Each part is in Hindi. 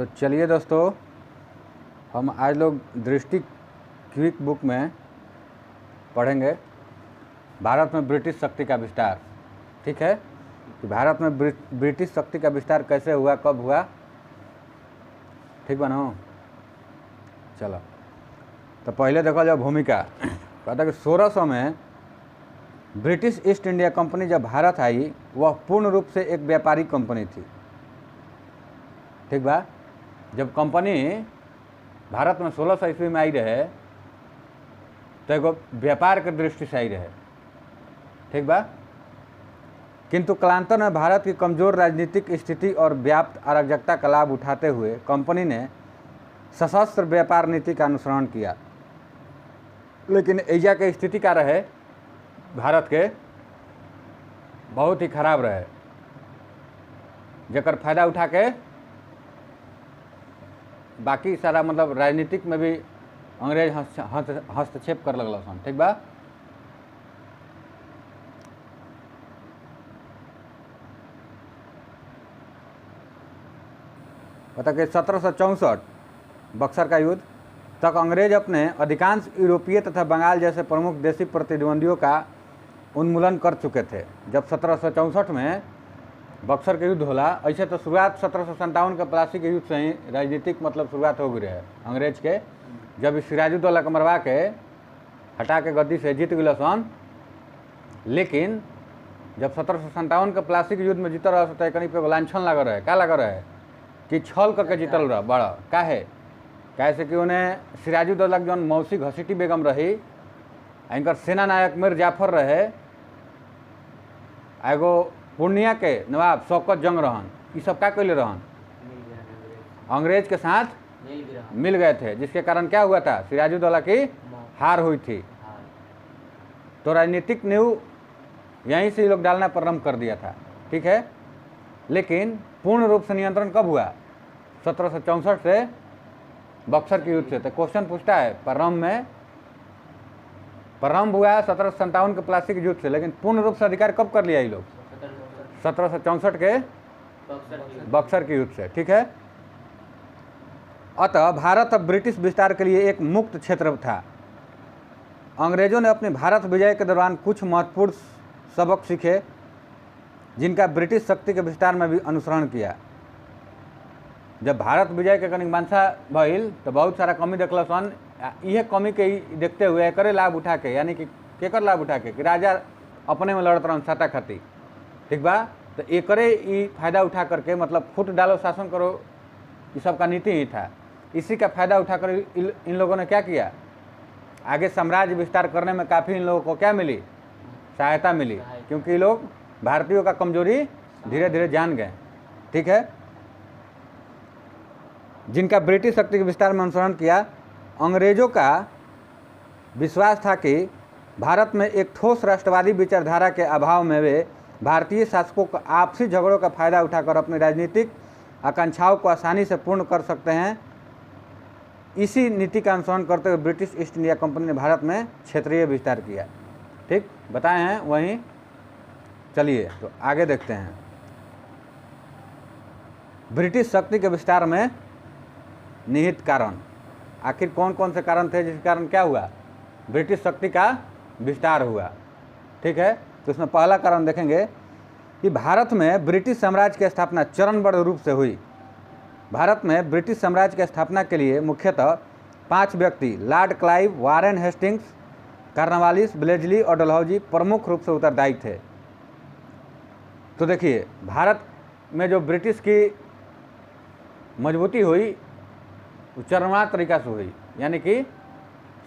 तो चलिए दोस्तों, हम आज लोग दृष्टि क्विक बुक में पढ़ेंगे भारत में ब्रिटिश शक्ति का विस्तार। ठीक है कि भारत में ब्रिटिश शक्ति का विस्तार कैसे हुआ, कब हुआ। ठीक बनो। चलो तो पहले देखो जाओ भूमिका। कहता कि 1600 में ब्रिटिश ईस्ट इंडिया कंपनी जब भारत आई, वह पूर्ण रूप से एक व्यापारिक कंपनी थी। ठीक बा। जब कंपनी भारत में 1600 ईस्वी में आई रहे तो एगो व्यापार के दृष्टि से आई रहे। ठीक बा। किंतु कालांतर में भारत की कमजोर राजनीतिक स्थिति और व्याप्त अराजकता का लाभ उठाते हुए कंपनी ने सशस्त्र व्यापार नीति का अनुसरण किया। लेकिन एजा के स्थिति का रहे भारत के बहुत ही खराब रहे, जकर फायदा उठा के बाकी सारा मतलब राजनीतिक में भी अंग्रेज हस्तक्षेप कर लगल सन। ठीक बा। बता कि 1764 बक्सर का युद्ध तक अंग्रेज अपने अधिकांश यूरोपीय तथा बंगाल जैसे प्रमुख देशी प्रतिद्वंदियों का उन्मूलन कर चुके थे। जब 1764 में बक्सर के युद्ध होला, ऐसे तो शुरुआत 1757 के प्लासी के युद्ध से ही राजनीतिक मतलब शुरुआत हो गई है अंग्रेज के। जब सिराजुद्दौला के मरवा के हटा के गद्दी से जीत गए सन, लेकिन जब 1757 के प्लासी के युद्ध में जीतल रहा तो कहीं पे लाछन लग रहे। का लग रहे कि छल करके जीतल रहा बड़ा। काहे कैसे कि उन्हें सिराजुद्दौला के जौन मौसी घसीटी बेगम रही, इनकर सेना नायक मीर जाफर रहे, एगो पूर्णिया के नवाब शौकत जंग रहन, ये सब क्या कैले रहन, अंग्रेज के साथ मिल गए थे, जिसके कारण क्या हुआ था, सिराजुद्दौला की हार हुई थी। तो राजनीतिक नींव यहीं से लोग डालना प्रारंभ कर दिया था। ठीक है। लेकिन पूर्ण रूप से नियंत्रण कब हुआ, 1764 से बक्सर के युद्ध से। तो क्वेश्चन पूछता है प्रारंभ हुआ 1757 के प्लासी के युद्ध से, लेकिन पूर्ण रूप से अधिकार कब कर लिया ये लोग, 1764 के बक्सर के युद्ध से। ठीक है। अतः भारत अब ब्रिटिश विस्तार के लिए एक मुक्त क्षेत्र था। अंग्रेजों ने अपने भारत विजय के दौरान कुछ महत्वपूर्ण सबक सीखे, जिनका ब्रिटिश शक्ति के विस्तार में भी अनुसरण किया। जब भारत विजय के कनिक मंशा भइल तो बहुत सारा कमी देखल सन। यह कमी के देखते हुए एकरे लाभ उठा के, यानी कि केकर लाभ उठा के कि राजा अपने में लड़त रहन सत्ता खातिर। ठीक बा। तो एकरे ये फायदा उठा करके मतलब फुट डालो शासन करो, ये सब का नीति ही था। इसी का फायदा उठाकर इन लोगों ने क्या किया, आगे साम्राज्य विस्तार करने में काफ़ी इन लोगों को क्या मिली, सहायता मिली, क्योंकि ये लोग भारतीयों का कमजोरी धीरे धीरे जान गए। ठीक है। जिनका ब्रिटिश शक्ति के विस्तार में अनुसरण किया। अंग्रेजों का विश्वास था कि भारत में एक ठोस राष्ट्रवादी विचारधारा के अभाव में वे भारतीय शासकों को आपसी झगड़ों का फायदा उठाकर अपनी राजनीतिक आकांक्षाओं को आसानी से पूर्ण कर सकते हैं। इसी नीति का अनुसरण करते हुए ब्रिटिश ईस्ट इंडिया कंपनी ने भारत में क्षेत्रीय विस्तार किया। ठीक बताए हैं वहीं। चलिए तो आगे देखते हैं ब्रिटिश शक्ति के विस्तार में निहित कारण। आखिर कौन कौन से कारण थे जिसके कारण क्या हुआ, ब्रिटिश शक्ति का विस्तार हुआ। ठीक है। तो इसमें पहला कारण देखेंगे कि भारत में ब्रिटिश साम्राज्य की स्थापना चरणबद्ध रूप से हुई। भारत में ब्रिटिश साम्राज्य की स्थापना के लिए मुख्यतः 5 व्यक्ति, Lord Clive, Warren Hastings, Cornwallis, ब्लेजली और डलहौजी प्रमुख रूप से उत्तरदायी थे। तो देखिए, भारत में जो ब्रिटिश की मजबूती हुई वो चरणवार तरीका से हुई, यानी कि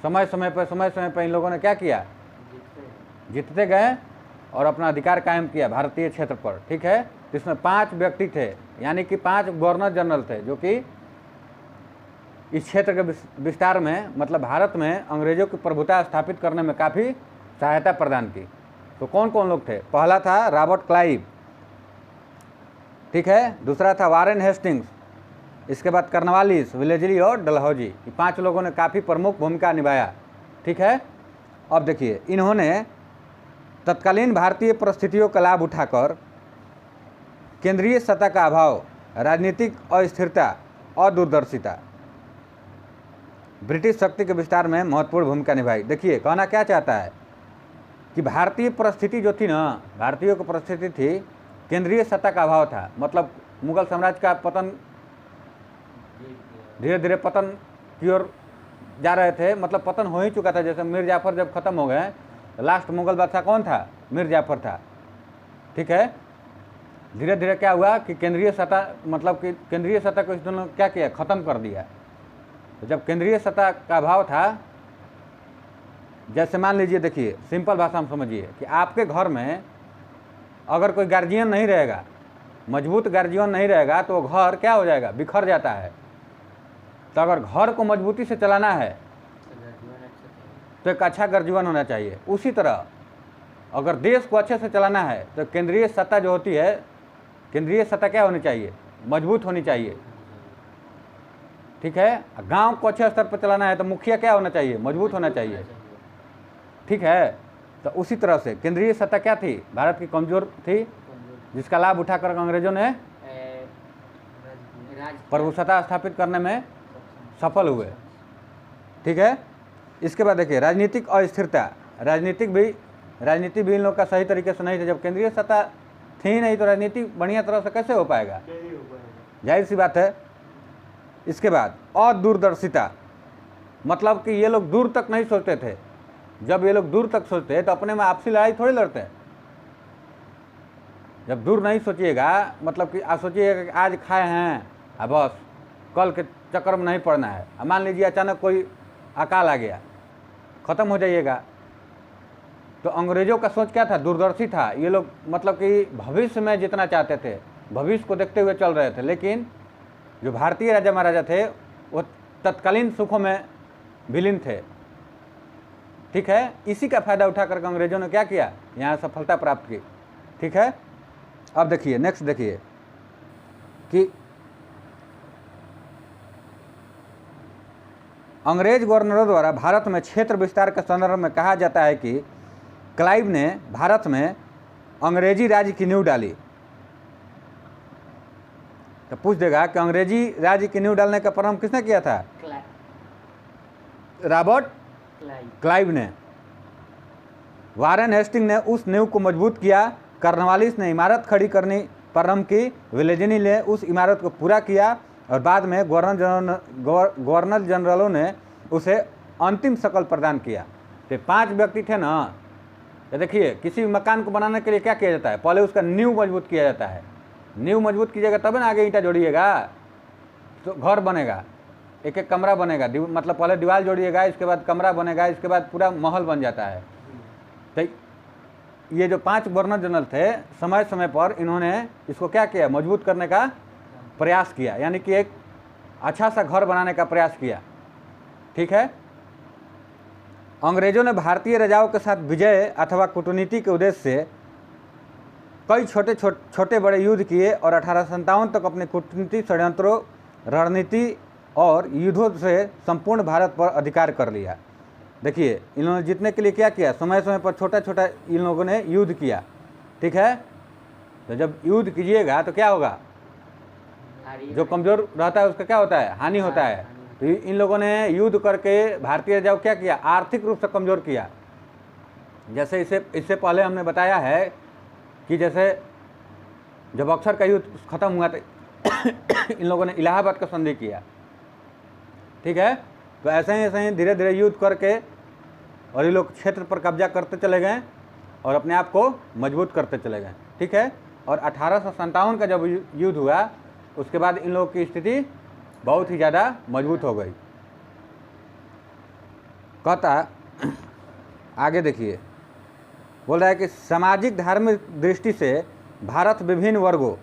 समय समय पर इन लोगों ने क्या किया, जीतते गए और अपना अधिकार कायम किया भारतीय क्षेत्र पर। ठीक है। तो इसमें 5 व्यक्ति थे, यानी कि 5 गवर्नर जनरल थे, जो कि इस क्षेत्र के विस्तार में मतलब भारत में अंग्रेजों की प्रभुता स्थापित करने में काफ़ी सहायता प्रदान की। तो कौन कौन लोग थे, पहला था रॉबर्ट क्लाइव। ठीक है। दूसरा था वारेन हेस्टिंग्स, इसके बाद कॉर्नवालिस, ब्लेजली और डलहौजी। ये 5 लोगों ने काफ़ी प्रमुख भूमिका निभाया। ठीक है। अब देखिए, इन्होंने तत्कालीन भारतीय परिस्थितियों का लाभ उठाकर केंद्रीय सत्ता का अभाव, राजनीतिक अस्थिरता अदूरदर्शिता ब्रिटिश शक्ति के विस्तार में महत्वपूर्ण भूमिका निभाई। देखिए कहना क्या चाहता है कि भारतीय परिस्थिति जो थी ना, भारतीयों की परिस्थिति थी, केंद्रीय सत्ता का अभाव था। मतलब मुगल साम्राज्य का पतन, धीरे धीरे पतन की ओर जा रहे थे, मतलब पतन हो ही चुका था। जैसे मीर जाफर जब खत्म हो गए, लास्ट मुगल बादशाह कौन था? मीर जाफर था। ठीक है, धीरे धीरे क्या हुआ कि केंद्रीय सत्ता, मतलब कि केंद्रीय सत्ता को इस दोनों क्या किया, ख़त्म कर दिया। तो जब केंद्रीय सत्ता का अभाव था, जैसे मान लीजिए, देखिए सिंपल भाषा में समझिए कि आपके घर में अगर कोई गार्जियन नहीं रहेगा, मजबूत गार्जियन नहीं रहेगा, तो घर क्या हो जाएगा, बिखर जाता है। तो अगर घर को मजबूती से चलाना है तो एक अच्छा गार्जियन होना चाहिए। उसी तरह अगर देश को अच्छे से चलाना है तो केंद्रीय सत्ता जो होती है, केंद्रीय सत्ता क्या होनी चाहिए, मजबूत होनी चाहिए। ठीक है, गांव को अच्छे स्तर पर चलाना है तो मुखिया क्या होना चाहिए, मजबूत होना चाहिए। ठीक है, तो उसी तरह से केंद्रीय सत्ता क्या थी, भारत की कमजोर थी, जिसका लाभ उठाकर अंग्रेजों ने प्रभुसत्ता स्थापित करने में सफल हुए। ठीक है, इसके बाद देखिए राजनीतिक अस्थिरता। राजनीति भी इन लोग का सही तरीके से नहीं था। जब केंद्रीय सत्ता थी नहीं तो राजनीति बढ़िया तरह से कैसे हो पाएगा, जाहिर सी बात है। इसके बाद अदूरदर्शिता, मतलब कि ये लोग दूर तक नहीं सोचते थे। जब ये लोग दूर तक सोचते तो अपने में आपसी लड़ाई थोड़ी लड़ते हैं। जब दूर नहीं सोचिएगा, मतलब कि आप सोचिएगा कि आज खाए हैं अब बस, कल के चक्कर में नहीं पड़ना है। मान लीजिए अचानक कोई अकाल आ गया, ख़त्म हो जाइएगा। तो अंग्रेज़ों का सोच क्या था, दूरदर्शी था। ये लोग मतलब कि भविष्य में जितना चाहते थे, भविष्य को देखते हुए चल रहे थे। लेकिन जो भारतीय राजा महाराजा थे वो तत्कालीन सुखों में विलीन थे। ठीक है, इसी का फ़ायदा उठा करके अंग्रेज़ों ने क्या किया, यहाँ सफलता प्राप्त की। ठीक है, अब देखिए नेक्स्ट, देखिए कि अंग्रेज गवर्नरों द्वारा भारत में क्षेत्र विस्तार के संदर्भ में कहा जाता है कि क्लाइव ने भारत में अंग्रेजी राज्य की नींव डाली। तो पूछ देगा कि अंग्रेजी राज्य की नींव डालने का प्रारंभ किसने किया था? रॉबर्ट क्लाइव ने। वारेन हेस्टिंग ने उस नींव को मजबूत किया, कॉर्नवालिस ने इमारत खड़ी करनी प्रारंभ की, वेलेजनी ने उस इमारत को पूरा किया और बाद में गवर्नर जनरलों ने उसे अंतिम शक्ल प्रदान किया। तो 5 व्यक्ति थे ना। तो देखिए किसी मकान को बनाने के लिए क्या किया जाता है, पहले उसका नींव मजबूत किया जाता है। नींव मजबूत कीजिएगा तब ना आगे ईंटा जोड़िएगा तो घर बनेगा, एक एक कमरा बनेगा। मतलब पहले दीवार जोड़िएगा, इसके बाद कमरा बनेगा, इसके बाद पूरा महल बन जाता है। तो ये जो 5 गवर्नर जनरल थे, समय समय पर इन्होंने इसको क्या किया, मजबूत करने का प्रयास किया, यानी कि एक अच्छा सा घर बनाने का प्रयास किया। ठीक है, अंग्रेजों ने भारतीय राजाओं के साथ विजय अथवा कूटनीति के उद्देश्य से कई छोटे बड़े युद्ध किए और 1857 तक अपनी कूटनीति, षड्यंत्रों, रणनीति और युद्धों से संपूर्ण भारत पर अधिकार कर लिया। देखिए इन्होंने जीतने के लिए क्या किया, समय समय पर छोटा छोटा इन लोगों ने युद्ध किया। ठीक है, तो जब युद्ध कीजिएगा तो क्या होगा, जो कमज़ोर रहता है उसका क्या होता है, हानि होता है। तो इन लोगों ने युद्ध करके भारतीय राजाओं क्या किया, आर्थिक रूप से कमज़ोर किया। जैसे इससे पहले हमने बताया है कि जैसे जब अक्सर का युद्ध खत्म हुआ तो इन लोगों ने इलाहाबाद का संधि किया। ठीक है, तो ऐसे ही धीरे धीरे युद्ध करके और ये लोग क्षेत्र पर कब्जा करते चले गए और अपने आप को मजबूत करते चले गए। ठीक है, और 1857 का जब युद्ध हुआ उसके बाद इन लोगों की स्थिति बहुत ही ज़्यादा मजबूत हो गई। कहता आगे देखिए, बोल रहा है कि सामाजिक धार्मिक दृष्टि से भारत विभिन्न वर्गों,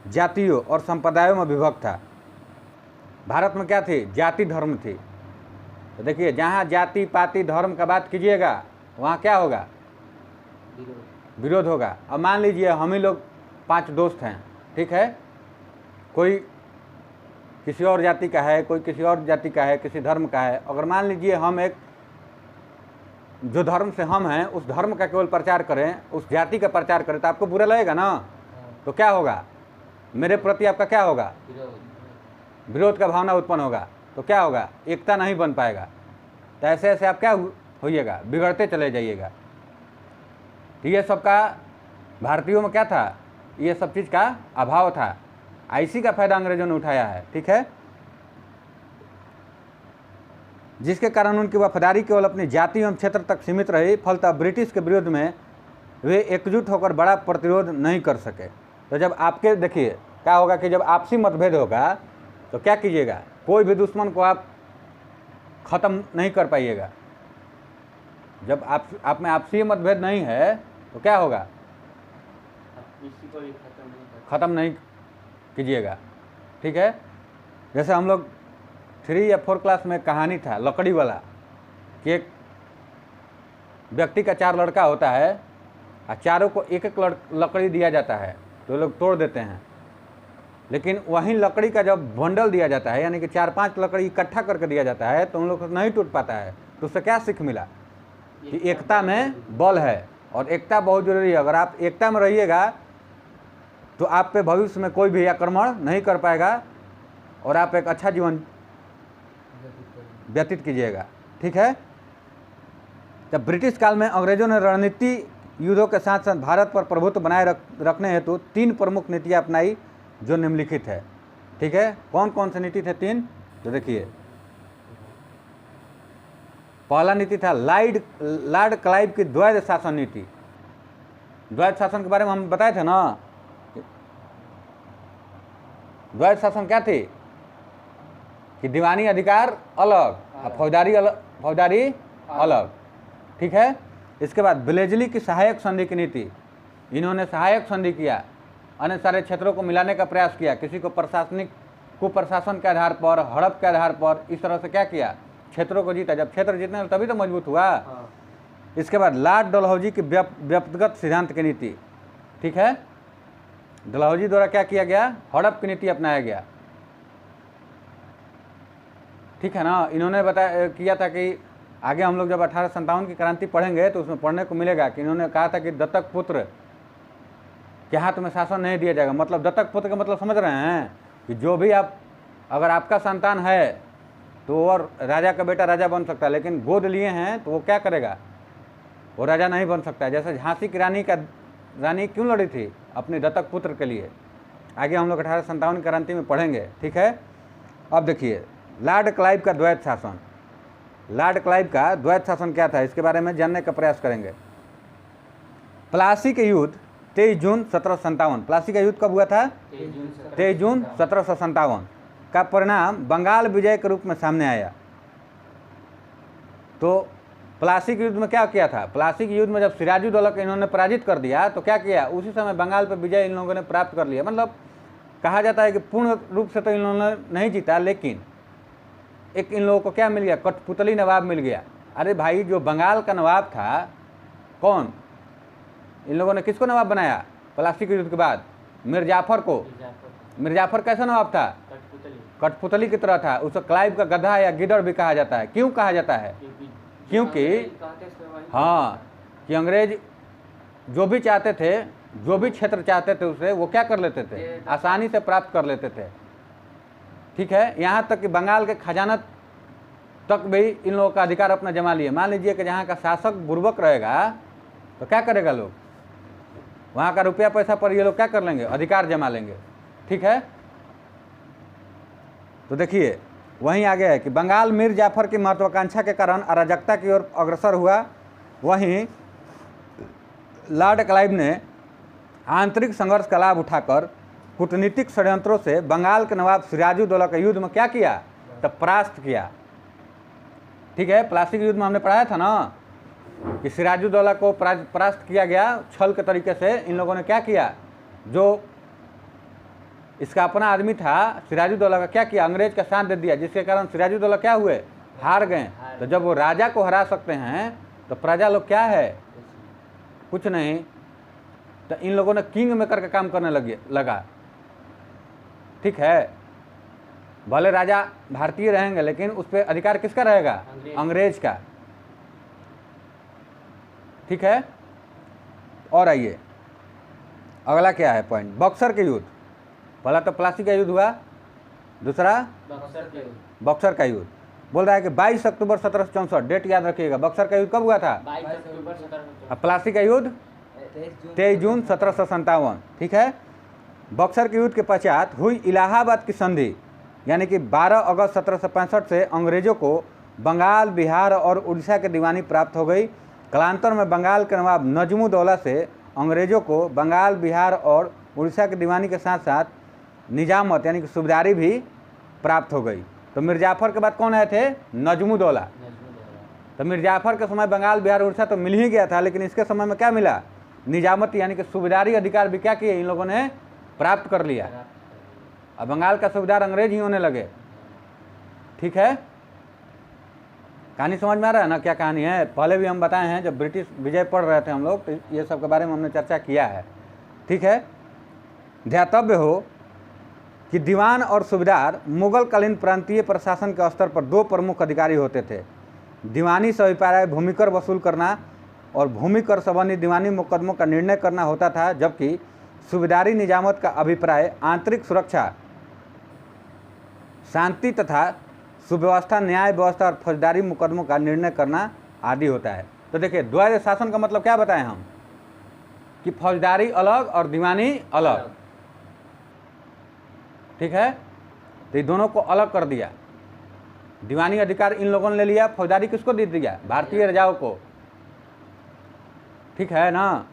जातियों और संप्रदायों में विभक्त था। भारत में क्या थी, जाति धर्म थी। तो देखिए जहाँ जाति पाति धर्म का बात कीजिएगा वहाँ क्या होगा, विरोध होगा। अब मान लीजिए हम ही लोग 5 दोस्त हैं। ठीक है, कोई किसी और जाति का है, कोई किसी और जाति का है, किसी धर्म का है। अगर मान लीजिए हम एक जो धर्म से हम हैं उस धर्म का केवल प्रचार करें, उस जाति का प्रचार करें, तो आपको बुरा लगेगा ना। तो क्या होगा, मेरे प्रति आपका क्या होगा, विरोध का भावना उत्पन्न होगा तो क्या होगा, एकता नहीं बन पाएगा। तो ऐसे ऐसे आप क्या होइएगा, बिगड़ते चले जाइएगा। तो ये सबका भारतीयों में क्या था, ये सब चीज़ का अभाव था। इसी का फायदा अंग्रेजों ने उठाया है, ठीक है, जिसके कारण उनकी वफादारी केवल अपनी जाति एवं क्षेत्र तक सीमित रही। फलतः ब्रिटिश के विरोध में वे एकजुट होकर बड़ा प्रतिरोध नहीं कर सके। तो जब आपके देखिए क्या होगा कि जब आपसी मतभेद होगा तो क्या कीजिएगा, कोई भी दुश्मन को आप ख़त्म नहीं कर पाइएगा। जब आप में आपसी मतभेद नहीं है तो क्या होगा, किसी को भी ख़त्म नहीं कीजिएगा, ठीक है। जैसे हम लोग 3 या 4 क्लास में कहानी था लकड़ी वाला कि एक व्यक्ति का 4 लड़का होता है और चारों को एक एक लकड़ी दिया जाता है तो लोग तोड़ देते हैं, लेकिन वहीं लकड़ी का जब बंडल दिया जाता है यानी कि 4-5 लकड़ी इकट्ठा करके दिया जाता है तो उन लोग को नहीं टूट पाता है। तो उससे क्या सीख मिला कि एकता में बल है और एकता बहुत ज़रूरी है। अगर आप एकता में रहिएगा तो आप पे भविष्य में कोई भी आक्रमण नहीं कर पाएगा और आप एक अच्छा जीवन व्यतीत कीजिएगा, ठीक है। जब ब्रिटिश काल में अंग्रेजों ने रणनीति युद्धों के साथ साथ भारत पर प्रभुत्व बनाए रखने हेतु 3 प्रमुख नीतियां अपनाई जो निम्नलिखित है, ठीक है। कौन कौन सी नीति थे 3, तो देखिए पहला नीति था लॉर्ड क्लाइव की द्वैध शासन नीति। द्वैध शासन के बारे में हम बताए थे ना, द्वैध शासन क्या थी कि दीवानी अधिकार अलग और फौजदारी अलग, ठीक है। इसके बाद ब्लेजली की सहायक संधि की नीति, इन्होंने सहायक संधि किया, अन्य सारे क्षेत्रों को मिलाने का प्रयास किया, किसी को कुप्रशासन के आधार पर, हड़प के आधार पर, इस तरह से क्या किया, क्षेत्रों को जीता। जब क्षेत्र जीतने तभी तो मजबूत हुआ। इसके बाद लॉर्ड डलहौजी की व्यक्तिगत सिद्धांत की नीति, ठीक है। डलहौजी द्वारा क्या किया गया, हड़प की नीति अपनाया गया, ठीक है ना। इन्होंने किया था कि आगे हम लोग जब 1857 की क्रांति पढ़ेंगे तो उसमें पढ़ने को मिलेगा कि इन्होंने कहा था कि दत्तक पुत्र के हाथ में शासन नहीं दिया जाएगा। मतलब दत्तक पुत्र का मतलब समझ रहे हैं कि जो भी अगर आपका संतान है तो और राजा का बेटा राजा बन सकता है, लेकिन गोद लिए हैं तो वो क्या करेगा, वो राजा नहीं बन सकता। जैसे झांसी की रानी क्यों लड़ी थी, अपने दत्तक पुत्र के लिए। आगे हम लोग 1857 की क्रांति में पढ़ेंगे, ठीक है। अब देखिए लॉर्ड क्लाइव का द्वैध शासन, लॉर्ड क्लाइव का द्वैध शासन क्या था इसके बारे में जानने का प्रयास करेंगे। प्लासी के युद्ध 23 जून 1757, प्लासी का युद्ध कब हुआ था, 23 जून 1757 का परिणाम बंगाल विजय के रूप में सामने आया। तो प्लासी के युद्ध में क्या किया था, प्लासी के युद्ध में जब सिराजुद्दौला को इन्होंने पराजित कर दिया तो क्या किया, उसी समय बंगाल पर विजय इन लोगों ने प्राप्त कर लिया। मतलब कहा जाता है कि पूर्ण रूप से तो इन लोगों ने नहीं जीता, लेकिन एक इन लोगों को क्या मिल गया, कठपुतली नवाब मिल गया। अरे भाई जो बंगाल का नवाब था कौन, इन लोगों ने किसको नवाब बनाया प्लासी के युद्ध के बाद, मिर्जाफर को। मिर्जाफर कैसा नवाब था, कठपुतली की तरह था। उसे क्लाइव का गधा या गिदड़ भी कहा जाता है। क्यों कहा जाता है, क्योंकि हाँ कि अंग्रेज जो भी चाहते थे, जो भी क्षेत्र चाहते थे उसे वो क्या कर लेते थे, आसानी से प्राप्त कर लेते थे, ठीक है। यहाँ तक कि बंगाल के खजाना तक भी इन लोगों का अधिकार अपना जमा लिए। मान लीजिए कि जहाँ का शासक बुर्बक रहेगा तो क्या करेगा, लोग वहाँ का रुपया पैसा पर ये लोग क्या कर लेंगे, अधिकार जमा लेंगे, ठीक है। तो देखिए वहीं आगे है कि बंगाल मीर जाफर की महत्वाकांक्षा के कारण अराजकता की ओर अग्रसर हुआ। वहीं लॉर्ड क्लाइव ने आंतरिक संघर्ष का लाभ उठाकर कूटनीतिक षड्यंत्रों से बंगाल के नवाब सिराजुद्दौला के युद्ध में क्या किया, तब परास्त किया, ठीक है। प्लासी के युद्ध में हमने पढ़ाया था ना कि सिराजुद्दौला को परास्त किया गया छल के तरीके से। इन लोगों ने क्या किया, जो इसका अपना आदमी था सिराजुद्दौला का क्या किया, अंग्रेज का साथ दे दिया, जिसके कारण सिराजुद्दौला क्या हुए, हार गए। तो जब वो राजा को हरा सकते हैं तो प्रजा लोग क्या है, कुछ नहीं। तो इन लोगों ने किंग मेकर का काम करने लगा, ठीक है। भले राजा भारतीय रहेंगे लेकिन उस पर अधिकार किसका रहेगा, अंग्रेज का, ठीक है। और आइए अगला क्या है पॉइंट, बक्सर के युद्ध। पहला तो प्लासी का युद्ध हुआ, दूसरा बक्सर के युद्ध, बक्सर का युद्ध। बोल रहा है कि 22 अक्टूबर 1764, डेट याद रखिएगा। बक्सर का युद्ध कब हुआ था? 22 अक्टूबर 1754, और प्लासी का युद्ध 23 जून 1757। ठीक है। बक्सर के युद्ध के पश्चात हुई इलाहाबाद की संधि, यानी कि 12 अगस्त 1765 से अंग्रेजों को बंगाल, बिहार और उड़ीसा की दीवानी प्राप्त हो गई। कालांतर में बंगाल के नवाब नजमुद्दौला से अंग्रेजों को बंगाल, बिहार और उड़ीसा की दीवानी के साथ साथ निजामत यानी कि सूबेदारी भी प्राप्त हो गई। तो मीर जाफर के बाद कौन आए थे? नजमुद्दौला। तो मीर जाफर के समय बंगाल, बिहार, उड़ीसा तो मिल ही गया था, लेकिन इसके समय में क्या मिला? निजामत यानी कि सूबेदारी अधिकार भी क्या किए इन लोगों ने? प्राप्त कर लिया। अब बंगाल का सूबेदार अंग्रेज ही होने लगे। ठीक है, कहानी समझ में आ रहा है ना क्या कहानी है? पहले भी हम बताए हैं, जब ब्रिटिश विजय पढ़ रहे थे हम लोग, तो ये सब के बारे में हमने चर्चा किया है। ठीक है। ध्यातव्य हो कि दीवान और सूबेदार मुगलकालीन प्रांतीय प्रशासन के स्तर पर दो प्रमुख अधिकारी होते थे। दीवानी से अभिप्राय भूमिकर वसूल करना और भूमिकर संबंधी दीवानी मुकदमों का निर्णय करना होता था, जबकि सूबेदारी निजामत का अभिप्राय आंतरिक सुरक्षा, शांति तथा सुव्यवस्था, न्याय व्यवस्था और फौजदारी मुकदमों का निर्णय करना आदि होता है। तो देखिए, द्वैध शासन का मतलब क्या बताएं हम? कि फौजदारी अलग और दीवानी अलग। ठीक है। तो ये दोनों को अलग कर दिया। दीवानी अधिकार इन लोगों ने ले लिया, फौजदारी किसको दे दिया? भारतीय राजाओं को। ठीक है ना।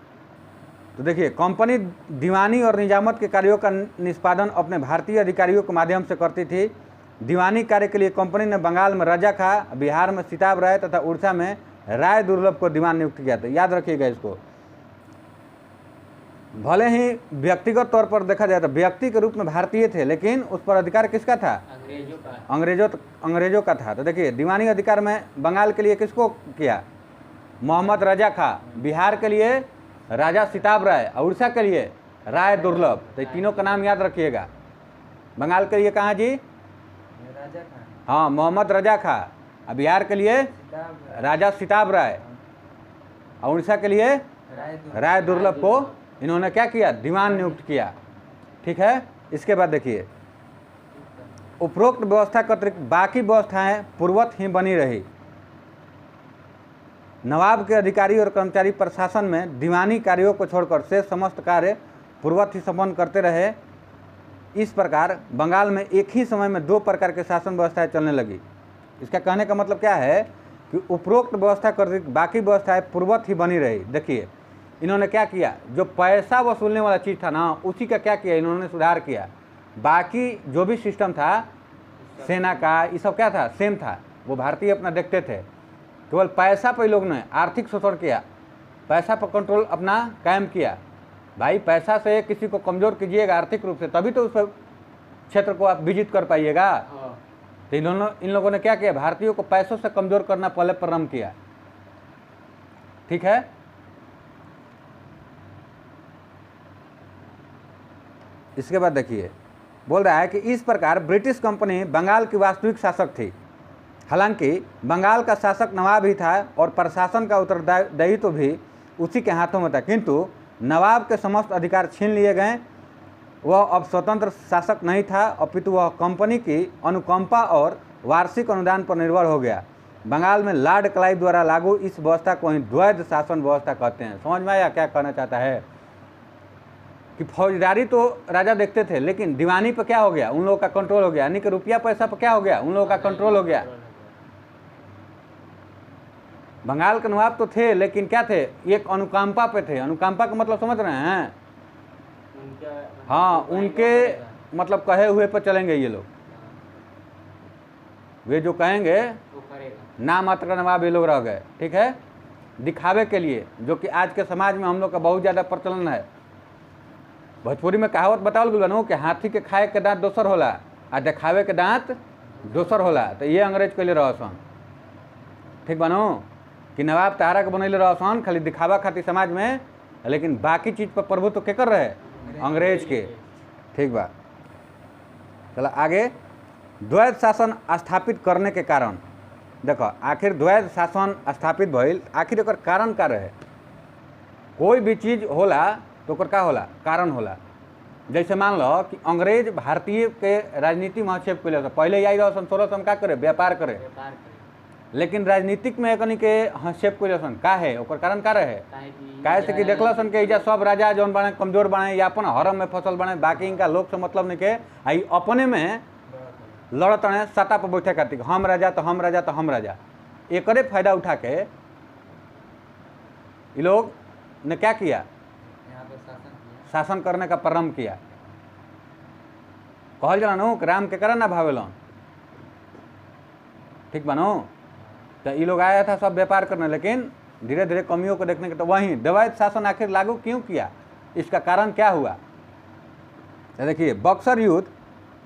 तो देखिए, कंपनी दीवानी और निजामत के कार्यों का निष्पादन अपने भारतीय अधिकारियों के माध्यम से करती थी। दीवानी कार्य के लिए कंपनी ने बंगाल में राजा खां, बिहार में सिताब राय तथा उड़ीसा में राय दुर्लभ को दीवान नियुक्त किया था। याद रखिएगा इसको। भले ही व्यक्तिगत तौर पर देखा जाए तो व्यक्ति के रूप में भारतीय थे, लेकिन उस पर अधिकार किसका था? अंग्रेजों का। अंग्रेजों का था। तो देखिए, दीवानी अधिकार में बंगाल के लिए किसको किया? मोहम्मद रजा खां। बिहार के लिए राजा सिताब राय और उड़ीसा के लिए राय दुर्लभ। तो तीनों का नाम याद रखिएगा। बंगाल के लिए कहाँ जी? हाँ, मोहम्मद रजा खां। और बिहार के लिए राजा सिताब राय और उड़ीसा के लिए राय दुर्लभ को इन्होंने क्या किया? दीवान नियुक्त किया। ठीक है। इसके बाद देखिए, उपरोक्त व्यवस्था के अतिरिक्त बाकी व्यवस्थाएं पूर्ववत ही बनी रही। नवाब के अधिकारी और कर्मचारी प्रशासन में दीवानी कार्यों को छोड़कर से समस्त कार्य पूर्ववत ही संपन्न करते रहे। इस प्रकार बंगाल में एक ही समय में दो प्रकार के शासन व्यवस्थाएं चलने लगी। इसका कहने का मतलब क्या है? कि उपरोक्त व्यवस्था के अतिरिक्त बाकी व्यवस्थाएं पूर्ववत ही बनी रही। देखिए, इन्होंने क्या किया? जो पैसा वसूलने वाला चीज़ था ना, उसी का क्या किया? इन्होंने सुधार किया। बाकी जो भी सिस्टम था सेना का, ये सब क्या था? सेम था। वो भारतीय अपना देखते थे। केवल पैसा पर लोग ने आर्थिक शोषण किया, पैसा पर कंट्रोल अपना कायम किया। भाई, पैसा से किसी को कमज़ोर कीजिएगा आर्थिक रूप से, तभी तो उस क्षेत्र को आप विजित कर पाइएगा। तो इन लोगों ने क्या किया? भारतीयों को पैसों से कमज़ोर करना पहले प्रारंभ किया। ठीक है। इसके बाद देखिए, बोल रहा है कि इस प्रकार ब्रिटिश कंपनी बंगाल की वास्तविक शासक थी। हालांकि बंगाल का शासक नवाब ही था और प्रशासन का उत्तरदायित्व भी उसी के हाथों में था, किंतु नवाब के समस्त अधिकार छीन लिए गए। वह अब स्वतंत्र शासक नहीं था, अपितु वह कंपनी की अनुकंपा और वार्षिक अनुदान पर निर्भर हो गया। बंगाल में लॉर्ड क्लाइव द्वारा लागू इस व्यवस्था को ही द्वैध शासन व्यवस्था कहते हैं। समझ में आया क्या कहना चाहता है? कि फौजदारी तो राजा देखते थे, लेकिन दीवानी पर क्या हो गया? उन लोगों का कंट्रोल हो गया। यानी कि रुपया पैसा पर क्या हो गया? उन लोगों का कंट्रोल हो गया। बंगाल के नवाब तो थे, लेकिन क्या थे? एक अनुकंपा पे थे। अनुकंपा का मतलब समझ रहे हैं? हाँ, उनके मतलब कहे हुए पर चलेंगे ये लोग। वे जो कहेंगे नाम मात्र का नवाब ये लोग रह गए। ठीक है। दिखावे के लिए, जो कि आज के समाज में हम लोग का बहुत ज़्यादा प्रचलन है। भोजपुरी में कहावत बताओ गलो कि हाथी के खाए के दांत दोसर होला आ दिखावे के दांत दोसर होला। तो ये अंग्रेज के लिए रहसन। ठीक बनो कि नवाब तारा के बनैले रहसन खाली दिखावा खातिर समाज में, लेकिन बाकी चीज़ पर प्रभुत्व के कर रहे? अंग्रेज के। ठीक बा। चलो आगे। द्वैध शासन स्थापित करने के कारण, देखो आखिर द्वैध शासन स्थापित भइल, आखिर एकर कारण का रहे? कोई भी चीज़ होला तो ओकर का होला? कारण होला। जैसे मान लो कि अंग्रेज भारतीय के राजनीति में हस्तक्षेप कैले। पहले आई रहा सोलह सौ का करे व्यापार करे, व्यापार करे लेकिन राजनीतिक में एकनी के हस्तक्षेप कैले का है, ओकर कारण का रहे? काहे से कि देखल सन के एजा सब राजा जौन बने कमजोर बने या अपन हरम में फसल बने, बाकी इनका लोग से मतलब नहीं के आई अपने में लड़त रहे सत्ता पर बैठे खातिर, हम राजा तो हम राजा तो हम राजा। एकरे फायदा उठा के ये लोग ने क्या किया? यहाँ पर शासन किया। शासन करने का प्रारंभ किया। कहल जला नो राम के करा ना भावेलन, ठीक बनो। तो ये लोग आया था सब व्यापार करने, लेकिन धीरे धीरे कमियों को देखने के तो वहीं दैवायत शासन आखिर लागू क्यों किया, इसका कारण क्या हुआ? तो देखिए बक्सर युद्ध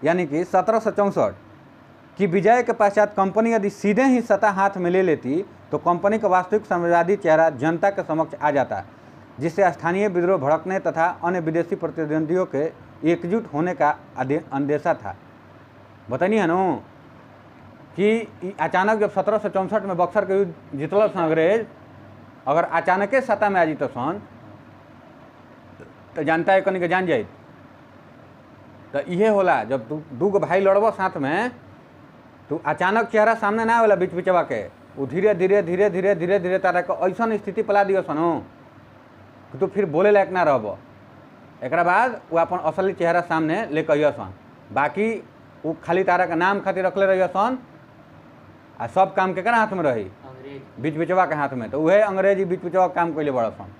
यानी कि 1764 की विजय के पश्चात कंपनी यदि सीधे ही सत्ता हाथ में ले लेती तो कंपनी का वास्तविक साम्राज्यवादी चेहरा जनता के समक्ष आ जाता, जिससे स्थानीय विद्रोह भड़कने तथा अन्य विदेशी प्रतिद्वंदियों के एकजुट होने का अंदेशा था। बताइए है नो कि अचानक जब 1764 में बक्सर के युद्ध जीतल सन अंग्रेज, अगर अचानक सत्ता में आ जीत सन तो जनता एक के जान जाए। तो ये होला जब दू गो भाई लड़ब साथ में तो अचानक चेहरा सामने ना होला बीच बीचवा के, वो धीरे धीरे धीरे धीरे धीरे धीरे तारा के ऐसा स्थिति पला दियो सनो कि तू फिर बोले लायक ना रहब। एक बाद वो अपन असली चेहरा सामने लेके अइय सन, बाकी वो खाली तारा के नाम खातिर रखले रहिए सन आ सब काम के हाथ में रही? अंग्रेज बीच बिचवा के हाथ में। तो वह अंग्रेजी बीच बिचवा काम कैले बड़ा सन।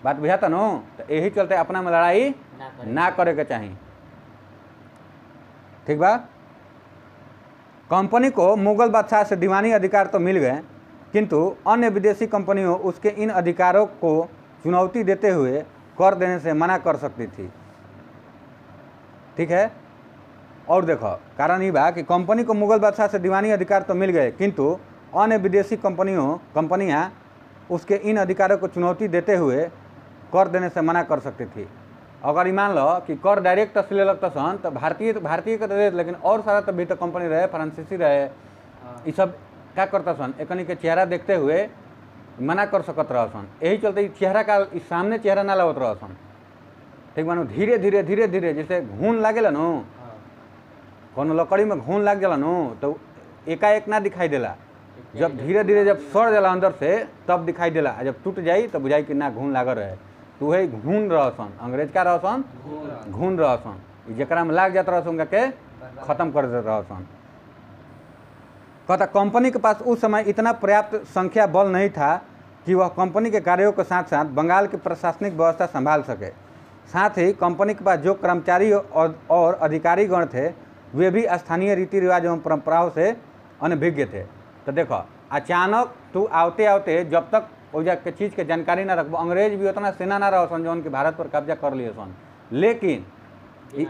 बात बुझाता नो। तो यही चलते अपना में लड़ाई ना करे के चाहिए, ठीक बा। कंपनी को मुगल बादशाह से दीवानी अधिकार तो मिल गए, किंतु अन्य विदेशी कंपनियों उसके इन अधिकारों को चुनौती देते हुए कर देने से मना कर सकती थी, ठीक है। और देखो कारण ये बा कि कंपनी को मुगल बादशाह से दीवानी अधिकार तो मिल गए, किंतु अन्य विदेशी कंपनियां उसके इन अधिकारों को चुनौती देते हुए कर देने से मना कर सकती थी। अगर मान लो कि कर डायरेक्ट असले लगता सन तो भारतीय के दे, लेकिन और सारा तो भी तो कंपनी रहे, फ्रांसीसी रहे, ये सब क्या करता सन एकनी के चेहरा देखते हुए मना कर सकत रह सन। यही चलते चेहरा का सामने चेहरा ना लगत रह सन, ठीक मानो। धीरे धीरे धीरे धीरे जैसे घून लागेला नो, कोनो लकड़ी में घून लाग जाला नो तो एकाएक ना दिखाई देला, जब धीरे धीरे जब सड़ जाला अंदर से तब दिखाई देला, जब टूट जाई तो बुझाई कि ना घून लागल रहे। तो वही घून रहसन, अंग्रेज का रहसन घून रहसन, जरा में लाग जाता रहसन के खत्म कर देते रहसन। कहता कंपनी के पास उस समय इतना पर्याप्त संख्या बल नहीं था कि वह कंपनी के कार्यों के साथ साथ बंगाल की प्रशासनिक व्यवस्था संभाल सके। साथ ही कंपनी के पास जो कर्मचारी और अधिकारीगण थे वे भी स्थानीय रीति रिवाज एवं परंपराओं से अनभिज्ञ थे। तो देखो अचानक तू आते आते जब तक ओजा के चीज़ के जानकारी ना रखबो, अंग्रेज भी उतना सेना ना रहो सन जो उनके भारत पर कब्जा कर लिए सन, लेकिन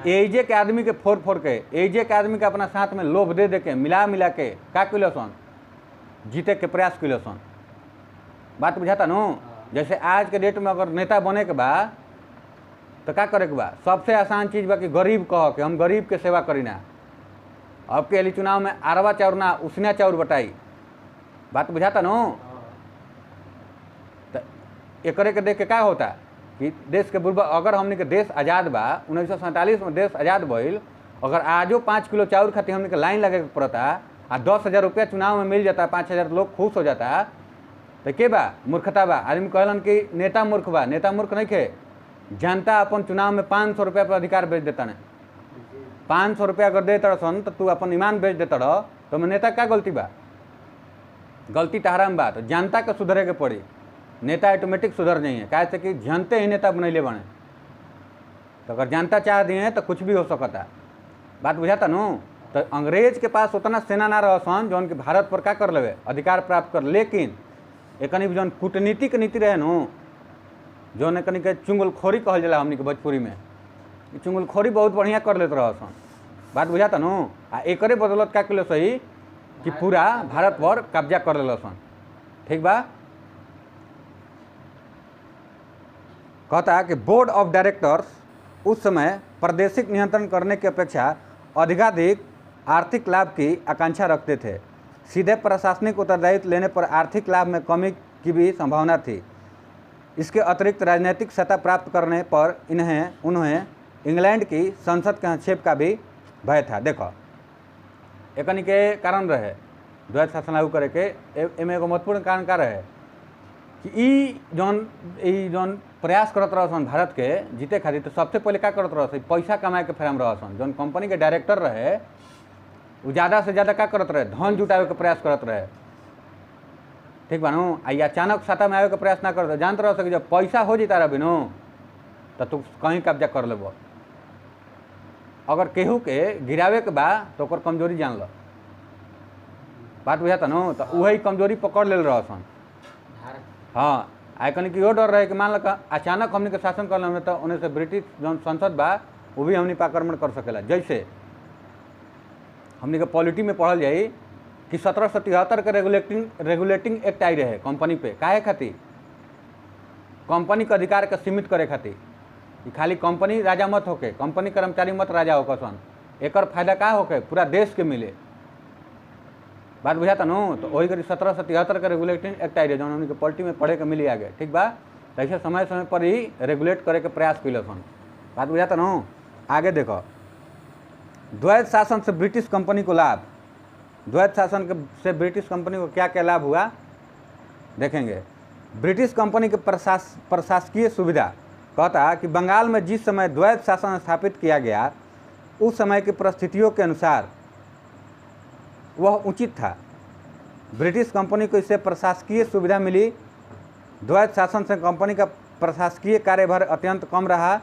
एजे के आदमी के फोड़ के एजे के आदमी के अपना साथ में लोभ दे के मिला के का कैलो सन जीते के प्रयास कैलो सन। बात बुझाता नो। जैसे आज के डेट में अगर नेता बने के बा तो क्या करे के बा, सबसे आसान चीज़ बा कि गरीब कह के हम गरीब के सेवा करी ना। अब के चुनाव में अरवा चाउर ना उसना चाउर बटाई। बात बुझाता नो। तो एकरे के देख के क्या होता कि देश के बुर्बा अगर हमने के देश आज़ाद बा 1947 में देश आज़ाद भइल, अगर आजो 5 किलो चाउर खातिर हमने के लाइन लगे के पड़ता आ 10,000 रुपया चुनाव में मिल जाता, 5,000 लोग खुश हो जाता, तो के बा मूर्खता बा। आदमी कहलन कि नेता मूर्ख बा, नेता मूर्ख नहीं खे, जनता अपन चुनाव में 500 रुपया पर अधिकार बेच देता ने। 500 रुपया अगर देता सन तो तू अपन ईमान बेच देता रह, तो मैं नेता क्या गलती बा? गलती तहरा में बा। तो जनता के सुधरे के पड़ी, नेता ऑटोमेटिक सुधर नहीं है, कैसे कि जनते ही नेता बनैले बने। तो अगर जनता चाह दिए तो कुछ भी हो सकता। बात बुझाता नो। तो अंग्रेज के पास उतना सेना ना रह सन जो उनके भारत पर क्या कर लेवे अधिकार प्राप्त कर, लेकिन एकनी जौन कूटनीतिक नीति रहे नो, जौन एकनी के चुंगलखोरी कहल जाला हमनी के भोजपुरी में, चुंगलखोरी बहुत बढ़िया कर लेते रह सन। बात बुझाता नो। आ एकरे बदौलत क्या कैलो सही कि पूरा भारत पर कब्जा कर ले सन, ठीक बा। कहता कि बोर्ड ऑफ डायरेक्टर्स उस समय प्रादेशिक नियंत्रण करने की अपेक्षा अधिकाधिक आर्थिक लाभ की आकांक्षा रखते थे। सीधे प्रशासनिक उत्तरदायित्व लेने पर आर्थिक लाभ में कमी की भी संभावना थी। इसके अतिरिक्त राजनीतिक सत्ता प्राप्त करने पर उन्हें इंग्लैंड की संसद के हस्तक्षेप का भी भय था। देखो एकनी के कारण रहे द्वैत शासन लागू करे के एमे एगो महत्वपूर्ण कारण का रहे कि ई जौन प्रयास करत रहसन भारत के जीते खातिर, तो सबसे पहले का करत रहसन पैसा कमाए के फेरम रहसन। जौन कंपनी के डायरेक्टर रहे वो ज़्यादा से ज़्यादा का करत रहे, धन जुटावे के प्रयास करत रहे, ठीक बा नु। आ अचानक सत्ता में आवे के प्रयास ना करत, जानते रह कि जब पैसा हो जीता रह बिनु तो तू कहीं कब्जा कर लेब। अगर केहू के गिरावे के बा तो ओकर कमजोरी जान लो, बात बुझाता नु। तो वही कमजोरी पकड़ ले रहसन। हाँ, आइकन की इहो डर रहे कि मान लो अचानक हमनी के शासन कर लें तो उन्हें से ब्रिटिश जौन संसद बा वो भी हमनी पर आक्रमण कर सकेला। जैसे हमनी के पॉलिटी में पढ़ल जाई कि 1773 के रेगुलेटिंग एक्ट आई रहे कंपनी पे। काहे खातिर? कंपनी के अधिकार के सीमित करे खातिर कि खाली कंपनी राजा मत होके, कंपनी कर्मचारी मत राजा होकर सन। एकर फायदा का होके पूरा देश के मिले, बात बुझाता नु। तो वही करी 1773 के रेगुलेटिंग एक्ट आई रहे जौन हमनी के पॉलिटी में पढ़े के मिली आगे, ठीक बा। तो ऐसे समय समय पर ही रेगुलेट करे के प्रयास कैल सन, बात बुझाता नु। आगे देखो, द्वैत शासन से ब्रिटिश कंपनी को लाभ। द्वैत शासन से ब्रिटिश कंपनी को क्या क्या लाभ हुआ देखेंगे। ब्रिटिश कंपनी के प्रशासकीय सुविधा कहता कि बंगाल में जिस समय द्वैत शासन स्थापित किया गया उस समय की परिस्थितियों के अनुसार वह उचित था। ब्रिटिश कंपनी को इससे प्रशासकीय सुविधा मिली। द्वैत शासन से कंपनी का प्रशासकीय कार्यभार अत्यंत कम रहा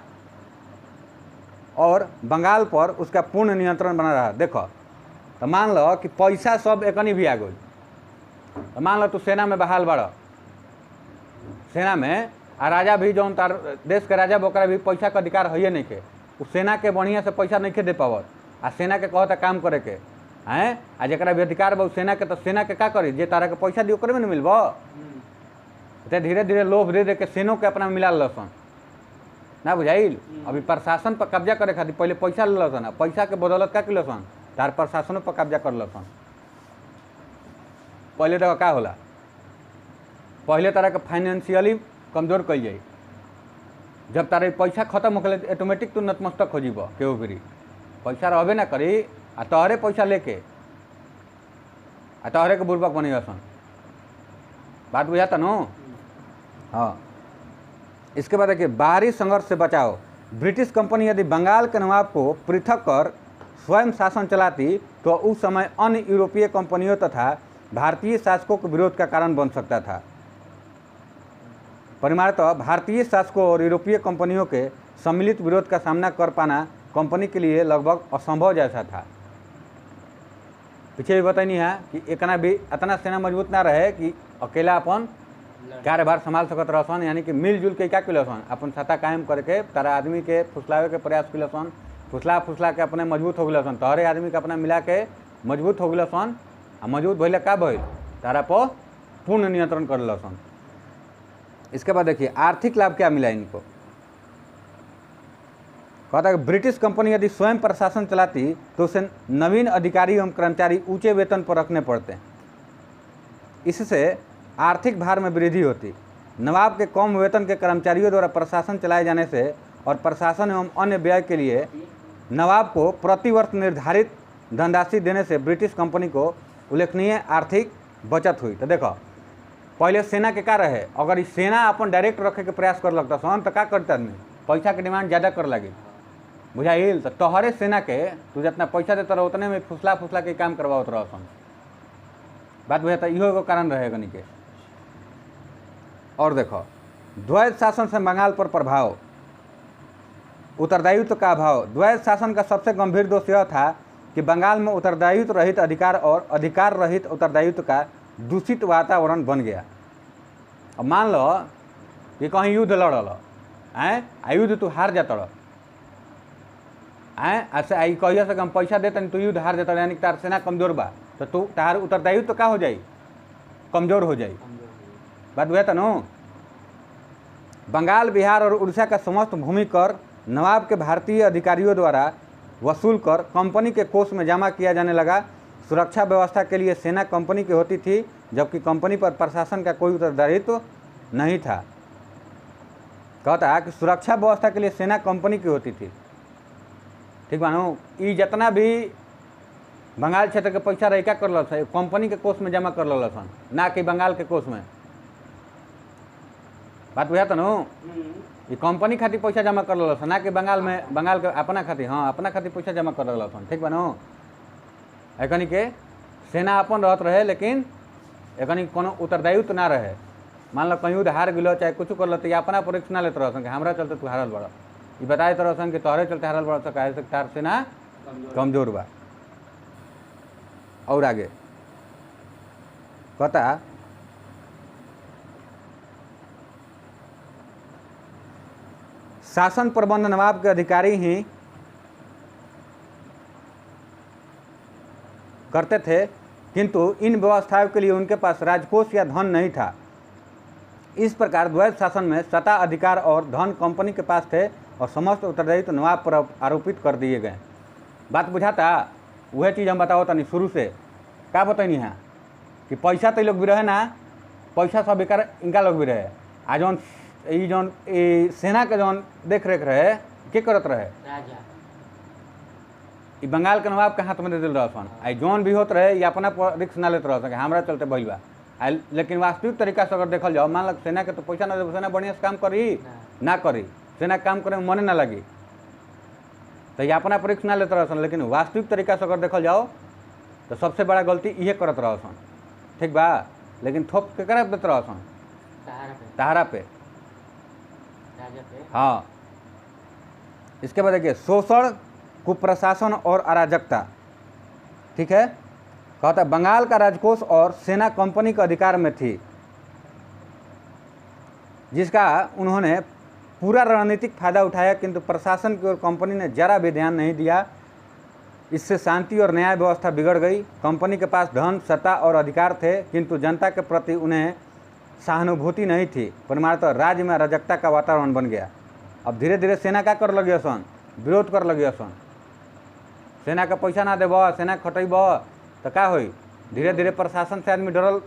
और बंगाल पर उसका पूर्ण नियंत्रण बना रहा। देखो तो मान लो कि पैसा सब एकनी भी आ गई, तो मान लो तू सेना में बहाल बड़, सेना में आ राजा भी जौन तार देश के राजा बकरा भी पैसा का अधिकार है नहीं के, उस सेना के बढ़िया से पैसा नहीं के दे पावत, आ सेना के कहता काम करे के हैं। आ जरा भी अधिकार बा सेना के, तो सेना के का करी जे तारा के पैसा दी ओकरे में नहीं मिलबो। तो धीरे धीरे लोभ दे दे के सेनों के अपना मिला लसन, ना बुझाइल। अभी प्रशासन पर कब्जा करे खातिर पहले पैसा ले लसन, पैसा के बदौलत का किलो सन तार प्रशासनों पर कब्जा कर लसन। पहले देखो का होला, पहले तारा के फाइनेंशियली कमजोर कल जाई। जब तारा पैसा खत्म होके ऑटोमेटिक तू नतमस्तक हो जीब, केहू भी पैसा रहबे ना करी आ तोहरे पैसा लेके आ तोहरे के बुर्बक बनी सन, बात बुझाता नो। हाँ, इसके बाद देखिए बाहरी संघर्ष से बचाओ। ब्रिटिश कंपनी यदि बंगाल के नवाब को पृथक कर स्वयं शासन चलाती तो उस समय अन्य यूरोपीय कंपनियों तथा भारतीय शासकों के विरोध का कारण बन सकता था। परिणामतः भारतीय शासकों और यूरोपीय कंपनियों के सम्मिलित विरोध का सामना कर पाना कंपनी के लिए लगभग असंभव जैसा था। पीछे भी बतानी है कि इतना सेना मजबूत ना रहे कि अकेला अपन कार्यभार संभाल सकत रहसन, यानी कि मिलजुल के क्या किलसन अपन सत्ता कायम करके तारा आदमी के फुसलावे के प्रयास किलसन, फुसला के अपने मजबूत हो गलन, तोहरे आदमी के अपना मिला के मजबूत हो गलन। आ मजबूत भैले का भइल तारा पर पूर्ण नियंत्रण कर लसन। इसके बाद देखिए आर्थिक लाभ क्या मिला इनको। कहता है ब्रिटिश कंपनी यदि स्वयं प्रशासन चलाती तो उसे नवीन अधिकारी एवं कर्मचारी ऊंचे वेतन पर रखने पड़ते। इससे आर्थिक भार में वृद्धि होती। नवाब के कम वेतन के कर्मचारियों द्वारा प्रशासन चलाए जाने से और प्रशासन एवं अन्य व्यय के लिए नवाब को प्रतिवर्ष निर्धारित धनराशि देने से ब्रिटिश कंपनी को उल्लेखनीय आर्थिक बचत हुई। तो देखो पहले सेना के का रहे, अगर इस सेना अपन डायरेक्ट रखे के प्रयास कर लगता सन तो का करता आदमी पैसा के डिमांड ज़्यादा कर लगी, बुझाइल। तो तोहरे सेना के तू जितना पैसा देता रहो उतने में फुसला के काम करवात रह सन, बात बुझाता। इहो एगो कारण रहे गनी के। और देखो द्वैत शासन से बंगाल पर प्रभाव। उत्तरदायित्व का अभाव। द्वैत शासन का सबसे गंभीर दोष यह था कि बंगाल में उत्तरदायित्व रहित अधिकार और अधिकार रहित उत्तरदायित्व का दूषित वातावरण बन गया। अब मान लो कि कहीं युद्ध लड़ल हैं, युद्ध तू हार जाता हैं, ऐसे आई कहिया से हम पैसा देते तू युद्ध हार जाता, यानी तार सेना कमजोर बा, तो तू तार उत्तरदायित्व तो का हो जाई, कमजोर हो जाई, बात हुआ था नो। बंगाल, बिहार और उड़ीसा का समस्त भूमि कर नवाब के भारतीय अधिकारियों द्वारा वसूल कर कंपनी के कोष में जमा किया जाने लगा। सुरक्षा व्यवस्था के लिए सेना कंपनी की होती थी, जबकि कंपनी पर प्रशासन का कोई उत्तरदायित्व नहीं था। कहता है कि सुरक्षा व्यवस्था के लिए सेना कंपनी की होती थी, ठीक बानू। ई जितना भी बंगाल क्षेत्र के पैसा रही क्या कर कंपनी के कोष में जमा कर सन, ना कि बंगाल के कोष में। बात बुझा नु। ये कंपनी खातिर पैसा जमा कर सन, ना कि बंगाल में, बंगाल के अपना खातिर, हाँ अपना खातिर पैसा जमा कर सन। ठीक बानू। एकनी के सेना अपन रहत रहे, लेकिन एकनी कोनो उत्तरदायित्व ना रहे। मान लो कहीं हार गलो चाहे कुछ कर लो तो ये अपना परीक्षा ना लेते रहसन कि हमारा चलते तू हारल बड़ा, ये बताए रहसन कि तोहरे चलते हारल बड़ा, कहे से तार सेना कमजोर बा। और आगे कहता शासन प्रबंध नवाब के अधिकारी ही करते थे, किंतु इन व्यवस्थाओं के लिए उनके पास राजकोष या धन नहीं था। इस प्रकार द्वैत शासन में सत्ता, अधिकार और धन कंपनी के पास थे और समस्त उत्तरदायित्व नवाब पर आरोपित कर दिए गए। बात बुझाता? वह चीज़ हम बताओ तनी शुरू से क्या बताइनी है कि पैसा तो लोग भी रहे ना, पैसा सब बेकार इनका लोग भी रहे। आ जौन सेना के जौन देख रेख रहे के करत रहे राजा, ई बंगाल के नवाब के हाथ में दे दिल रहसन। आई जौन भी होत रहे ये अपना रिक्स ना लेते रहसन कि हमारा चलते भइल बा। लेकिन वास्तविक तरीका से अगर देखल जाओ, मान लो सेना के तो पैसा ना दे, सेना बढ़िया से काम करी ना करी, सेना काम करे में मने ना लगी, तो ये अपना परीक्षा ना लेते रहसन। लेकिन वास्तविक तरीका से अगर देखल जाओ तो सबसे बड़ा गलती इहे करत रहसन। ठीक बा। लेकिन थोप के करे देते रहसन तहारा पे, राजा पे। हाँ। इसके बाद देखिए शोषण, कुप्रशासन और अराजकता। ठीक है। कहता बंगाल का राजकोष और सेना कंपनी के अधिकार में थी, जिसका उन्होंने पूरा रणनीतिक फायदा उठाया, किंतु प्रशासन की ओर कंपनी ने जरा भी ध्यान नहीं दिया। इससे शांति और न्याय व्यवस्था बिगड़ गई। कंपनी के पास धन, सत्ता और अधिकार थे, किंतु जनता के प्रति उन्हें सहानुभूति नहीं थी। परिणामतः राज्य में अराजकता का वातावरण बन गया। अब धीरे धीरे सेना क्या कर लगी सन, विरोध कर लगी सन। सेना का पैसा ना देब, सेना खटेब तो क्या होई, धीरे धीरे प्रशासन से आदमी डरल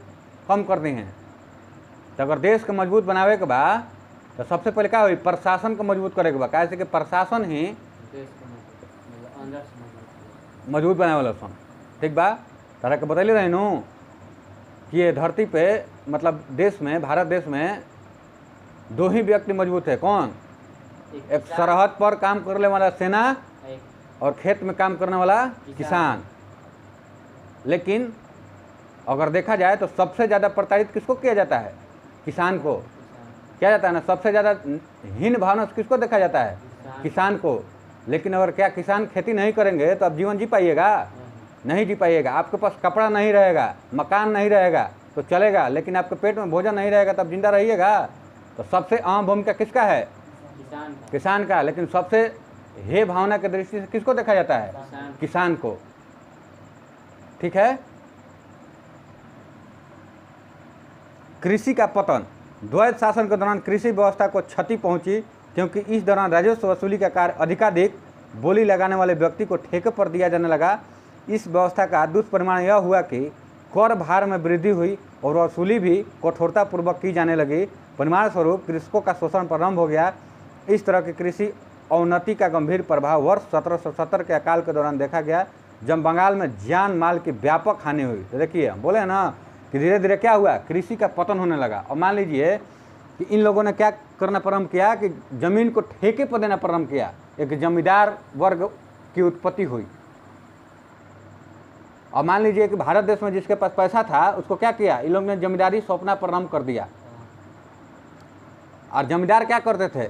कम कर दी हैं। तो अगर देश के मजबूत बनावे के बा तो सबसे पहले क्या होई, प्रशासन को मजबूत करे के बा। कैसे कि प्रशासन ही देश को मतलब अंदर से मजबूत बनावे वाला सन। ठीक बा। तरह के बतैले रही नू कि ये धरती पे मतलब देश में, भारत देश में दो ही व्यक्ति मजबूत है। कौन? एक सरहद पर काम करने वाला सेना और खेत में काम करने वाला किसान। लेकिन अगर देखा जाए तो सबसे ज़्यादा प्रताड़ित किसको किया जाता है? किसान को किया जाता है ना। सबसे ज़्यादा हीन भावना से किसको देखा जाता है? किसान को। लेकिन अगर क्या किसान खेती नहीं करेंगे तो आप जीवन जी पाइएगा? नहीं जी पाइएगा। आपके पास कपड़ा नहीं रहेगा, मकान नहीं रहेगा तो चलेगा, लेकिन आपके पेट में भोजन नहीं रहेगा तब जिंदा रहिएगा। तो सबसे अहम भूमिका किसका है? किसान का। लेकिन सबसे हे भावना की दृष्टि से किसको देखा जाता है? किसान को। ठीक है। कृषि का पतन। द्वैत शासन के दौरान कृषि व्यवस्था को क्षति पहुंची, क्योंकि इस दौरान राजस्व वसूली का कार्य अधिकाधिक बोली लगाने वाले व्यक्ति को ठेके पर दिया जाने लगा। इस व्यवस्था का दुष्परिणाम यह हुआ कि कर भार में वृद्धि हुई और वसूली भी कठोरतापूर्वक की जाने लगी। परिणाम स्वरूप कृषकों का शोषण प्रारंभ हो गया। इस तरह की कृषि अवनति का गंभीर प्रभाव वर्ष 1770 के अकाल के दौरान देखा गया, जब बंगाल में जान माल की व्यापक हानि हुई। तो देखिए बोले ना कि धीरे धीरे क्या हुआ, कृषि का पतन होने लगा। और मान लीजिए कि इन लोगों ने क्या करना प्रारंभ किया कि जमीन को ठेके पर देना प्रारंभ किया। एक जमींदार वर्ग की उत्पत्ति हुई। और मान लीजिए कि भारत देश में जिसके पास पैसा था उसको क्या किया, इन लोगों ने जमींदारी सौंपना प्रारंभ कर दिया। और जमींदार क्या करते थे?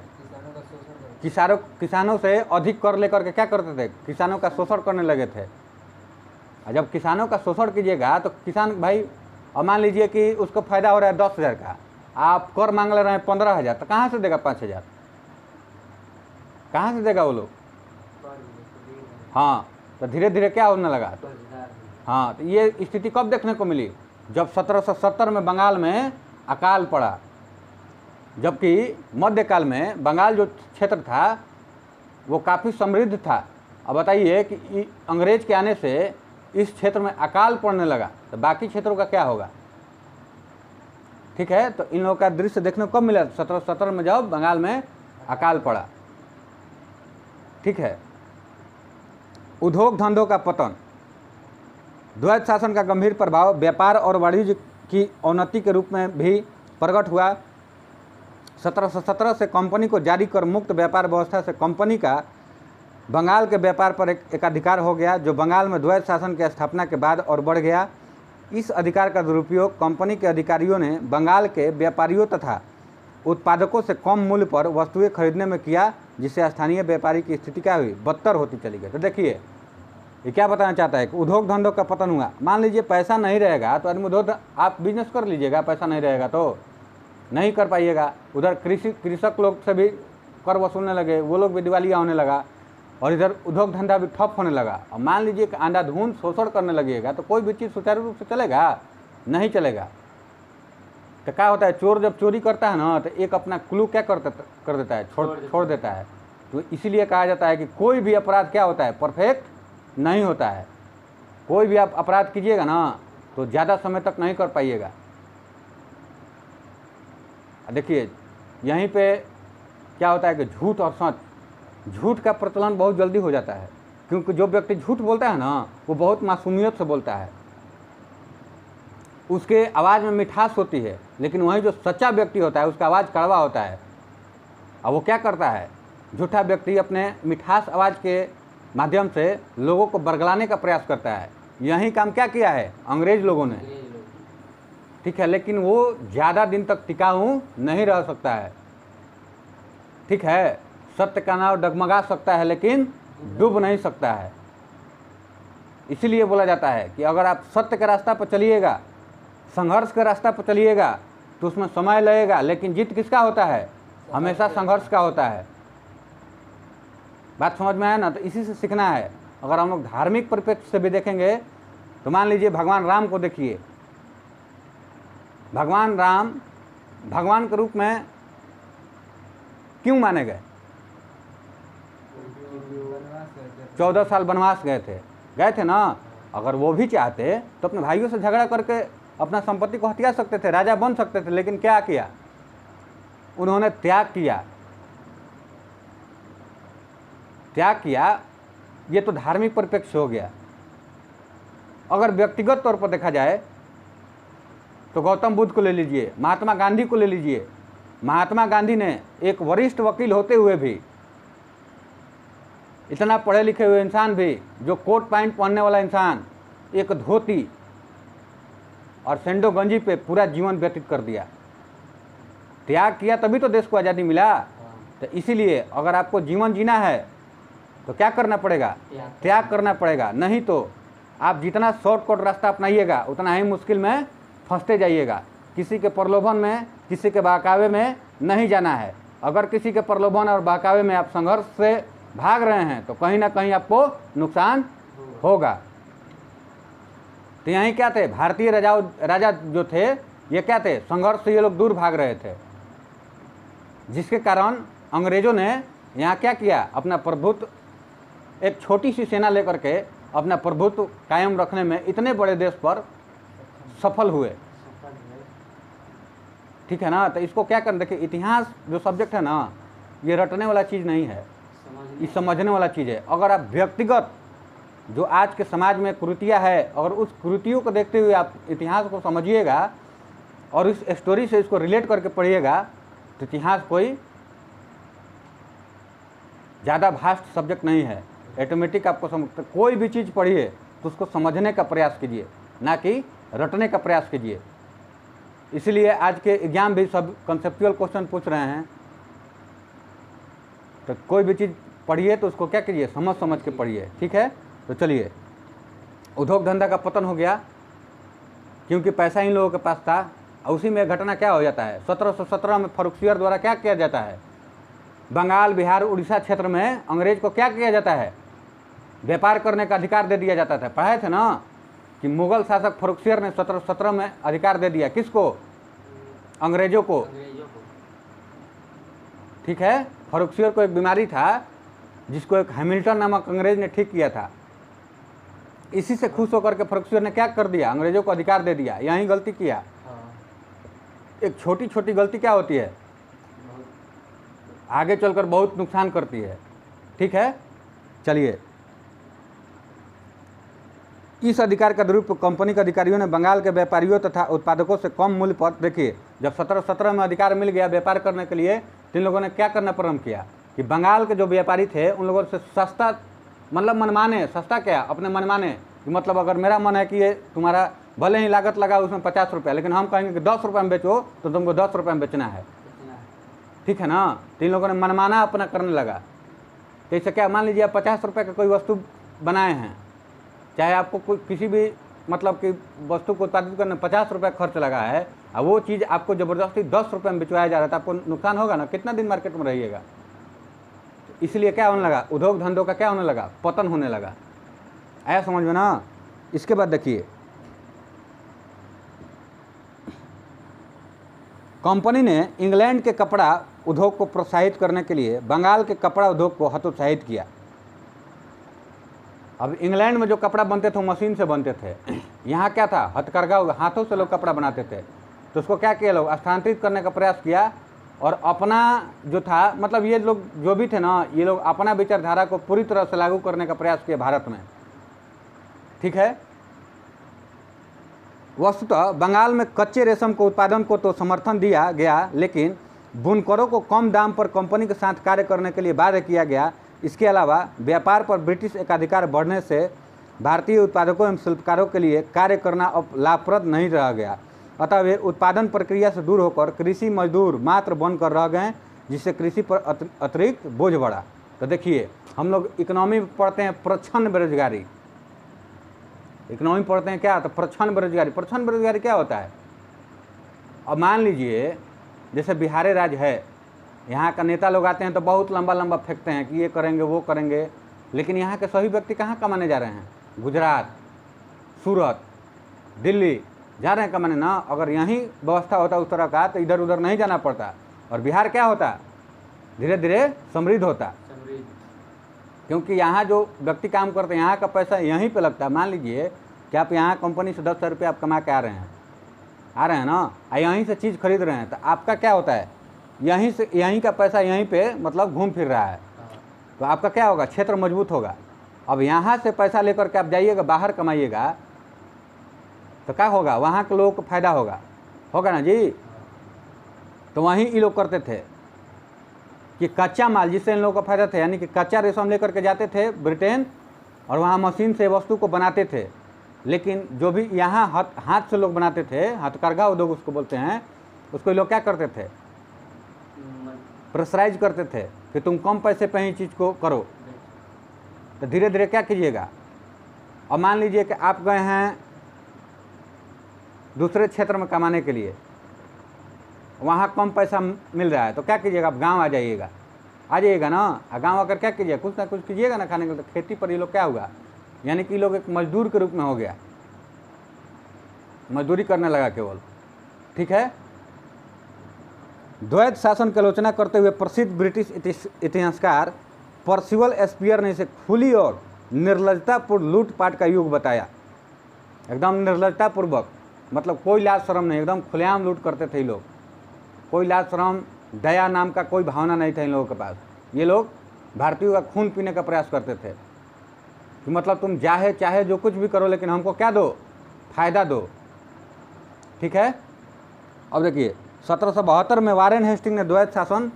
किसानों से अधिक कर लेकर के क्या करते थे? किसानों का शोषण करने लगे थे। और जब किसानों का शोषण कीजिएगा तो किसान भाई, और मान लीजिए कि उसको फायदा हो रहा है 10,000 का, आप कर मांग ले रहे हैं 15,000, तो कहाँ से देगा 5,000? कहाँ से देगा वो लोग? हाँ। तो धीरे धीरे क्या होने लगा? तो हाँ, तो ये स्थिति कब देखने को मिली? जब 1770 में बंगाल में अकाल पड़ा। जबकि मध्यकाल में बंगाल जो क्षेत्र था वो काफ़ी समृद्ध था। अब बताइए कि अंग्रेज के आने से इस क्षेत्र में अकाल पड़ने लगा तो बाकी क्षेत्रों का क्या होगा? ठीक है। तो इन लोगों का दृश्य देखने को कब मिला? 1770 में जब बंगाल में अकाल पड़ा। ठीक है। उद्योग धंधों का पतन। द्वैत शासन का गंभीर प्रभाव व्यापार और वाणिज्य की अवनति के रूप में भी प्रकट हुआ। 1717 से कंपनी को जारी कर मुक्त व्यापार व्यवस्था से कंपनी का बंगाल के व्यापार पर एक अधिकार हो गया, जो बंगाल में द्वैत शासन की स्थापना के बाद और बढ़ गया। इस अधिकार का दुरुपयोग कंपनी के अधिकारियों ने बंगाल के व्यापारियों तथा उत्पादकों से कम मूल्य पर वस्तुएं खरीदने में किया, जिससे स्थानीय व्यापारी की स्थिति क्या हुई, बदतर होती चली गई। तो देखिए ये क्या बताना चाहता है कि उद्योग धंधों का पतन हुआ। मान लीजिए पैसा नहीं रहेगा तो आदमी उद्योग, आप बिजनेस कर लीजिएगा, पैसा नहीं रहेगा तो नहीं कर पाइएगा। उधर कृषक लोग से भी कर वसूलने लगे, वो लोग भी दिवालिया होने लगा, और इधर उद्योग धंधा भी ठप होने लगा। और मान लीजिए कि अंधाधुंध शोषण करने लगेगा तो कोई भी चीज़ सुचारू रूप से चलेगा, नहीं चलेगा। तो क्या होता है, चोर जब चोरी करता है ना तो एक अपना क्लू क्या कर देता है, छोड़ देता है। तो इसीलिए कहा जाता है कि कोई भी अपराध क्या होता है, परफेक्ट नहीं होता है। कोई भी आप अपराध कीजिएगा ना तो ज़्यादा समय तक नहीं कर पाइएगा। देखिए यहीं पे क्या होता है कि झूठ और सच, झूठ का प्रचलन बहुत जल्दी हो जाता है, क्योंकि जो व्यक्ति झूठ बोलता है ना वो बहुत मासूमियत से बोलता है, उसके आवाज़ में मिठास होती है। लेकिन वहीं जो सच्चा व्यक्ति होता है उसका आवाज़ कड़वा होता है। अब वो क्या करता है, झूठा व्यक्ति अपने मिठास आवाज़ के माध्यम से लोगों को बरगलाने का प्रयास करता है। यही काम क्या किया है अंग्रेज लोगों ने, ठीक है, लेकिन वो ज़्यादा दिन तक टिकाऊ नहीं रह सकता है। ठीक है, सत्य का नाव डगमगा सकता है लेकिन डूब नहीं सकता है। इसीलिए बोला जाता है कि अगर आप सत्य के रास्ता पर चलिएगा, संघर्ष के रास्ता पर चलिएगा तो उसमें समय लगेगा, लेकिन जीत किसका होता है, हमेशा संघर्ष का होता है। बात समझ में आया ना? तो इसी से सीखना है। अगर हम लोग धार्मिक परिप्रेक्ष्य से भी देखेंगे तो मान लीजिए भगवान राम को देखिए। भगवान राम भगवान के रूप में क्यों माने गए? 14 साल वनवास गए थे ना। अगर वो भी चाहते तो अपने भाइयों से झगड़ा करके अपना संपत्ति को हथिया सकते थे, राजा बन सकते थे, लेकिन क्या किया, उन्होंने त्याग किया। ये तो धार्मिक परिप्रेक्ष्य हो गया। अगर व्यक्तिगत तौर पर देखा जाए तो गौतम बुद्ध को ले लीजिए, महात्मा गांधी को ले लीजिए। महात्मा गांधी ने एक वरिष्ठ वकील होते हुए भी, इतना पढ़े लिखे हुए इंसान भी, जो कोट पैंट पहनने वाला इंसान, एक धोती और सेंडो गंजी पे पूरा जीवन व्यतीत कर दिया। त्याग किया तभी तो देश को आज़ादी मिला। तो इसीलिए अगर आपको जीवन जीना है तो क्या करना पड़ेगा, त्याग करना पड़ेगा। नहीं तो आप जितना शॉर्टकट रास्ता अपनाइएगा उतना ही मुश्किल में फंसते जाइएगा। किसी के प्रलोभन में, किसी के बहकावे में नहीं जाना है। अगर किसी के प्रलोभन और बहकावे में आप संघर्ष से भाग रहे हैं तो कहीं ना कहीं आपको नुकसान होगा। तो यहीं क्या थे, भारतीय राजा जो थे ये क्या थे, संघर्ष से ये लोग दूर भाग रहे थे, जिसके कारण अंग्रेजों ने यहाँ क्या किया, अपना प्रभुत्व, एक छोटी सी सेना लेकर के अपना प्रभुत्व कायम रखने में इतने बड़े देश पर सफल हुए। ठीक है ना? तो इसको क्या करना, देखिए इतिहास जो सब्जेक्ट है ना, ये रटने वाला चीज़ नहीं है, ये समझने वाला चीज़ है। अगर आप व्यक्तिगत जो आज के समाज में कुरीतियाँ है, अगर उस कुरीतियों को देखते हुए आप इतिहास को समझिएगा और इस स्टोरी से इसको रिलेट करके पढ़िएगा तो इतिहास कोई ज़्यादा भास्ट सब्जेक्ट नहीं है। ऑटोमेटिक आपको कोई भी चीज़ पढ़िए तो उसको समझने का प्रयास कीजिए, ना कि रटने का प्रयास कीजिए। इसलिए आज के एग्जाम भी सब कंसेप्चुअल क्वेश्चन पूछ रहे हैं। तो कोई भी चीज़ पढ़िए तो उसको क्या कीजिए, समझ के पढ़िए। ठीक है, तो चलिए, उद्योग धंधा का पतन हो गया क्योंकि पैसा इन लोगों के पास था। उसी में घटना क्या हो जाता है, 1717 में फर्रुखसियर द्वारा क्या किया जाता है, बंगाल, बिहार, उड़ीसा क्षेत्र में अंग्रेज को क्या किया जाता है, व्यापार करने का अधिकार दे दिया जाता था। पढ़ाए थे ना कि मुगल शासक फर्रुखसियर ने 1717 में अधिकार दे दिया, किसको, अंग्रेजों को। ठीक है, फर्रुखसियर को एक बीमारी था जिसको एक हैमिल्टन नामक अंग्रेज ने ठीक किया था। इसी से खुश होकर के फर्रुखसियर ने क्या कर दिया, अंग्रेजों को अधिकार दे दिया। यहीं गलती किया। एक छोटी छोटी गलती क्या होती है, आगे चलकर बहुत नुकसान करती है। ठीक है, चलिए इस अधिकार का दुरुपयोग कंपनी के अधिकारियों ने बंगाल के व्यापारियों तथा उत्पादकों से कम मूल्य पर, देखिए जब 1717 में अधिकार मिल गया व्यापार करने के लिए, तो इन लोगों ने क्या करना प्रारंभ किया कि बंगाल के जो व्यापारी थे उन लोगों से सस्ता, मतलब मनमाने, सस्ता क्या अपने मनमाने, मतलब अगर मेरा मन है कि ये तुम्हारा भले ही लागत लगा उसमें 50 रुपया, लेकिन हम कहेंगे कि 10 रुपये में बेचो तो तुमको 10 रुपये में बेचना है, ठीक है ना। तो इन लोगों ने मनमाना अपना करने लगा। तो इससे क्या, मान लीजिए आप 50 रुपये का कोई वस्तु बनाए हैं, चाहे आपको कोई किसी भी मतलब कि वस्तु को उत्पादित करने 50 रुपये खर्च लगा है, और वो चीज़ आपको ज़बरदस्ती 10 रुपये में बिचवाया जा रहा है, तो आपको नुकसान होगा ना, कितना दिन मार्केट में रहिएगा। इसलिए क्या होने लगा, उद्योग धंधों का क्या होने लगा, पतन होने लगा। आया समझ में ना। इसके बाद देखिए कंपनी ने इंग्लैंड के कपड़ा उद्योग को प्रोत्साहित करने के लिए बंगाल के कपड़ा उद्योग को हतोत्साहित किया। अब इंग्लैंड में जो कपड़ा बनते थे वो मशीन से बनते थे, यहाँ क्या था, हथकरघा, हाथों से लोग कपड़ा बनाते थे। तो उसको क्या किया, लोग स्थानांतरित करने का प्रयास किया, और अपना जो था, मतलब ये लोग जो भी थे ना, ये लोग अपना विचारधारा को पूरी तरह से लागू करने का प्रयास किया भारत में, ठीक है। वस्तुतः बंगाल में कच्चे रेशम के उत्पादन को तो समर्थन दिया गया, लेकिन बुनकरों को कम दाम पर कंपनी के साथ कार्य करने के लिए बाध्य किया गया। इसके अलावा व्यापार पर ब्रिटिश एकाधिकार बढ़ने से भारतीय उत्पादकों एवं शिल्पकारों के लिए कार्य करना अब लाभप्रद नहीं रह गया, अतः वे उत्पादन प्रक्रिया से दूर होकर कृषि मजदूर मात्र बनकर रह गए, जिससे कृषि पर अतिरिक्त बोझ बढ़ा। तो देखिए हम लोग इकोनॉमी में पढ़ते हैं प्रच्छन्न बेरोजगारी, इकोनॉमी पढ़ते हैं क्या, तो प्रच्छन्न बेरोजगारी। प्रच्छन्न बेरोजगारी क्या होता है, अब मान लीजिए जैसे बिहार राज्य है, यहाँ का नेता लोग आते हैं तो बहुत लंबा लंबा फेंकते हैं कि ये करेंगे वो करेंगे, लेकिन यहाँ के सभी व्यक्ति कहाँ कमाने जा रहे हैं, गुजरात, सूरत, दिल्ली जा रहे हैं कमाने ना। अगर यहीं व्यवस्था होता उस तरह का तो इधर उधर नहीं जाना पड़ता, और बिहार क्या होता, धीरे धीरे समृद्ध होता, क्योंकि यहाँ जो व्यक्ति काम करते हैं यहाँ का पैसा यहीं पे लगता है। मान लीजिए कि आप यहाँ कंपनी से 10,000 रुपये आप कमा के आ रहे हैं ना, और यहीं से चीज़ खरीद रहे हैं, तो आपका क्या होता है, यहीं से यहीं का पैसा यहीं पे मतलब घूम फिर रहा है, तो आपका क्या होगा, क्षेत्र मजबूत होगा। अब यहाँ से पैसा लेकर के आप जाइएगा बाहर कमाइएगा तो क्या होगा, वहाँ के लोगों को फायदा होगा ना जी। तो वहीं ये लोग करते थे कि कच्चा माल, जिससे इन लोगों को फायदा था, यानी कि कच्चा रेशम लेकर के जाते थे ब्रिटेन, और वहाँ मशीन से वस्तु को बनाते थे। लेकिन जो भी यहाँ हाथ से लोग बनाते थे, हथकरघा उद्योग उसको बोलते हैं, उसको लोग क्या करते थे, प्रेशराइज करते थे कि तुम कम पैसे पे ही चीज़ को करो। तो धीरे धीरे क्या कीजिएगा, और मान लीजिए कि आप गए हैं दूसरे क्षेत्र में कमाने के लिए, वहाँ कम पैसा मिल रहा है, तो क्या कीजिएगा, आप गांव आ जाइएगा ना। और गांव आकर क्या कीजिएगा, कुछ ना कुछ कीजिएगा ना खाने के लिए। तो खेती पर ये लोग क्या हुआ, यानी कि लोग एक मजदूर के रूप में हो गया, मजदूरी करने लगा केवल, ठीक है। द्वैत शासन की आलोचना करते हुए प्रसिद्ध ब्रिटिश इतिहासकार पर्सिवल स्पीयर ने इसे खुली और निर्लजतापूर्ण लूटपाट का युग बताया। एकदम निर्लजतापूर्वक, मतलब कोई लाज शर्म नहीं, एकदम खुलेआम लूट करते थे लोग, कोई लाज शर्म दया नाम का कोई भावना नहीं था इन लोगों के पास। ये लोग भारतीयों का खून पीने का प्रयास करते थे कि मतलब तुम चाहे जो कुछ भी करो, लेकिन हमको क्या दो, फायदा दो, ठीक है। अब देखिए 1772 में वारेन हेस्टिंग ने द्वैत शासन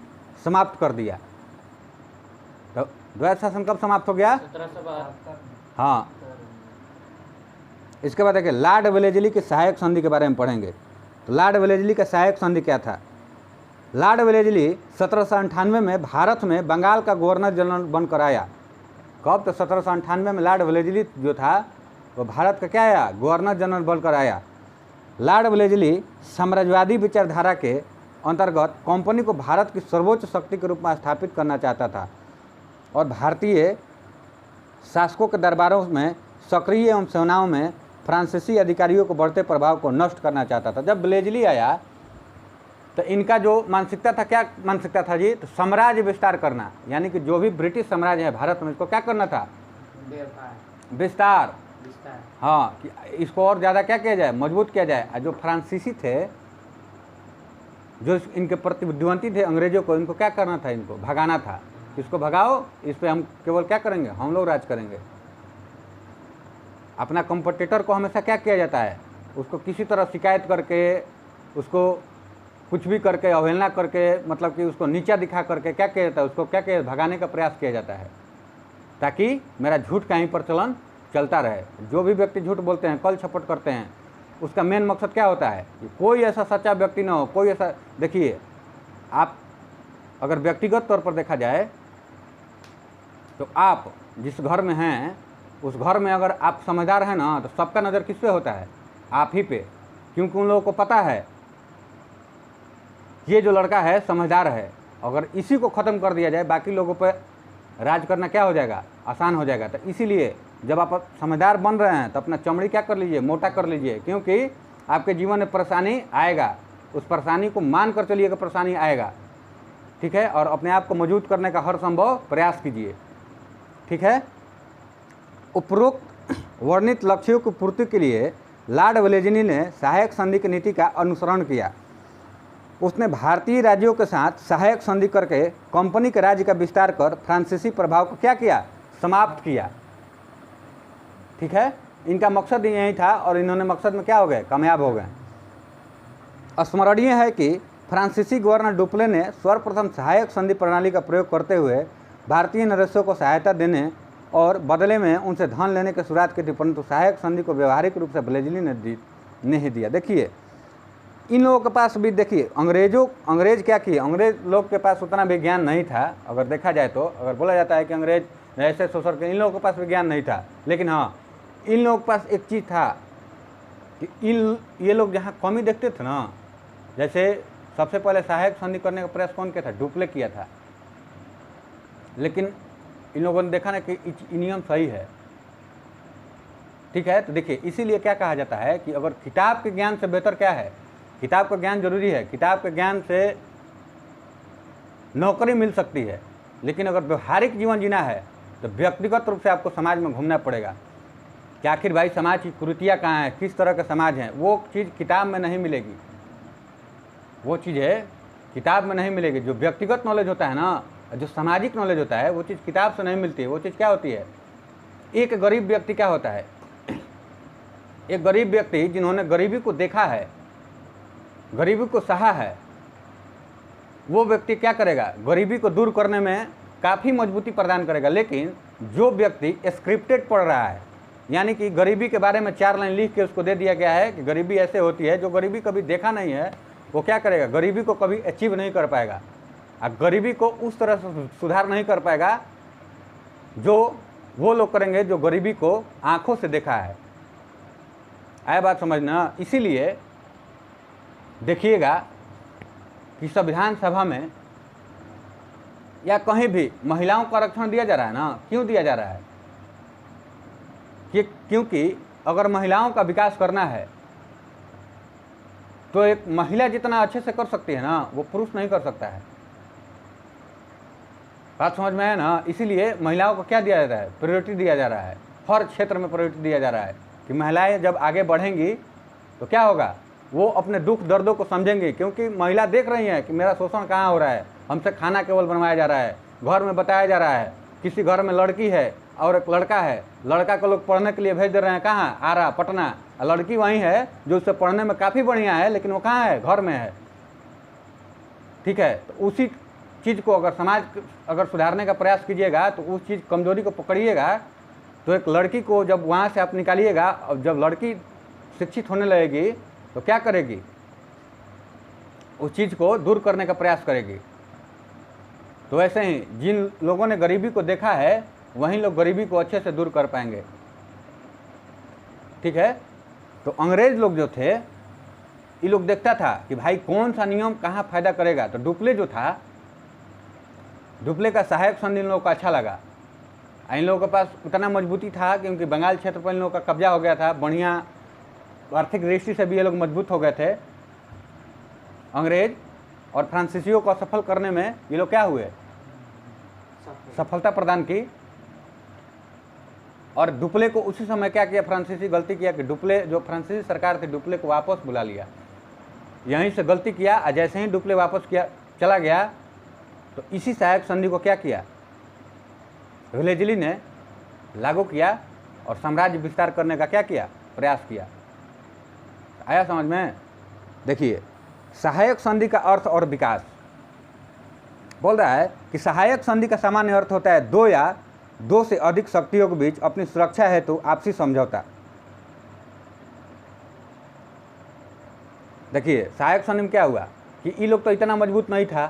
समाप्त कर दिया। तो द्वैत शासन कब समाप्त हो गया, 1772। हाँ। इसके बाद देखिए लॉर्ड वेलेस्ली की सहायक संधि के बारे में पढ़ेंगे। तो लॉर्ड वेलेस्ली का सहायक संधि क्या था। लॉर्ड वेलेस्ली 1798 में भारत में बंगाल का गवर्नर जनरल बनकर आया। कब, तो 1798 में लॉर्ड वेलेस्ली जो था वो भारत का क्या आया, गवर्नर जनरल बनकर आया। लॉर्ड वेलेस्ली साम्राज्यवादी विचारधारा के अंतर्गत कंपनी को भारत की सर्वोच्च शक्ति के रूप में स्थापित करना चाहता था, और भारतीय शासकों के दरबारों में सक्रिय एवं सेनाओं में फ्रांसीसी अधिकारियों को बढ़ते प्रभाव को नष्ट करना चाहता था। जब वेलेस्ली आया तो इनका जो मानसिकता था, क्या मानसिकता था जी, तो साम्राज्य विस्तार करना, यानी कि जो भी ब्रिटिश साम्राज्य है भारत में, इसको क्या करना था, विस्तार। हाँ, कि इसको और ज़्यादा क्या किया जाए, मजबूत किया जाए। और जो फ्रांसीसी थे, जो इनके प्रतिबुद्धिवंती थे अंग्रेजों को, इनको क्या करना था, इनको भगाना था। इसको भगाओ, इस पर हम केवल क्या करेंगे, हम लोग राज करेंगे। अपना कॉम्पिटिटर को हमेशा क्या किया जाता है, उसको किसी तरह शिकायत करके, उसको कुछ भी करके, अवहेलना करके, मतलब कि उसको नीचा दिखा करके क्या किया जाता है, उसको क्या किया, भगाने का प्रयास किया जाता है, ताकि मेरा झूठ का ही प्रचलन चलता रहे। जो भी व्यक्ति झूठ बोलते हैं, कल छपट करते हैं, उसका मेन मकसद क्या होता है कि कोई ऐसा सच्चा व्यक्ति ना हो, कोई ऐसा। देखिए, आप अगर व्यक्तिगत तौर पर देखा जाए तो आप जिस घर में हैं, उस घर में अगर आप समझदार हैं ना, तो सबका नज़र किस पे होता है, आप ही पे, क्योंकि उन लोगों को पता है ये जो लड़का है समझदार है। अगर इसी को ख़त्म कर दिया जाए, बाकी लोगों पर राज करना क्या हो जाएगा, आसान हो जाएगा। तो इसीलिए जब आप समझदार बन रहे हैं तो अपना चमड़ी क्या कर लीजिए, मोटा कर लीजिए, क्योंकि आपके जीवन में परेशानी आएगा, उस परेशानी को मान कर चलिए कि परेशानी आएगा, ठीक है। और अपने आप को मजबूत करने का हर संभव प्रयास कीजिए, ठीक है। उपरोक्त वर्णित लक्ष्यों की पूर्ति के लिए लॉर्ड वेलेज़ली ने सहायक संधि की नीति का अनुसरण किया। उसने भारतीय राज्यों के साथ सहायक संधि करके कंपनी के राज्य का विस्तार कर फ्रांसीसी प्रभाव को क्या किया, समाप्त किया, ठीक है। इनका मकसद यही था और इन्होंने मकसद में क्या हो गए, कामयाब हो गए। स्मरणीय है कि फ्रांसीसी गवर्नर डुप्ले ने सर्वप्रथम सहायक संधि प्रणाली का प्रयोग करते हुए भारतीय नरेशों को सहायता देने और बदले में उनसे धन लेने की शुरुआत की थी, परंतु सहायक संधि को व्यवहारिक रूप से वेलेज़ली ने नहीं दिया। देखिए, इन लोगों के पास भी, देखिए, अंग्रेज क्या किए, अंग्रेज लोग के पास उतना भी ज्ञान नहीं था। अगर देखा जाए तो, अगर बोला जाता है कि अंग्रेज ऐसे शोषण के, इन लोगों के पास भी ज्ञान नहीं था। लेकिन हाँ, इन लोगों के पास एक चीज़ था कि ये लोग जहाँ कमी देखते थे ना, जैसे सबसे पहले सहायक संधि करने का प्रयास कौन किया था, डुप्ले किया था। लेकिन इन लोगों ने देखा ना कि नियम सही है, ठीक है। तो देखिए, इसीलिए क्या कहा जाता है कि अगर किताब के ज्ञान से बेहतर क्या है, किताब का ज्ञान जरूरी है, किताब के ज्ञान से नौकरी मिल सकती है, लेकिन अगर व्यवहारिक जीवन जीना है तो व्यक्तिगत रूप से आपको समाज में घूमना पड़ेगा कि आखिर भाई समाज की कुरीतियाँ कहाँ हैं, किस तरह के समाज हैं। वो चीज़ किताब में नहीं मिलेगी, वो चीज़ है किताब में नहीं मिलेगी। जो व्यक्तिगत नॉलेज होता है ना, जो सामाजिक नॉलेज होता है, वो चीज़ किताब से नहीं मिलती है। वो चीज़ क्या होती है, एक गरीब व्यक्ति क्या होता है, एक गरीब व्यक्ति जिन्होंने गरीबी को देखा है, गरीबी को सहा है, वो व्यक्ति क्या करेगा, गरीबी को दूर करने में काफ़ी मजबूती प्रदान करेगा। लेकिन जो व्यक्ति स्क्रिप्टेड पढ़ रहा है, यानी कि गरीबी के बारे में 4 लाइन लिख के उसको दे दिया गया है कि गरीबी ऐसे होती है, जो गरीबी कभी देखा नहीं है, वो क्या करेगा, गरीबी को कभी अचीव नहीं कर पाएगा और गरीबी को उस तरह से सुधार नहीं कर पाएगा जो वो लोग करेंगे जो गरीबी को आंखों से देखा है। आया बात समझना। इसीलिए देखिएगा कि संविधान सभा में या कहीं भी महिलाओं को आरक्षण दिया जा रहा है ना, क्यों दिया जा रहा है कि क्योंकि अगर महिलाओं का विकास करना है तो एक महिला जितना अच्छे से कर सकती है ना, वो पुरुष नहीं कर सकता है। बात समझ में आया ना। इसीलिए महिलाओं को क्या दिया जाता है, प्रायोरिटी दिया जा रहा है, हर क्षेत्र में प्रायोरिटी दिया जा रहा है कि महिलाएं जब आगे बढ़ेंगी तो क्या होगा, वो अपने दुख दर्दों को समझेंगे। क्योंकि महिला देख रही है कि मेरा शोषण कहाँ हो रहा है, हमसे खाना केवल बनवाया जा रहा है, घर में बताया जा रहा है, किसी घर में लड़की है और एक लड़का है, लड़का को लोग पढ़ने के लिए भेज दे रहे हैं कहाँ, आरा, पटना, लड़की वहीं है जो उससे पढ़ने में काफ़ी बढ़िया है, लेकिन वो कहाँ है, घर में है, ठीक है। तो उसी चीज़ को अगर समाज अगर सुधारने का प्रयास कीजिएगा तो उस चीज़ कमजोरी को पकड़िएगा, तो एक लड़की को जब वहाँ से आप निकालिएगा और जब लड़की शिक्षित होने लगेगी तो क्या करेगी, उस चीज़ को दूर करने का प्रयास करेगी। तो ऐसे ही जिन लोगों ने गरीबी को देखा है वहीं लोग गरीबी को अच्छे से दूर कर पाएंगे, ठीक है। तो अंग्रेज लोग जो थे, ये लोग देखता था कि भाई कौन सा नियम कहाँ फायदा करेगा। तो डुप्ले जो था, डुप्ले का सहायक संधि इन लोगों को अच्छा लगा। इन लोगों के पास उतना मजबूती था क्योंकि बंगाल क्षेत्र पर इन लोगों का कब्जा हो गया था, बढ़िया आर्थिक दृष्टि से भी ये लोग मजबूत हो गए थे। अंग्रेज और फ्रांसीसियों को सफल करने में ये लोग क्या हुए, सफलता प्रदान की। और डुप्ले को उसी समय क्या किया, फ्रांसीसी गलती किया कि डुप्ले जो फ्रांसीसी सरकार थी डुप्ले को वापस बुला लिया, यहीं से गलती किया। और जैसे ही डुप्ले वापस किया चला गया तो इसी सहायक संधि को क्या किया, वेलेज़ली ने लागू किया और साम्राज्य विस्तार करने का क्या किया, प्रयास किया। आया समझ में? देखिए, सहायक संधि का अर्थ और विकास बोल रहा है कि सहायक संधि का सामान्य अर्थ होता है दो या दो से अधिक शक्तियों के बीच अपनी सुरक्षा हेतु आपसी समझौता। देखिए, सहायक संधि में क्या हुआ कि इन लोग तो इतना मजबूत नहीं था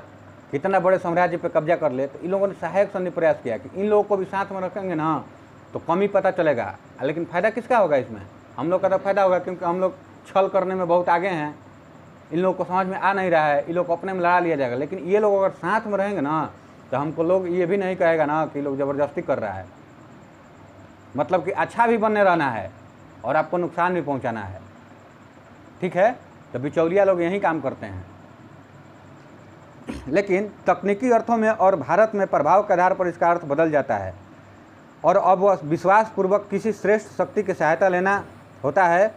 कि इतना बड़े साम्राज्य पे कब्जा कर ले, तो इन लोगों ने सहायक संधि प्रयास किया कि इन लोगों को भी साथ में रखेंगे ना तो कमी पता चलेगा। लेकिन फ़ायदा किसका होगा इसमें? हम लोग का तो फायदा होगा, क्योंकि हम लोग छल करने में बहुत आगे हैं। इन लोगों को समझ में आ नहीं रहा है, इन लोग को अपने में लड़ा लिया जाएगा। लेकिन ये लोग अगर साथ में रहेंगे ना तो हमको लोग ये भी नहीं कहेगा ना कि लोग ज़बरदस्ती कर रहा है। मतलब कि अच्छा भी बनने रहना है और आपको नुकसान भी पहुंचाना है। ठीक है, तो बिचौलिया लोग यही काम करते हैं। लेकिन तकनीकी अर्थों में और भारत में प्रभाव के आधार पर इसका अर्थ बदल जाता है और अब वह विश्वासपूर्वक किसी श्रेष्ठ शक्ति की सहायता लेना होता है।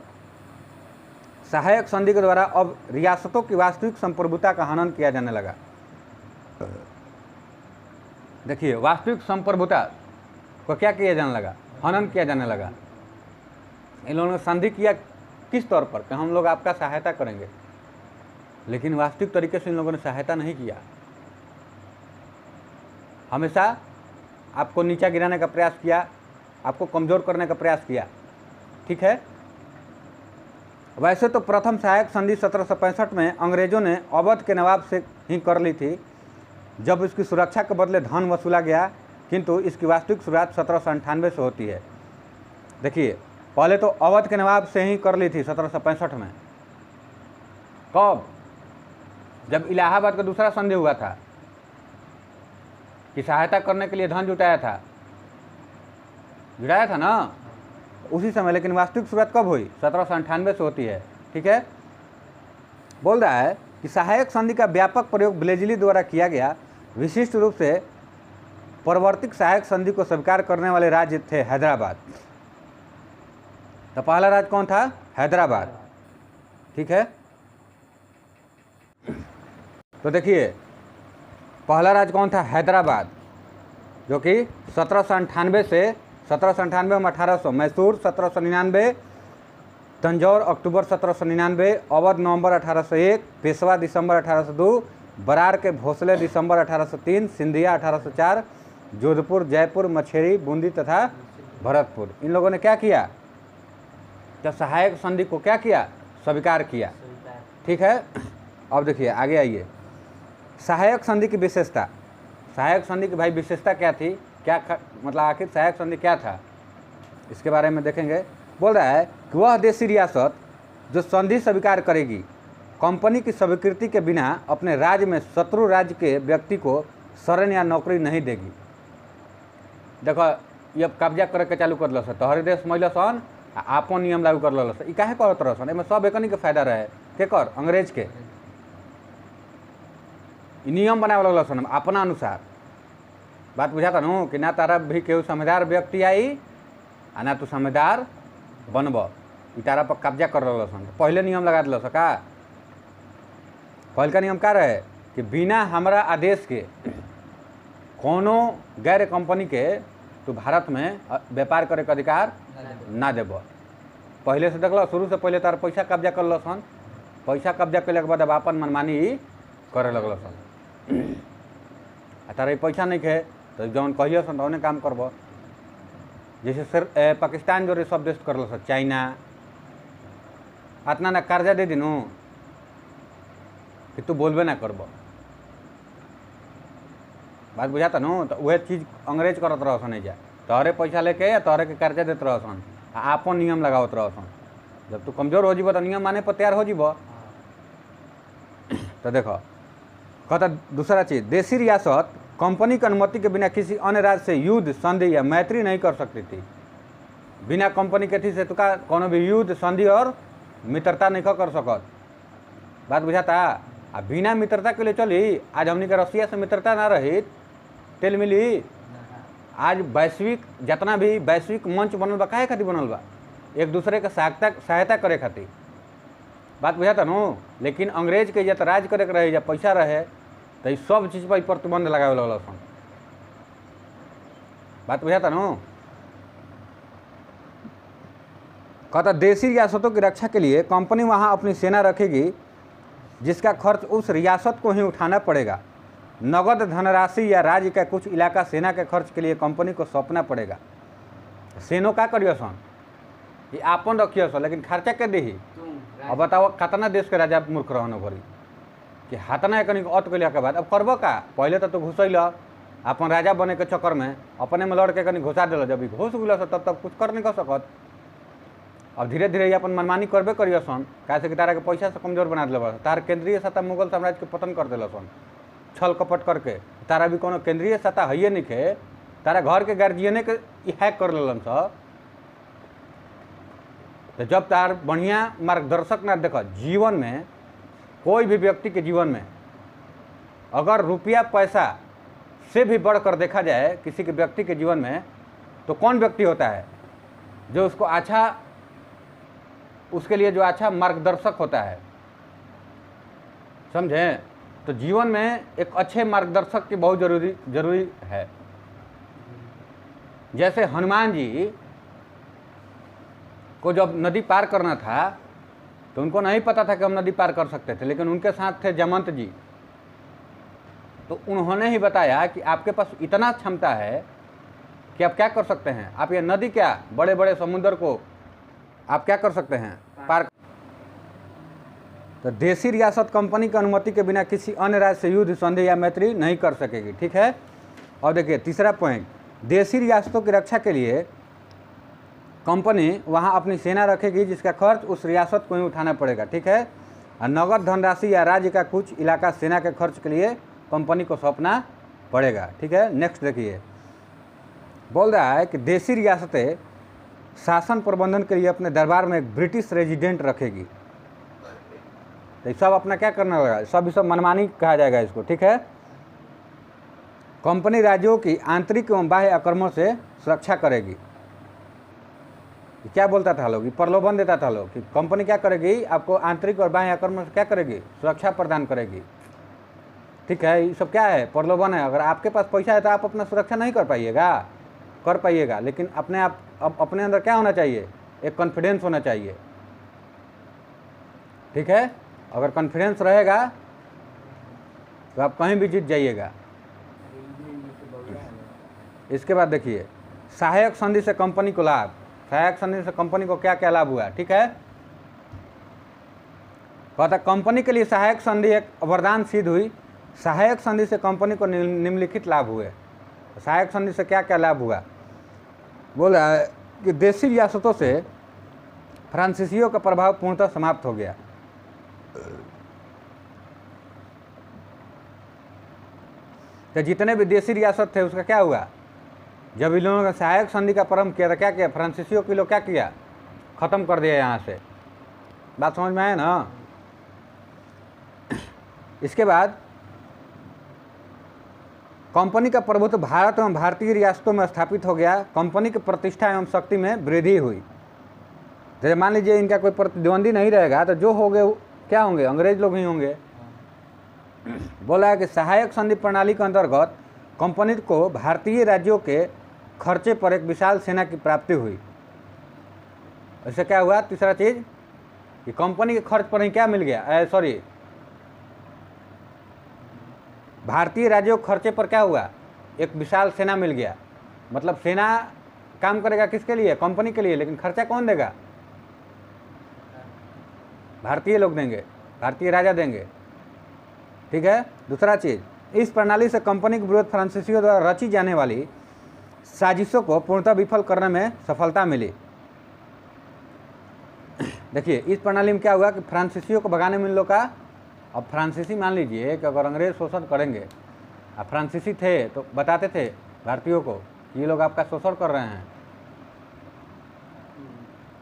सहायक संधि के द्वारा अब रियासतों की वास्तविक संप्रभुता का हनन किया जाने लगा। देखिए, वास्तविक संप्रभुता को क्या किया जाने लगा, हनन किया जाने लगा। इन लोगों ने संधि किया किस तौर पर कि हम लोग आपका सहायता करेंगे, लेकिन वास्तविक तरीके से इन लोगों ने सहायता नहीं किया। हमेशा आपको नीचा गिराने का प्रयास किया, आपको कमज़ोर करने का प्रयास किया। ठीक है, वैसे तो प्रथम सहायक संधि 1765 में अंग्रेज़ों ने अवध के नवाब से ही कर ली थी, जब इसकी सुरक्षा के बदले धन वसूला गया, किंतु इसकी वास्तविक शुरुआत 1798 से होती है। देखिए, पहले तो अवध के नवाब से ही कर ली थी 1765 में। कब? जब इलाहाबाद का दूसरा संधि हुआ था कि सहायता करने के लिए धन जुटाया था ना, उसी समय। लेकिन वास्तविक शुरुआत कब हुई? 1798 से होती है। ठीक है, बोल रहा है कि सहायक संधि का व्यापक प्रयोग ब्लेजली द्वारा किया गया। विशिष्ट रूप से प्रवर्तिक सहायक संधि को स्वीकार करने वाले राज्य थे हैदराबाद। तो पहला राज्य कौन था? हैदराबाद। ठीक है, तो देखिए, पहला राज्य कौन था? हैदराबाद, जो कि 1798 से 1798 में 1800, मैसूर 1799, तंजौर अक्टूबर 1799, अवध नवंबर 1801, पेशवा दिसंबर 1802, बरार के भोसले दिसंबर 1803, सिंधिया 1804, जोधपुर, जयपुर, मछेरी, बूंदी तथा भरतपुर। इन लोगों ने क्या किया? तो सहायक संधि को क्या किया? स्वीकार किया। ठीक है, अब देखिए आगे आइए। सहायक संधि की विशेषता। सहायक संधि की भाई विशेषता क्या थी? क्या मतलब आखिर सहायक संधि क्या था, इसके बारे में देखेंगे। बोल रहा है कि वह देशी रियासत जो संधि स्वीकार करेगी, कंपनी की स्वीकृति के बिना अपने राज्य में शत्रु राज्य के व्यक्ति को शरण या नौकरी नहीं देगी। देखो, ये कब्जा करे के चालू कर लो तो हर देश महिला सन आपन नियम लागू कर लो। ई काहे करत रह सन? एमे सब एकनी के फायदा रहे के कर अंग्रेज के नियम बनावे लगल सन अपना अनुसार। बात बुझाता नु कि ना तारा भी केहू समझदार व्यक्ति आई आ ना तू समझदार बनब, ई तारा पर कब्जा कर रहा सन। पहले नियम लगा दिल का। पहल का नियम का रहे कि बिना हमारा आदेश के कोनो गैर कंपनी के तू भारत में व्यापार करे के अधिकार ना देब। पहले से देखल, शुरू से पहले तार पैसा कब्जा कर लो सन। पैसा कब्जा कैले के बाद अब अपन मनमानी करे लगल सन। तारा पैसा नहीं खे तो जौन कहिए सन तौने काम करब। जैसे सर पाकिस्तान जो सब देश कर लो, चाइना इतना ना कर्जा दे दिनू कि तू बोलबे ना करब। बात बुझाता नु? तो वह चीज़ अंग्रेज करत रह सन। जा तोहरे पैसा लेके या तोहरे के कर्जा देते रह सन, आपन नियम लगावत रह सन। जब तू कमजोर हो जीब तो नियम माने पर तैयार हो जीब। तो देखो, कहता दूसरा चीज़, देशी रियासत कंपनी की अनुमति के बिना किसी अन्य राज्य से युद्ध, संधि या मैत्री नहीं कर सकती थी। बिना कंपनी के थी से तो का कोनो भी युद्ध, संधि और मित्रता नहीं कर सकत। बात बुझाता? आ बिना मित्रता के लिए चली। आज हमनी के रसिया से मित्रता ना रही तेल मिली। आज वैश्विक जितना भी वैश्विक मंच बनल बा, काहे खातिर बनल बा? एक दूसरे के सहायता करे खातिर। बात बुझाता नु? लेकिन अंग्रेज के जब राज करे के रहे, जब पैसा रहे तो ये सब चीज़ पर प्रतिबंध लगावे लगल सन। बात बुझाता नु? कहता देशी रियासतों की रक्षा के लिए कंपनी वहाँ अपनी सेना रखेगी जिसका खर्च उस रियासत को ही उठाना पड़ेगा। नगद धनराशि या राज्य का कुछ इलाका सेना के खर्च के लिए कंपनी को सौंपना पड़ेगा। सेनो का करियो सन कि आपन रखियो सन, लेकिन खर्चा के दी। अब बताओ कितना देश के राजा मूर्ख रहनो करी कि हाथना कनी अत कैला के बाद अब करबो का। पहले तो घुसैल अपन राजा बने के चक्कर में अपने में लड़ के कनी घुसा दिल, जब घुस गल तब कुछ कर नहीं कर सकत। अब धीरे धीरे अपन मनमानी करबे करियो सन, कैसे कि तारा के पैसा से कमजोर बना दिल। तार केंद्रीय सत्ता मुगल साम्राज्य के पतन कर दिल सन छल कपट करके। तारा भी कोनो केंद्रीय सत्ता है नहीं खे, तारा घर के गार्जियने के हैक कर लेलन स। तो जब तार बढ़िया मार्गदर्शक ना देख जीवन में, कोई भी व्यक्ति के जीवन में अगर रुपया पैसा से भी बढ़कर देखा जाए किसी के व्यक्ति के जीवन में, तो कौन व्यक्ति होता है जो उसको अच्छा, उसके लिए जो अच्छा मार्गदर्शक होता है। समझें? तो जीवन में एक अच्छे मार्गदर्शक की बहुत जरूरी है। जैसे हनुमान जी को जब नदी पार करना था तो उनको नहीं पता था कि हम नदी पार कर सकते थे, लेकिन उनके साथ थे जमंत जी। तो उन्होंने ही बताया कि आपके पास इतना क्षमता है कि आप क्या कर सकते हैं, आप ये नदी क्या बड़े बड़े समुद्र को आप क्या कर सकते हैं, पार। तो देशी रियासत कंपनी की अनुमति के बिना किसी अन्य राज्य से युद्ध, संधि या मैत्री नहीं कर सकेगी। ठीक है। और देखिए तीसरा पॉइंट, देशी रियासतों की रक्षा के लिए कंपनी वहाँ अपनी सेना रखेगी जिसका खर्च उस रियासत को ही उठाना पड़ेगा। ठीक है। और नगद धनराशि या राज्य का कुछ इलाका सेना के खर्च के लिए कंपनी को सौंपना पड़ेगा। ठीक है। नेक्स्ट देखिए, बोल रहा है कि देशी रियासतें शासन प्रबंधन के लिए अपने दरबार में एक ब्रिटिश रेजिडेंट रखेगी। तो सब अपना क्या करना होगा, सब मनमानी कहा जाएगा इसको। ठीक है। कंपनी राज्यों की आंतरिक एवं बाह्य आक्रमण से सुरक्षा करेगी। क्या बोलता था लोग, प्रलोभन देता था लोग कि कंपनी क्या करेगी, आपको आंतरिक और बाह्य आक्रमण से क्या करेगी, सुरक्षा प्रदान करेगी। ठीक है। ये सब क्या है, प्रलोभन है। अगर आपके पास पैसा है तो आप अपना सुरक्षा नहीं कर पाइएगा, लेकिन अपने अंदर क्या होना चाहिए, एक कॉन्फिडेंस होना चाहिए। ठीक है। अगर कॉन्फिडेंस रहेगा तो आप कहीं भी जीत जाइएगा। इसके बाद देखिए, सहायक संधि से कंपनी को लाभ। सहायक संधि से कंपनी को क्या क्या लाभ हुआ। ठीक है। कहता कंपनी के लिए सहायक संधि एक वरदान सिद्ध हुई। सहायक संधि से कंपनी को निम्नलिखित लाभ हुए। सहायक संधि से क्या क्या लाभ हुआ, बोला कि देशी रियासतों से फ्रांसीसियों का प्रभाव पूर्णतः समाप्त हो गया। तो जितने भी देशी रियासत थे उसका क्या हुआ, जब इन लोगों ने सहायक संधि का प्रारंभ किया तो क्या किया, फ्रांसीसियों के लोग क्या किया, ख़त्म कर दिया यहाँ से। बात समझ में आया ना। इसके बाद कंपनी का प्रभुत्व भारत एवं भारतीय रियासतों में स्थापित हो गया। कंपनी की प्रतिष्ठा एवं शक्ति में वृद्धि हुई। जैसे मान लीजिए इनका कोई प्रतिद्वंदी नहीं रहेगा तो जो होंगे क्या होंगे, अंग्रेज लोग ही होंगे। बोला है कि सहायक संधि प्रणाली के अंतर्गत कंपनी को भारतीय राज्यों के खर्चे पर एक विशाल सेना की प्राप्ति हुई। ऐसे क्या हुआ, तीसरा चीज कि कंपनी के खर्च पर ही क्या मिल गया, भारतीय राज्यों के खर्चे पर क्या हुआ, एक विशाल सेना मिल गया। मतलब सेना काम करेगा किसके लिए, कंपनी के लिए, लेकिन खर्चा कौन देगा, भारतीय लोग देंगे, भारतीय राजा देंगे। ठीक है। दूसरा चीज, इस प्रणाली से कंपनी के विरुद्ध फ्रांसीसियों द्वारा रची जाने वाली साजिशों को पूर्णतः विफल करने में सफलता मिली। देखिए इस प्रणाली में क्या हुआ कि फ्रांसीसियों को भगाने में इन लोग का, अब फ्रांसीसी मान लीजिए कि अगर अंग्रेज शोषण करेंगे, अब फ्रांसीसी थे तो बताते थे भारतीयों को कि ये लोग आपका शोषण कर रहे हैं,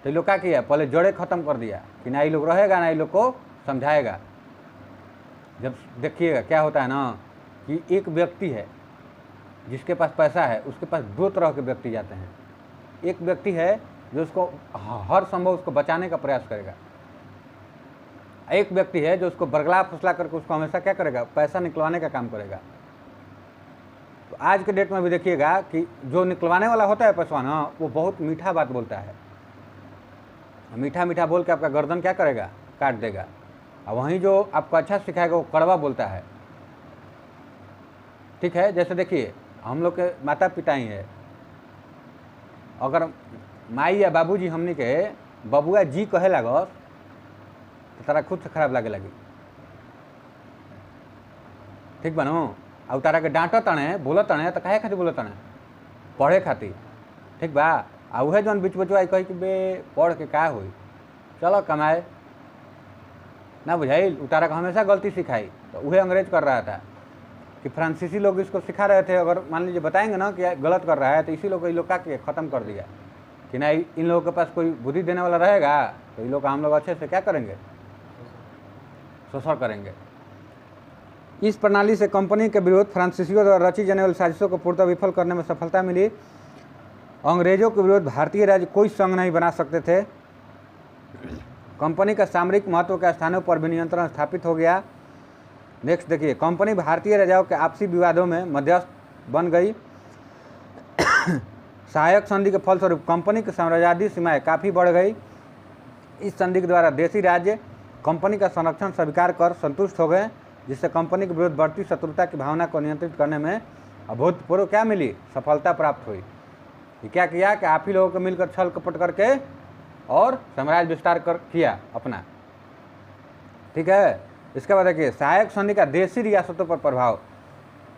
तो ये लोग क्या किया, पहले जड़े खत्म कर दिया कि ना ये लोग रहेगा ना ये लोग को समझाएगा। जब देखिएगा क्या होता है ना कि एक व्यक्ति है जिसके पास पैसा है, उसके पास दो तरह के व्यक्ति जाते हैं। एक व्यक्ति है जो उसको हर संभव उसको बचाने का प्रयास करेगा, एक व्यक्ति है जो उसको बरगला फुसला करके उसको हमेशा क्या करेगा, पैसा निकलवाने का काम करेगा। तो आज के डेट में भी देखिएगा कि जो निकलवाने वाला होता है पैसा ना, वो बहुत मीठा बात बोलता है मीठा मीठा बोल के आपका गर्दन क्या करेगा, काट देगा। और वहीं जो आपको अच्छा सिखाएगा वो कड़वा बोलता है। ठीक है, जैसे देखिए हम लोग के माता पिता ही है, अगर माई या बाबूजी हमनी के बबुआ जी कहे लागस तो तारा खुद से खराब लागे लगी। ठीक बनो, और तारा के डांट तणे बोलत तणे तो काहे खातिर बोलत तणे, पढ़े खातिर। ठीक बा, आ उहे जौन बीच बचवा कही कि बे पढ़ के का होई, चलो कमाए ना, बुझाइल। उतारा का हमेशा गलती सिखाई। तो उहे अंग्रेज कर रहा था कि फ्रांसीसी लोग इसको सिखा रहे थे, अगर मान लीजिए बताएंगे ना कि गलत कर रहा है तो इसी लोग का ख़त्म कर दिया कि ना इन लोगों के पास कोई बुद्धि देने वाला रहेगा तो इन लोग हम लोग अच्छे से क्या करेंगे, शोषण करेंगे। इस प्रणाली से कंपनी के विरुद्ध फ्रांसीसियों द्वारा रची जाने वाली साजिशों को पूर्णतः विफल करने में सफलता मिली। अंग्रेजों के विरुद्ध भारतीय राज्य कोई संघ नहीं बना सकते थे। कंपनी का सामरिक महत्व के स्थानों पर भी नियंत्रण स्थापित हो गया। नेक्स्ट देखिए, कंपनी भारतीय राजाओं के आपसी विवादों में मध्यस्थ बन गई। सहायक संधि के फलस्वरूप कंपनी की साम्राज्यादी सीमाएं काफ़ी बढ़ गई। इस संधि के द्वारा देशी राज्य कंपनी का संरक्षण स्वीकार कर संतुष्ट हो गए, जिससे कंपनी के विरुद्ध बढ़ती शत्रुता की भावना को नियंत्रित करने में अभूतपूर्व क्या मिली, सफलता प्राप्त हुई। ये क्या किया कि आप ही लोगों को मिलकर छल कपट करके और साम्राज्य विस्तार कर किया अपना। ठीक है, इसके बाद देखिए सहायक संधि का देशी रियासतों पर प्रभाव।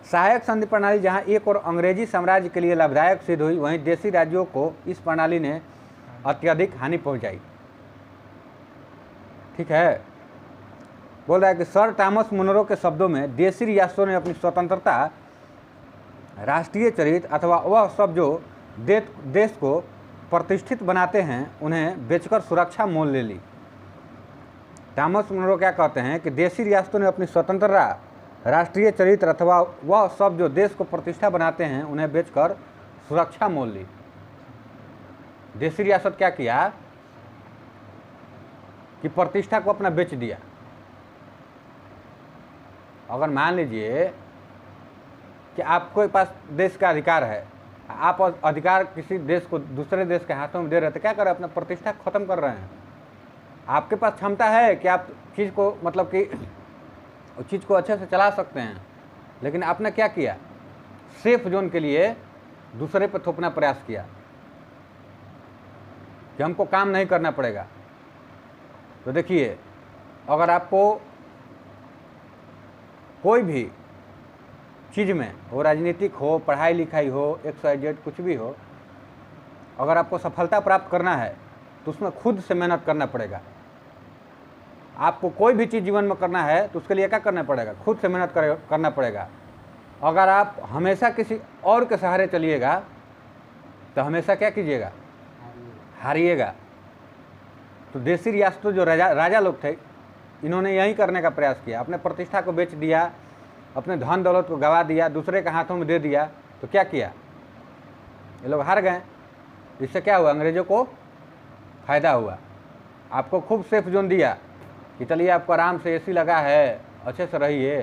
सहायक संधि प्रणाली जहां एक और अंग्रेजी साम्राज्य के लिए लाभदायक सिद्ध हुई, वहीं देशी राज्यों को इस प्रणाली ने अत्यधिक हानि पहुंचाई। ठीक है, बोल रहा है कि सर थॉमस मुनरो के शब्दों में देशी रियासतों ने अपनी स्वतंत्रता, राष्ट्रीय चरित्र अथवा वह सब जो देश को प्रतिष्ठित बनाते हैं उन्हें बेचकर सुरक्षा मोल ले ली। थॉमस मुनरो क्या कहते हैं कि देशी रियासतों ने अपनी स्वतंत्रता, राष्ट्रीय चरित्र अथवा वह सब जो देश को प्रतिष्ठा बनाते हैं उन्हें बेचकर सुरक्षा मोल ली। देशी रियासत क्या किया कि प्रतिष्ठा को अपना बेच दिया। अगर मान लीजिए कि आपके पास देश का अधिकार है, आप अधिकार किसी देश को दूसरे देश के हाथों में दे रहे थे, क्या कर रहे हैं, अपना प्रतिष्ठा खत्म कर रहे हैं। आपके पास क्षमता है कि आप चीज़ को मतलब कि उस चीज़ को अच्छे से चला सकते हैं, लेकिन आपने क्या किया, सेफ जोन के लिए दूसरे पर थोपना प्रयास किया कि हमको काम नहीं करना पड़ेगा। तो देखिए, अगर आपको कोई भी चीज़ में हो, राजनीतिक हो, पढ़ाई लिखाई हो, XYZ कुछ भी हो, अगर आपको सफलता प्राप्त करना है तो उसमें खुद से मेहनत करना पड़ेगा। आपको कोई भी चीज़ जीवन में करना है तो उसके लिए क्या करना पड़ेगा, खुद से मेहनत करना पड़ेगा। अगर आप हमेशा किसी और के सहारे चलिएगा तो हमेशा क्या कीजिएगा, हारिएगा। तो देशी रियासतों जो राजा लोग थे, इन्होंने यही करने का प्रयास किया, अपने प्रतिष्ठा को बेच दिया, अपने धन दौलत को गंवा दिया, दूसरे के हाथों में दे दिया। तो क्या किया, ये लोग हार गए। इससे क्या हुआ, अंग्रेजों को फ़ायदा हुआ। आपको खूब सेफ जोन दिया कि चलिए आपको आराम से AC लगा है, अच्छे से रहिए।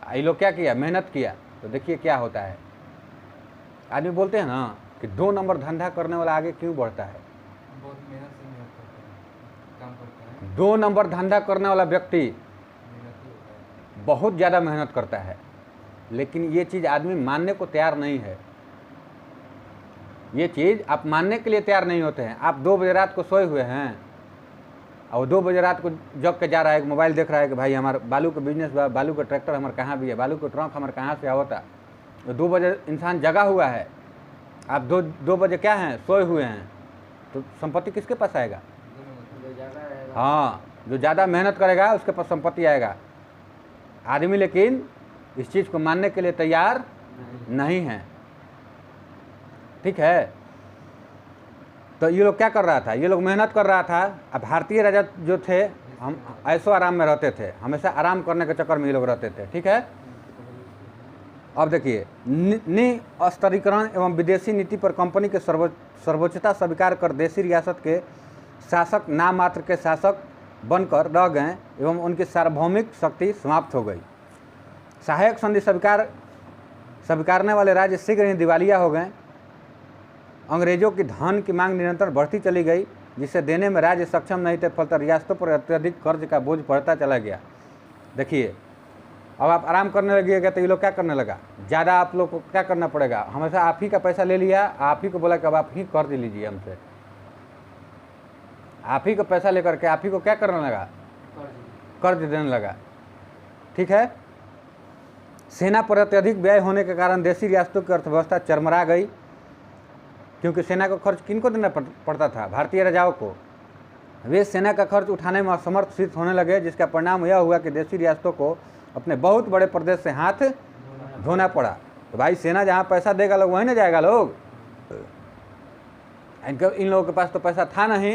ये लोग क्या किया, मेहनत किया। तो देखिए क्या होता है, आदमी बोलते हैं ना कि 2 नंबर धंधा करने वाला आगे क्यों बढ़ता है। बहुत मेहनत से काम करता है। 2 नंबर धंधा करने वाला व्यक्ति मेहनती होता है। बहुत ज़्यादा मेहनत करता है, लेकिन ये चीज़ आदमी मानने को तैयार नहीं है। ये चीज़ आप मानने के लिए तैयार नहीं होते हैं। आप 2 बजे रात को सोए हुए हैं और 2 बजे रात को जग के जा रहा है, मोबाइल देख रहा है कि भाई हमारा बालू का बिजनेस, बालू का ट्रैक्टर हमारे कहाँ भी है, बालू का ट्रक हमारे कहाँ से आवता। तो 2 बजे इंसान जगा हुआ है, आप 2 बजे क्या हैं, सोए हुए हैं, तो संपत्ति किसके पास आएगा। जो ज़्यादा रहेगा, हाँ, जो ज़्यादा मेहनत करेगा उसके पास संपत्ति आएगा। आदमी लेकिन इस चीज़ को मानने के लिए तैयार नहीं है। ठीक है, तो ये लोग क्या कर रहा था, ये लोग मेहनत कर रहा था। अब भारतीय राजा जो थे, हम ऐसो आराम में रहते थे, हमेशा आराम करने के चक्कर में ये लोग रहते थे। ठीक है, अब देखिए, निस्तरीकरण एवं विदेशी नीति पर कंपनी के सर्वोच्चता स्वीकार कर देशी रियासत के शासक नाम मात्र के शासक बनकर रह गए एवं उनकी सार्वभौमिक शक्ति समाप्त हो गई। सहायक संधि स्वीकारने वाले राज्य शीघ्र ही दिवालिया हो गए। अंग्रेजों की धन की मांग निरंतर बढ़ती चली गई। जिसे देने में राज्य सक्षम नहीं थे, फलतः रियासतों पर अत्यधिक कर्ज का बोझ पड़ता चला गया। देखिए अब आप आराम करने लगिएगा तो ये लोग क्या करने लगा, ज़्यादा आप लोग को क्या करना पड़ेगा, हमेशा आप ही का पैसा ले लिया, आप ही को बोला कि अब आप ही कर्ज लीजिए हमसे, आप ही को पैसा लेकर के आप ही को क्या करने लगा, कर्ज देने लगा। ठीक है। सेना पर अत्यधिक व्यय होने के कारण देशी रियासतों की अर्थव्यवस्था चरमरा गई, क्योंकि सेना का खर्च किनको देना पड़ता था, भारतीय राजाओं को। वे सेना का खर्च उठाने में असमर्थ सिद्ध होने लगे, जिसका परिणाम यह हुआ कि देशी रियासतों को अपने बहुत बड़े प्रदेश से हाथ धोना पड़ा। तो भाई सेना जहाँ पैसा देगा लोग वहीं ना जाएगा लोग, इन लोगों के पास तो पैसा था नहीं,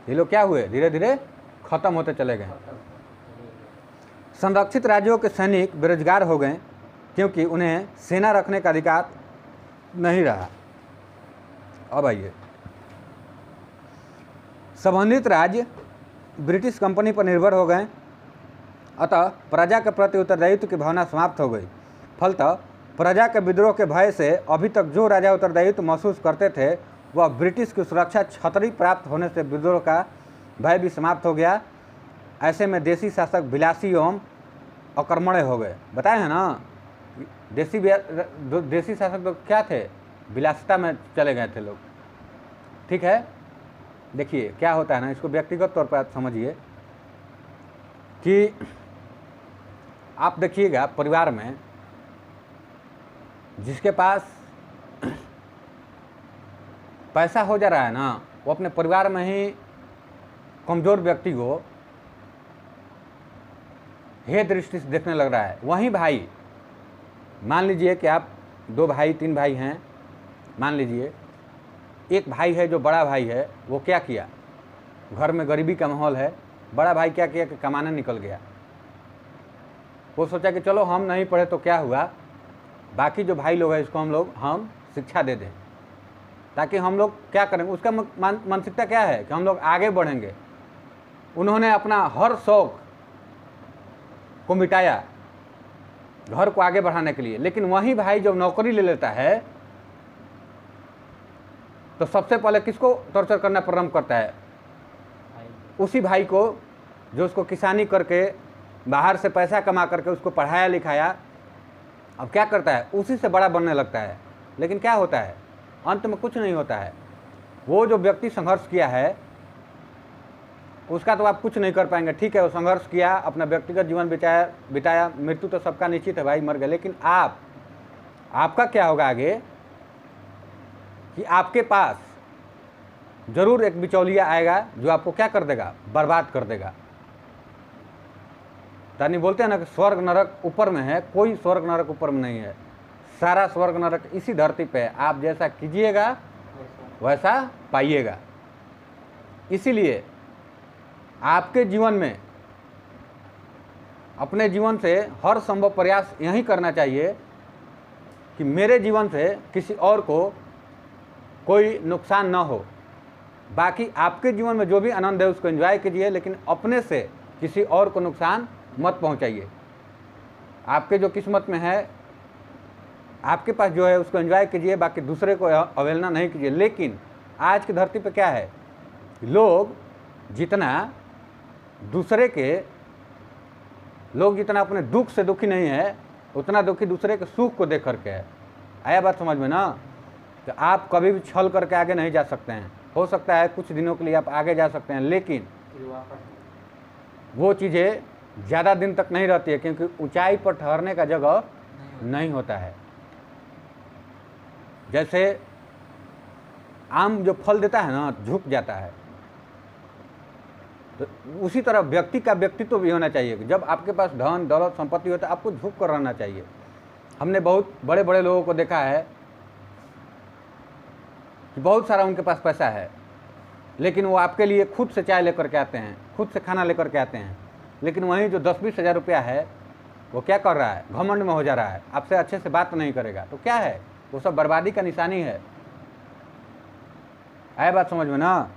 ये लोग क्या हुए, धीरे धीरे खत्म होते चले गए। संरक्षित राज्यों के सैनिक बेरोजगार हो गए, क्योंकि उन्हें सेना रखने का अधिकार नहीं रहा। अब आइए, संबंधित राज्य ब्रिटिश कंपनी पर निर्भर हो गए, अतः प्रजा के प्रति उत्तरदायित्व की भावना समाप्त हो गई। फलतः प्रजा के विद्रोह के भय से अभी तक जो राजा उत्तरदायित्व महसूस करते थे, वह ब्रिटिश की सुरक्षा छतरी प्राप्त होने से विद्रोह का भय भी समाप्त हो गया। ऐसे में देशी शासक विलासी एवं अकर्मण्य हो गए। बताए हैं ना, देशी शासक तो क्या थे, विलासिता में चले गए थे लोग। ठीक है। देखिए क्या होता है ना, इसको व्यक्तिगत तौर पर आप समझिए कि आप देखिएगा परिवार में जिसके पास पैसा हो जा रहा है ना, वो अपने परिवार में ही कमज़ोर व्यक्ति को हे दृष्टि से देखने लग रहा है। वहीं भाई, मान लीजिए कि आप 2 भाई 3 भाई हैं, मान लीजिए एक भाई है जो बड़ा भाई है, वो क्या किया, घर में गरीबी का माहौल है, बड़ा भाई क्या किया कि कमाने निकल गया। वो सोचा कि चलो हम नहीं पढ़े तो क्या हुआ, बाकी जो भाई लोग हैं इसको हम शिक्षा दे दें, ताकि हम लोग क्या करेंगे, उसका मानसिकता क्या है कि हम लोग आगे बढ़ेंगे। उन्होंने अपना हर शौक को मिटाया घर को आगे बढ़ाने के लिए। लेकिन वही भाई जब नौकरी ले लेता है तो सबसे पहले किसको टॉर्चर करना प्रारंभ करता है, उसी भाई को जो उसको किसानी करके बाहर से पैसा कमा करके उसको पढ़ाया लिखाया। अब क्या करता है, उसी से बड़ा बनने लगता है। लेकिन क्या होता है, अंत में कुछ नहीं होता है। वो जो व्यक्ति संघर्ष किया है उसका तो आप कुछ नहीं कर पाएंगे। ठीक है, वो संघर्ष किया, अपना व्यक्तिगत जीवन बिताया, मृत्यु तो सबका निश्चित है भाई, मर गए। लेकिन आपका क्या होगा आगे, कि आपके पास जरूर एक बिचौलिया आएगा जो आपको क्या कर देगा, बर्बाद कर देगा। यानी बोलते हैं ना कि स्वर्ग नरक ऊपर में है, कोई स्वर्ग नरक ऊपर में नहीं है, सारा स्वर्ग नरक इसी धरती पे है। आप जैसा कीजिएगा वैसा पाइएगा। इसीलिए आपके जीवन में अपने जीवन से हर संभव प्रयास यही करना चाहिए कि मेरे जीवन से किसी और को कोई नुकसान ना हो। बाकी आपके जीवन में जो भी आनंद है उसको एंजॉय कीजिए, लेकिन अपने से किसी और को नुकसान मत पहुंचाइए। आपके जो किस्मत में है, आपके पास जो है उसको एंजॉय कीजिए, बाकी दूसरे को अवहेलना नहीं कीजिए। लेकिन आज की धरती पे क्या है, लोग जितना अपने दुख से दुखी नहीं है, उतना दुखी दूसरे के सुख को देख करके है। आया बात समझ में ना। तो आप कभी भी छल करके आगे नहीं जा सकते हैं। हो सकता है कुछ दिनों के लिए आप आगे जा सकते हैं, लेकिन वो चीज़ें ज़्यादा दिन तक नहीं रहती है, क्योंकि ऊंचाई पर ठहरने का जगह नहीं होता है। जैसे आम जो फल देता है ना, झुक जाता है, तो उसी तरह व्यक्ति का व्यक्तित्व भी होना चाहिए कि जब आपके पास धन दौलत संपत्ति होता है आपको झुक कर रहना चाहिए। हमने बहुत बड़े बड़े लोगों को देखा है कि बहुत सारा उनके पास पैसा है, लेकिन वो आपके लिए खुद से चाय लेकर के आते हैं, खुद से खाना लेकर के आते हैं। लेकिन वहीं जो 10-20 हज़ार रुपया है वो क्या कर रहा है, घमंड में हो जा रहा है, आपसे अच्छे से बात नहीं करेगा। तो क्या है, वो सब बर्बादी का निशानी है। आया बात समझ में ना।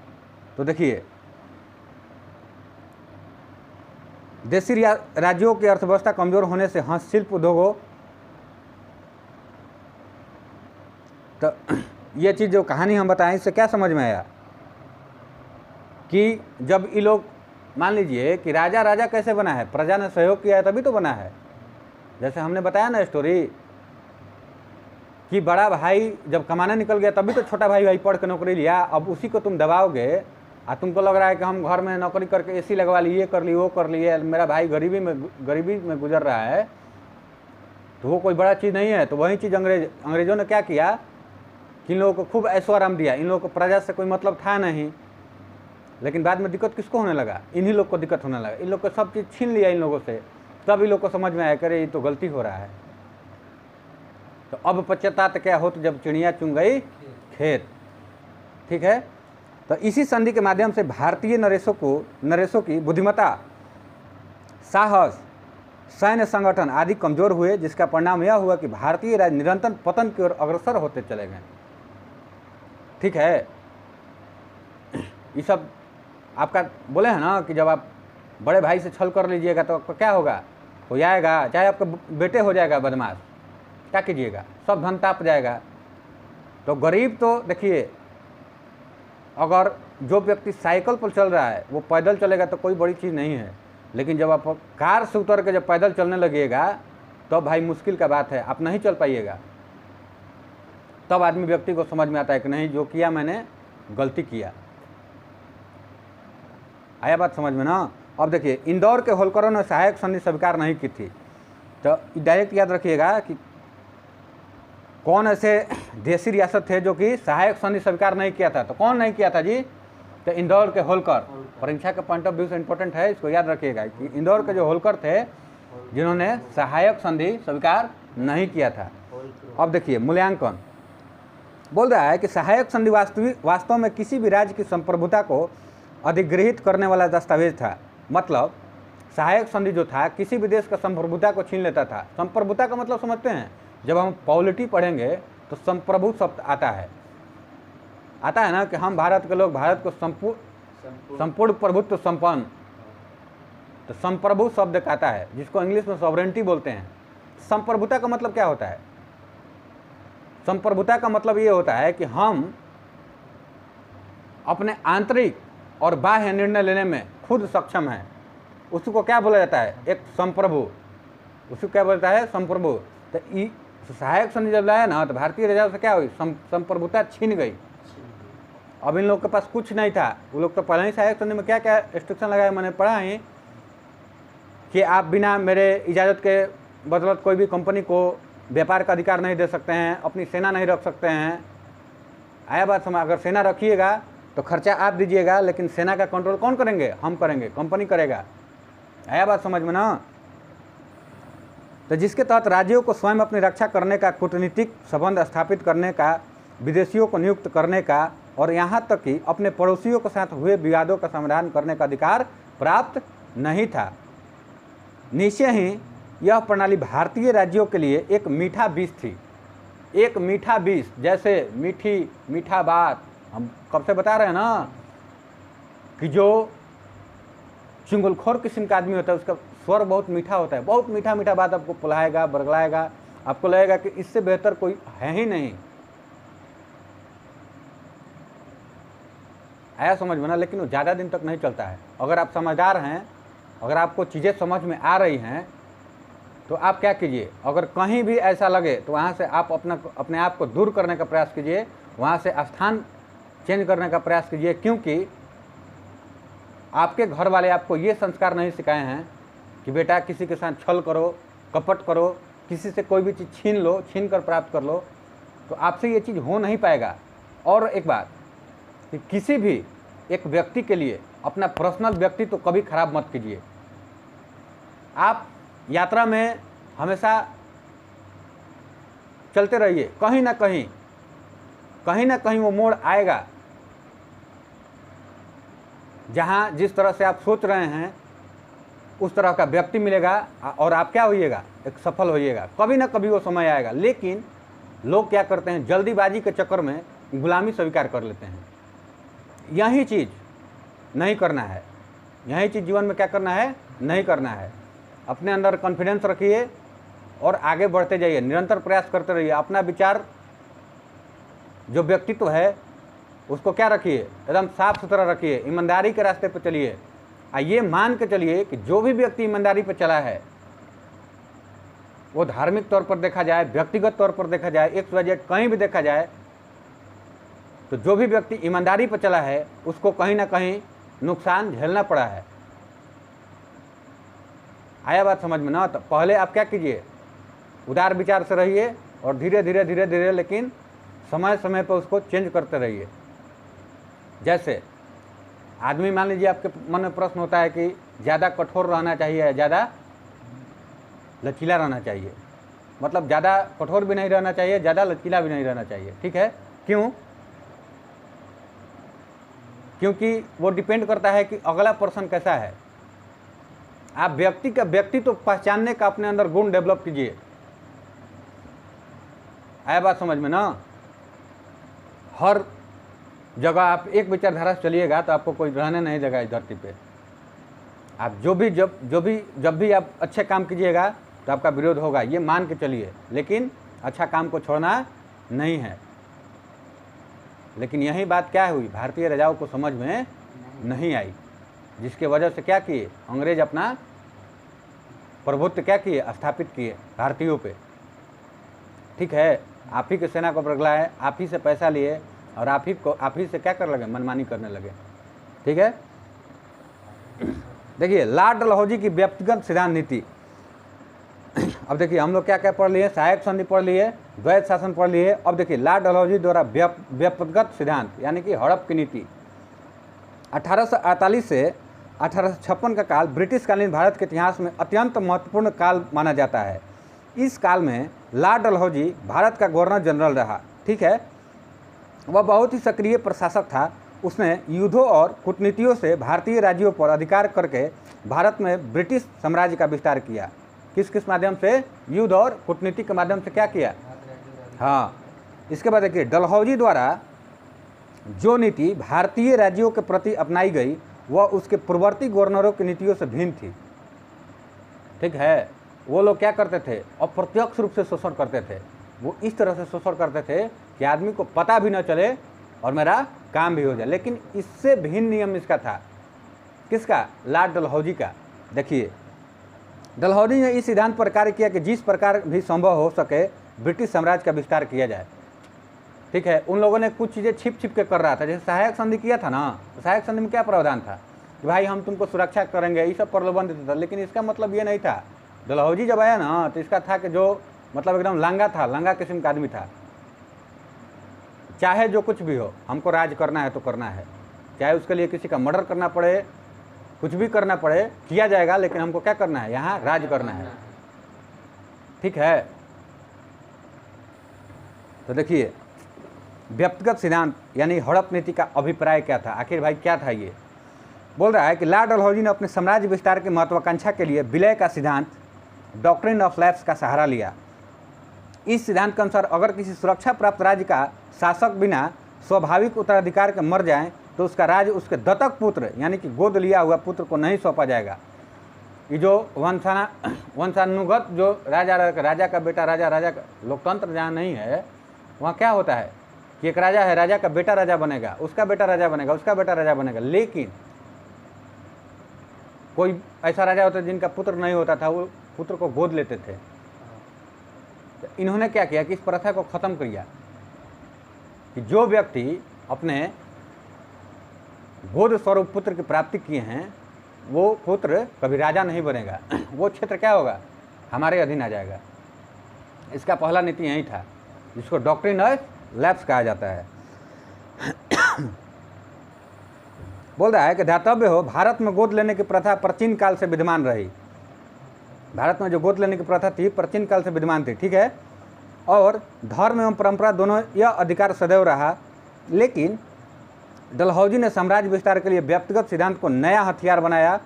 तो देखिए, देशी राज्यों की अर्थव्यवस्था कमजोर होने से हस्तशिल्प उद्योगों, तो ये चीज़ जो कहानी हम बताएं इससे क्या समझ में आया कि जब ये लोग, मान लीजिए कि राजा कैसे बना है, प्रजा ने सहयोग किया है तभी तो बना है। जैसे हमने बताया ना स्टोरी कि बड़ा भाई जब कमाने निकल गया तभी तो छोटा भाई पढ़ के नौकरी लिया। अब उसी को तुम दबाओगे और तुमको लग रहा है कि हम घर में नौकरी करके एसी लगवा ली, ये कर ली, वो कर लिए, मेरा भाई गरीबी में गुजर रहा है, तो वो कोई बड़ा चीज़ नहीं है। तो वही चीज़ अंग्रेज़ों ने क्या किया कि इन लोगों को खूब ऐशो आराम दिया। इन लोगों को प्रजा से कोई मतलब था नहीं, लेकिन बाद में दिक्कत किसको होने लगा? इन्हीं लोग को दिक्कत होने लगा। इन लोग को सब चीज़ छीन लिया इन लोगों से, तब इन लोग को समझ में आया करे ये तो गलती हो रहा है। तो अब पश्चाताप क्या हो, तो जब चिड़िया चुन गई खेत। ठीक है, तो इसी संधि के माध्यम से भारतीय नरेशों की बुद्धिमत्ता, साहस, सैन्य संगठन आदि कमजोर हुए, जिसका परिणाम यह हुआ कि भारतीय राज्य निरंतर पतन की ओर अग्रसर होते चले गए। ठीक है, ये सब आपका बोले हैं ना कि जब आप बड़े भाई से छल कर लीजिएगा तो आपका क्या होगा, हो जाएगा, चाहे आपका बेटे हो जाएगा बदमाश, क्या कीजिएगा, सब धन ताप जाएगा। तो गरीब तो देखिए, अगर जो व्यक्ति साइकिल पर चल रहा है वो पैदल चलेगा तो कोई बड़ी चीज़ नहीं है, लेकिन जब आप कार से उतर के जब पैदल चलने लगिएगा तो भाई मुश्किल का बात है, आप नहीं चल पाइएगा। तब आदमी व्यक्ति को समझ में आता है कि नहीं, जो किया मैंने गलती किया। आया बात समझ में ना? अब देखिए, इंदौर के होलकरों ने सहायक संधि स्वीकार नहीं की थी। तो डायरेक्ट याद रखिएगा कि कौन ऐसे देसी रियासत थे जो कि सहायक संधि स्वीकार नहीं किया था। तो कौन नहीं किया था जी? तो इंदौर के होलकर। परीक्षा के पॉइंट ऑफ व्यू से इंपॉर्टेंट है, इसको याद रखिएगा कि इंदौर के जो होलकर थे जिन्होंने सहायक संधि स्वीकार नहीं किया था। अब देखिए मूल्यांकन बोल रहा है कि सहायक संधि वास्तव में किसी भी राज्य की संप्रभुता को अधिग्रहित करने वाला दस्तावेज था। मतलब सहायक संधि जो था किसी भी देश का संप्रभुता को छीन लेता था। संप्रभुता का मतलब समझते हैं? जब हम पॉलिटी पढ़ेंगे तो संप्रभु शब्द आता है ना कि हम भारत के लोग भारत को संपूर्ण प्रभुत्व संपन्न, तो संप्रभु शब्द आता है जिसको इंग्लिश में सॉवरेंटी बोलते हैं। संप्रभुता का मतलब क्या होता है? संप्रभुता का मतलब ये होता है कि हम अपने आंतरिक और बाह्य निर्णय लेने में खुद सक्षम हैं। उसको क्या बोला जाता है? एक संप्रभु। उसको क्या बोलता है? संप्रभु। तो सहायक संधि जब लाया ना तो भारतीय राजा से क्या हुई? संप्रभुता छीन गई। अब इन लोग के पास कुछ नहीं था। वो लोग तो पहले ही सहायक संधि में क्या क्या रिस्ट्रिक्शन लगाया मैंने पढ़ा ही कि आप बिना मेरे इजाज़त के बदौलत कोई भी कंपनी को व्यापार का अधिकार नहीं दे सकते हैं, अपनी सेना नहीं रख सकते हैं। आया बात समझ? अगर सेना रखिएगा तो खर्चा आप दीजिएगा, लेकिन सेना का कंट्रोल कौन करेंगे? हम करेंगे, कंपनी करेगा। आया बात समझ में ना? तो जिसके तहत राज्यों को स्वयं अपनी रक्षा करने का, कूटनीतिक संबंध स्थापित करने का, विदेशियों को नियुक्त करने का और यहाँ तक कि अपने पड़ोसियों के साथ हुए विवादों का समाधान करने का अधिकार प्राप्त नहीं था। निश्चय ही यह प्रणाली भारतीय राज्यों के लिए एक मीठा बीज थी। एक मीठा बीज, जैसे मीठा बात हम कब से बता रहे हैं ना कि जो चुंगलखोर किस्म का आदमी होता है उसका स्वर बहुत मीठा होता है। बहुत मीठा मीठा बात आपको पुलाएगा, बरगलाएगा, आपको लगेगा कि इससे बेहतर कोई है ही नहीं। आया समझ में ना? लेकिन वो ज़्यादा दिन तक नहीं चलता है। अगर आप समझदार हैं, अगर आपको चीज़ें समझ में आ रही हैं तो आप क्या कीजिए, अगर कहीं भी ऐसा लगे तो वहाँ से आप अपने आप को दूर करने का प्रयास कीजिए, वहाँ से स्थान चेंज करने का प्रयास कीजिए। क्योंकि आपके घर वाले आपको ये संस्कार नहीं सिखाए हैं कि बेटा किसी के साथ छल करो, कपट करो, किसी से कोई भी चीज़ छीन लो, छीन कर प्राप्त कर लो, तो आपसे ये चीज़ हो नहीं पाएगा। और एक बात कि किसी भी एक व्यक्ति के लिए अपना पर्सनल व्यक्तित्व तो कभी खराब मत कीजिए। आप यात्रा में हमेशा चलते रहिए, कहीं ना कहीं वो मोड़ आएगा जहाँ जिस तरह से आप सोच रहे हैं उस तरह का व्यक्ति मिलेगा और आप क्या होइएगा? एक सफल होइएगा। कभी ना कभी वो समय आएगा। लेकिन लोग क्या करते हैं? जल्दीबाजी के चक्कर में गुलामी स्वीकार कर लेते हैं। यही चीज़ नहीं करना है। यही चीज़ जीवन में क्या करना है? नहीं करना है। अपने अंदर कॉन्फिडेंस रखिए और आगे बढ़ते जाइए, निरंतर प्रयास करते रहिए। अपना विचार जो व्यक्तित्व है उसको क्या रखिए, एकदम साफ सुथरा रखिए, ईमानदारी के रास्ते पर चलिए। ये मान के चलिए कि जो भी व्यक्ति ईमानदारी पर चला है, वो धार्मिक तौर पर देखा जाए, व्यक्तिगत तौर पर देखा जाए, XYZ कहीं भी देखा जाए, तो जो भी व्यक्ति ईमानदारी पर चला है उसको कहीं ना कहीं नुकसान झेलना पड़ा है। आया बात समझ में ना? तो पहले आप क्या कीजिए, उदार विचार से रहिए और धीरे धीरे धीरे धीरे लेकिन समय समय पर उसको चेंज करते रहिए। जैसे आदमी, मान लीजिए आपके मन में प्रश्न होता है कि ज़्यादा कठोर रहना चाहिए या ज़्यादा लचीला रहना चाहिए। मतलब ज़्यादा कठोर भी नहीं रहना चाहिए, ज़्यादा लचीला भी नहीं रहना चाहिए। ठीक है, क्यों? क्योंकि वो डिपेंड करता है कि अगला पर्सन कैसा है। आप व्यक्ति का व्यक्तित्व पहचानने का अपने अंदर गुण डेवलप कीजिए। आया बात समझ में ना? हर जगह आप एक विचारधारा से चलिएगा तो आपको कोई रहने नहीं देगा इस धरती पे। आप जब भी आप अच्छे काम कीजिएगा तो आपका विरोध होगा, ये मान के चलिए। लेकिन अच्छा काम को छोड़ना नहीं है। लेकिन यही बात क्या हुई, भारतीय राजाओं को समझ में नहीं आई, जिसके वजह से क्या किए, अंग्रेज अपना प्रभुत्व क्या किए, स्थापित किए भारतीयों पे। ठीक है, आप ही के सेना को बरगलाए, आप ही से पैसा लिए और आप ही से क्या कर लगे, मनमानी करने लगे। ठीक है, देखिए लॉर्ड डलहौजी की व्यक्तिगत सिद्धांत नीति। अब देखिए हम लोग क्या क्या पढ़ लिए, सहायक संधि पढ़ लिए, द्वैत शासन पढ़ लिए। अब देखिए लॉर्ड डलहौजी द्वारा व्यक्तिगत सिद्धांत यानी कि हड़प की नीति। 1848 से 1856 का काल ब्रिटिश कालीन भारत के इतिहास में अत्यंत महत्वपूर्ण काल माना जाता है। इस काल में लॉर्ड डलहौजी भारत का गवर्नर जनरल रहा। ठीक है, वह बहुत ही सक्रिय प्रशासक था। उसने युद्धों और कूटनीतियों से भारतीय राज्यों पर अधिकार करके भारत में ब्रिटिश साम्राज्य का विस्तार किया। किस माध्यम से? युद्ध और कूटनीति के माध्यम से क्या किया? हाँ, इसके बाद देखिए डलहौजी द्वारा जो नीति भारतीय राज्यों के प्रति अपनाई गई वह उसके पूर्ववर्ती गवर्नरों की नीतियों से भिन्न थी। ठीक है, वो लोग क्या करते थे, अप्रत्यक्ष रूप से शोषण करते थे। वो इस तरह से शोषण करते थे कि आदमी को पता भी न चले और मेरा काम भी हो जाए। लेकिन इससे भिन्न नियम इसका था। किसका? लॉर्ड डलहौजी का। देखिए डलहौजी ने इस सिद्धांत पर कार्य किया कि जिस प्रकार भी संभव हो सके ब्रिटिश साम्राज्य का विस्तार किया जाए। ठीक है, उन लोगों ने कुछ चीज़ें छिप के कर रहा था। जैसे सहायक संधि किया था ना, तो सहायक संधि में क्या प्रावधान था कि भाई हम तुमको सुरक्षा करेंगे, ये सब प्रलोभन देता था। लेकिन इसका मतलब ये नहीं था। डलहौजी जब आया ना तो इसका था कि जो मतलब एकदम लांगा था, लांगा किस्म का आदमी था। चाहे जो कुछ भी हो, हमको राज करना है तो करना है, चाहे उसके लिए किसी का मर्डर करना पड़े, कुछ भी करना पड़े, किया जाएगा, लेकिन हमको क्या करना है, यहाँ राज करना है। ठीक है, तो देखिए व्यक्तिगत सिद्धांत यानी हड़प नीति का अभिप्राय क्या था, आखिर भाई क्या था ये? बोल रहा है कि लॉर्ड डलहौजी ने अपने साम्राज्य विस्तार की महत्वाकांक्षा के लिए विलय का सिद्धांत डॉक्ट्रिन ऑफ लैप्स का सहारा लिया। इस सिद्धांत के अनुसार अगर किसी सुरक्षा प्राप्त राज्य का शासक बिना स्वाभाविक उत्तराधिकार के मर जाए तो उसका राज्य उसके दत्तक पुत्र यानी कि गोद लिया हुआ पुत्र को नहीं सौंपा जाएगा। ये जो वंशानुगत जो राजा का बेटा राजा का लोकतंत्र जहाँ नहीं है, वहाँ क्या होता है कि एक राजा है, राजा का बेटा राजा बनेगा, उसका बेटा राजा बनेगा, उसका बेटा राजा बनेगा। लेकिन कोई ऐसा राजा होता है जिनका पुत्र नहीं होता था, वो पुत्र को गोद लेते थे। तो इन्होंने क्या किया कि इस प्रथा को ख़त्म किया कि जो व्यक्ति अपने गोद स्वरूप पुत्र की प्राप्ति किए हैं वो पुत्र कभी राजा नहीं बनेगा, वो क्षेत्र क्या होगा, हमारे अधीन आ जाएगा। इसका पहला नीति यही था, जिसको डॉक्ट्रिन ऑफ लैप्स कहा जाता है। बोल रहा है कि ध्यातव्य हो, भारत में गोद लेने की प्रथा प्राचीन काल से विद्यमान रही। भारत में जो गोद लेने की प्रथा थी प्राचीन काल से विद्यमान थी। ठीक है, और धर्म एवं परंपरा दोनों यह अधिकार सदैव रहा। लेकिन डलहौजी ने साम्राज्य विस्तार के लिए व्यक्तिगत सिद्धांत को नया हथियार बनाया,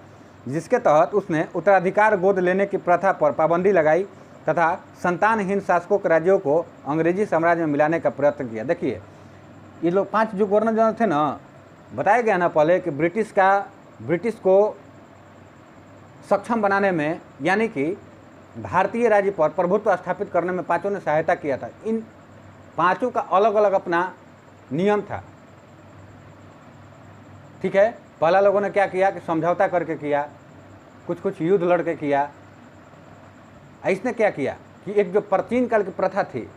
जिसके तहत उसने उत्तराधिकार गोद लेने की प्रथा पर पाबंदी लगाई तथा संतानहीन शासकों के राज्यों को अंग्रेजी साम्राज्य में मिलाने का प्रयत्न किया। देखिए ये लोग 5 जो गवर्नर जनरल थे ना, बताया गया ना पहले कि ब्रिटिश को सक्षम बनाने में यानी कि भारतीय राज्य पर प्रभुत्व स्थापित करने में पांचों ने सहायता किया था। इन पांचों का अलग अलग अपना नियम था। ठीक है, पहला लोगों ने क्या किया कि समझौता करके किया, कुछ कुछ युद्ध लड़के किया। इसने क्या किया कि एक जो प्राचीन काल की प्रथा थी,